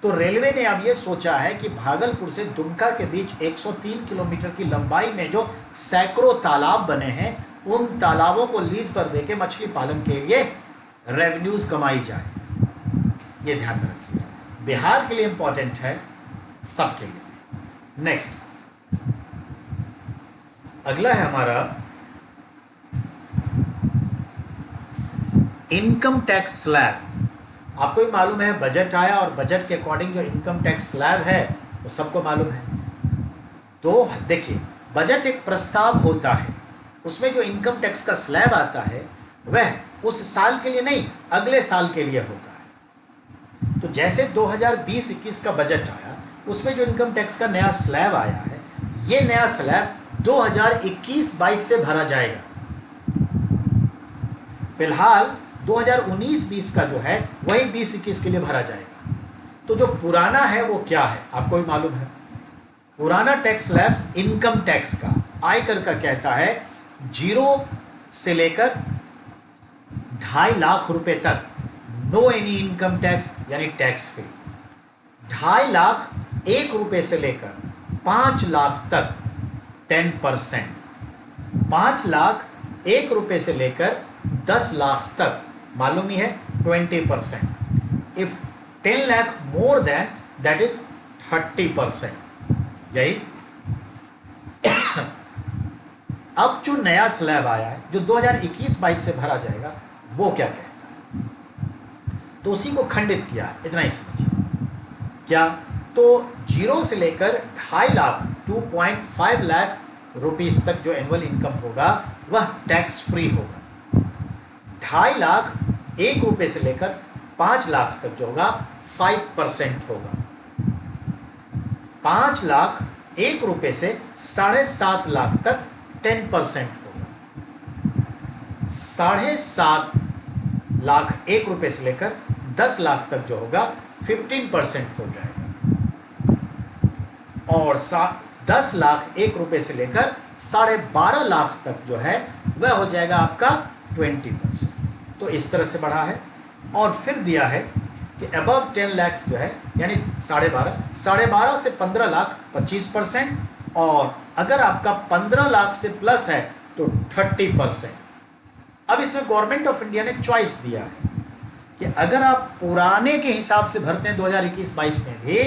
तो रेलवे ने अब ये सोचा है कि भागलपुर से दुमका के बीच 103 किलोमीटर की लंबाई में जो सैकड़ों तालाब बने हैं, उन तालाबों को लीज पर देके मछली पालन के लिए रेवेन्यूज़ कमाई जाए। ये ध्यान में रखिए, बिहार के लिए इम्पोर्टेंट है, सबके लिए। नेक्स्ट अगला है हमारा इनकम टैक्स स्लैब। आपको भी मालूम है बजट आया और बजट के अकॉर्डिंग जो इनकम टैक्स स्लैब है वो सबको मालूम है। तो देखिए, बजट एक प्रस्ताव होता है, उसमें जो इनकम टैक्स का स्लैब आता है वह उस साल के लिए नहीं, अगले साल के लिए होता है। तो जैसे 2020-21 का बजट आया, उसमें जो इनकम टैक्स का नया स्लैब आया है, ये नया स्लैब 2021-22 से भरा जाएगा। फिलहाल 2019-20 का जो है वही 20-21 के लिए भरा जाएगा। तो जो पुराना है वो क्या है, आपको भी मालूम है। पुराना टैक्स स्लैब्स इनकम टैक्स का, आयकर का कहता है 0 से लेकर 2.5 लाख रुपए तक नो एनी इनकम टैक्स, यानी टैक्स फ्री। 2.5 लाख 1 रुपए से लेकर 5 लाख तक 10%, 5 लाख 1 रुपए से लेकर 10 लाख तक मालूम ही है 20%, if 10 lakh more than that is 30%। यही अब जो नया स्लैब आया है, जो 2021-22 से भरा जाएगा, वो क्या कहता है, तो उसी को खंडित किया है, इतना ही समझिए। क्या, तो 0 से लेकर 2.5 लाख 2.5 लाख रुपीस तक जो एनुअल इनकम होगा वह टैक्स फ्री होगा। 2.5 लाख 1 रुपये से लेकर 5 लाख तक जो होगा 5% होगा। 5,01,000 से 7.5 लाख तक 10% होगा। 7.5 लाख से लेकर 10 लाख तक जो होगा 15% हो जाएगा। और 10,01,000 से लेकर 12.5 लाख तक जो है वह हो जाएगा आपका 20%। तो इस तरह से बढ़ा है। और फिर दिया है कि अबव 10 लाख जो है यानी 12.5 से 15 लाख 25%, और अगर आपका 15 लाख से प्लस है तो 30%। अब इसमें गवर्नमेंट ऑफ इंडिया ने चॉइस दिया है कि अगर आप पुराने के हिसाब से भरते हैं 2021-22 में भी,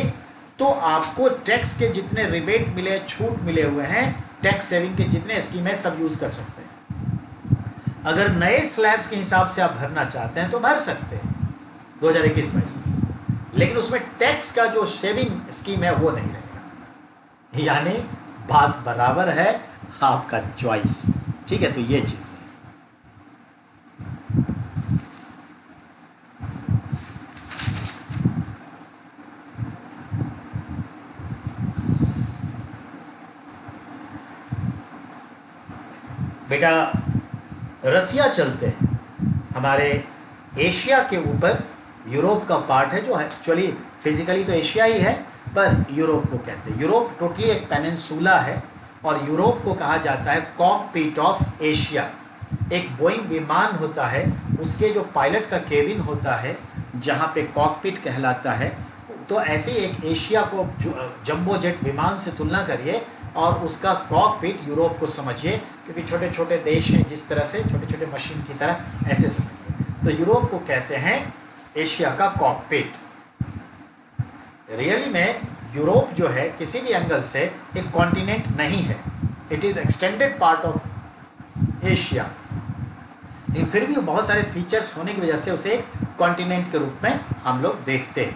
तो आपको टैक्स के जितने रिबेट मिले, छूट मिले हुए हैं, टैक्स सेविंग के जितने स्कीम है सब यूज कर सकते हैं। अगर नए स्लैब्स के हिसाब से आप भरना चाहते हैं तो भर सकते हैं 2021-22 में, लेकिन उसमें टैक्स का जो सेविंग स्कीम है वो नहीं रहेगा। यानी बात बराबर है, आपका चॉइस। ठीक है, तो ये चीज है। बेटा रसिया चलते हैं, हमारे एशिया के ऊपर यूरोप का पार्ट है, जो एक्चुअली फिजिकली तो एशिया ही है, पर यूरोप को कहते हैं। यूरोप टोटली एक पेनिनसुला है, और यूरोप को कहा जाता है कॉकपिट ऑफ एशिया। एक बोइंग विमान होता है, उसके जो पायलट का केबिन होता है जहाँ पे कॉकपिट कहलाता है, तो ऐसे ही एक एशिया को जंबो जेट विमान से तुलना करिए और उसका कॉकपिट यूरोप को समझिए, क्योंकि छोटे छोटे देश हैं, जिस तरह से छोटे छोटे मशीन की तरह ऐसे समझिए। तो यूरोप को कहते हैं एशिया का कॉकपिट। रियली में यूरोप जो है किसी भी एंगल से एक कॉन्टिनेंट नहीं है, it is extended part of Asia, लेकिन फिर भी बहुत सारे फीचर्स होने की वजह से उसे एक कॉन्टिनेंट के रूप में हम लोग देखते हैं।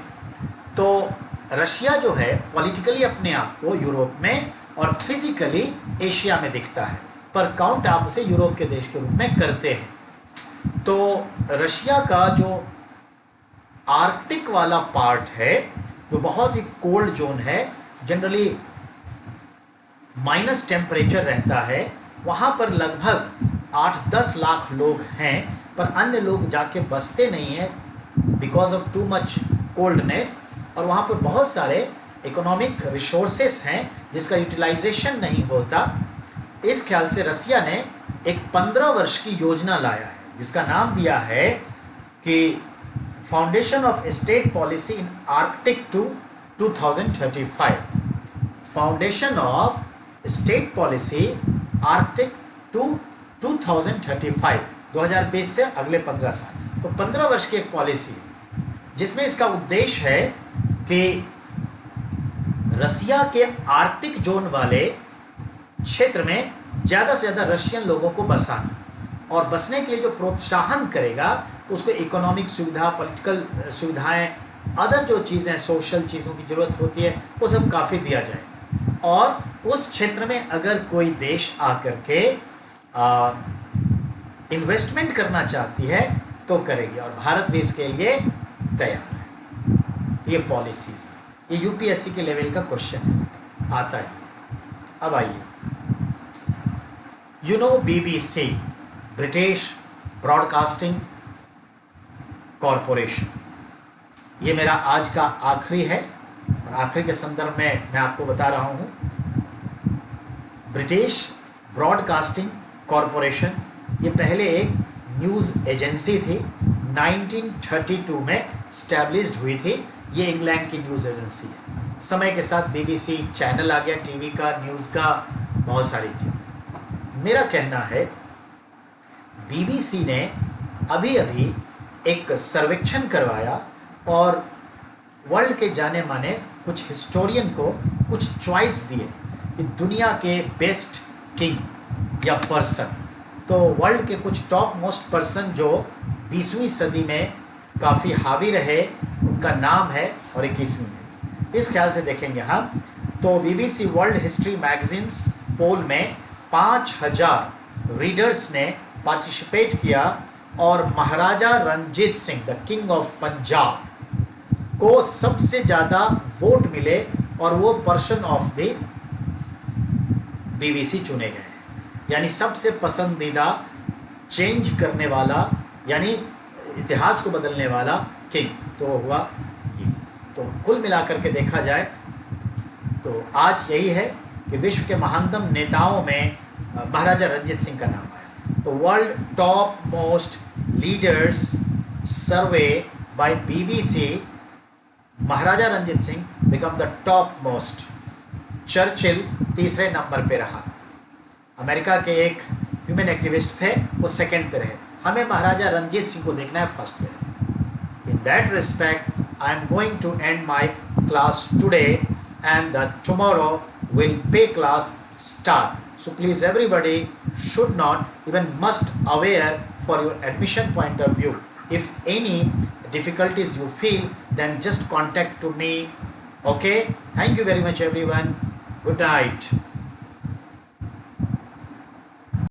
तो रशिया जो है पॉलिटिकली अपने आप को यूरोप में और फिजिकली एशिया में दिखता है, पर काउंट आप उसे यूरोप के देश के रूप में करते हैं। तो रशिया का जो आर्कटिक वाला पार्ट है वो बहुत ही कोल्ड जोन है, जनरली माइनस टेम्परेचर रहता है। वहाँ पर लगभग 8-10 लाख लोग हैं, पर अन्य लोग जाके बसते नहीं हैं because of too much coldness, और वहाँ पर बहुत सारे इकोनॉमिक रिसोर्सेस हैं जिसका यूटिलाइजेशन नहीं होता। इस ख्याल से रसिया ने एक 15 वर्ष की योजना लाया है, जिसका नाम दिया है कि foundation of state policy in Arctic to 2035। Foundation of state policy Arctic to 2035, 2020 से अगले 15 साल। तो 15 वर्ष की एक पॉलिसी जिसमें इसका उद्देश्य है कि रसिया के आर्कटिक जोन वाले क्षेत्र में ज़्यादा से ज़्यादा रशियन लोगों को बसाना, और बसने के लिए जो प्रोत्साहन करेगा तो उसको इकोनॉमिक सुविधा, पॉलिटिकल सुविधाएं, अदर जो चीज़ें सोशल चीज़ों की ज़रूरत होती है वो सब काफ़ी दिया जाएगा। और उस क्षेत्र में अगर कोई देश आकर के इन्वेस्टमेंट करना चाहती है तो करेगी, और भारत भी इसके लिए तैयार है। ये पॉलिसीज, ये यूपीएससी के लेवल का क्वेश्चन है, आता है। अब आइए, you know BBC, British broadcasting corporation, ये मेरा आज का आखिरी है, और आखिरी के संदर्भ में मैं आपको बता रहा हूँ। ब्रिटिश ब्रॉडकास्टिंग कॉरपोरेशन ये पहले एक न्यूज़ एजेंसी थी, 1932 में स्टैब्लिश्ड हुई थी। ये इंग्लैंड की न्यूज़ एजेंसी है। समय के साथ बीबीसी चैनल आ गया, टीवी का, न्यूज़ का, बहुत सारी चीज़ें। मेरा कहना है बीबीसी ने अभी अभी एक सर्वेक्षण करवाया और वर्ल्ड के जाने माने कुछ हिस्टोरियन को कुछ चॉइस दिए कि दुनिया के बेस्ट किंग या पर्सन। तो वर्ल्ड के कुछ टॉप मोस्ट पर्सन जो 20वीं सदी में काफ़ी हावी रहे, उनका नाम है, और 21वीं में। इस ख्याल से देखेंगे हम तो BBC world history magazines poll में 5000 रीडर्स ने पार्टिसिपेट किया, और Maharaja Ranjit Singh, the king of Punjab, को सबसे ज़्यादा वोट मिले और वो पर्सन ऑफ द बीबीसी चुने गए, यानी सबसे पसंदीदा चेंज करने वाला, यानी इतिहास को बदलने वाला किंग तो हुआ ये। तो कुल मिलाकर के देखा जाए तो आज यही है कि विश्व के महानतम नेताओं में महाराजा रंजीत सिंह का नाम आया। तो world top most leaders survey by BBC, Maharaja Ranjit Singh become the top most. Churchill तीसरे नंबर पे रहा। अमेरिका के एक ह्यूमन एक्टिविस्ट थे, वो सेकंड पे रहे। हमें महाराजा रंजीत सिंह को देखना है फर्स्ट पे। In that respect I am going to end my class today and tomorrow will pay class start. So please everybody should not even must aware for your admission point of view. If any difficulties you feel, then just contact to me. Okay, thank you very much everyone. Good night.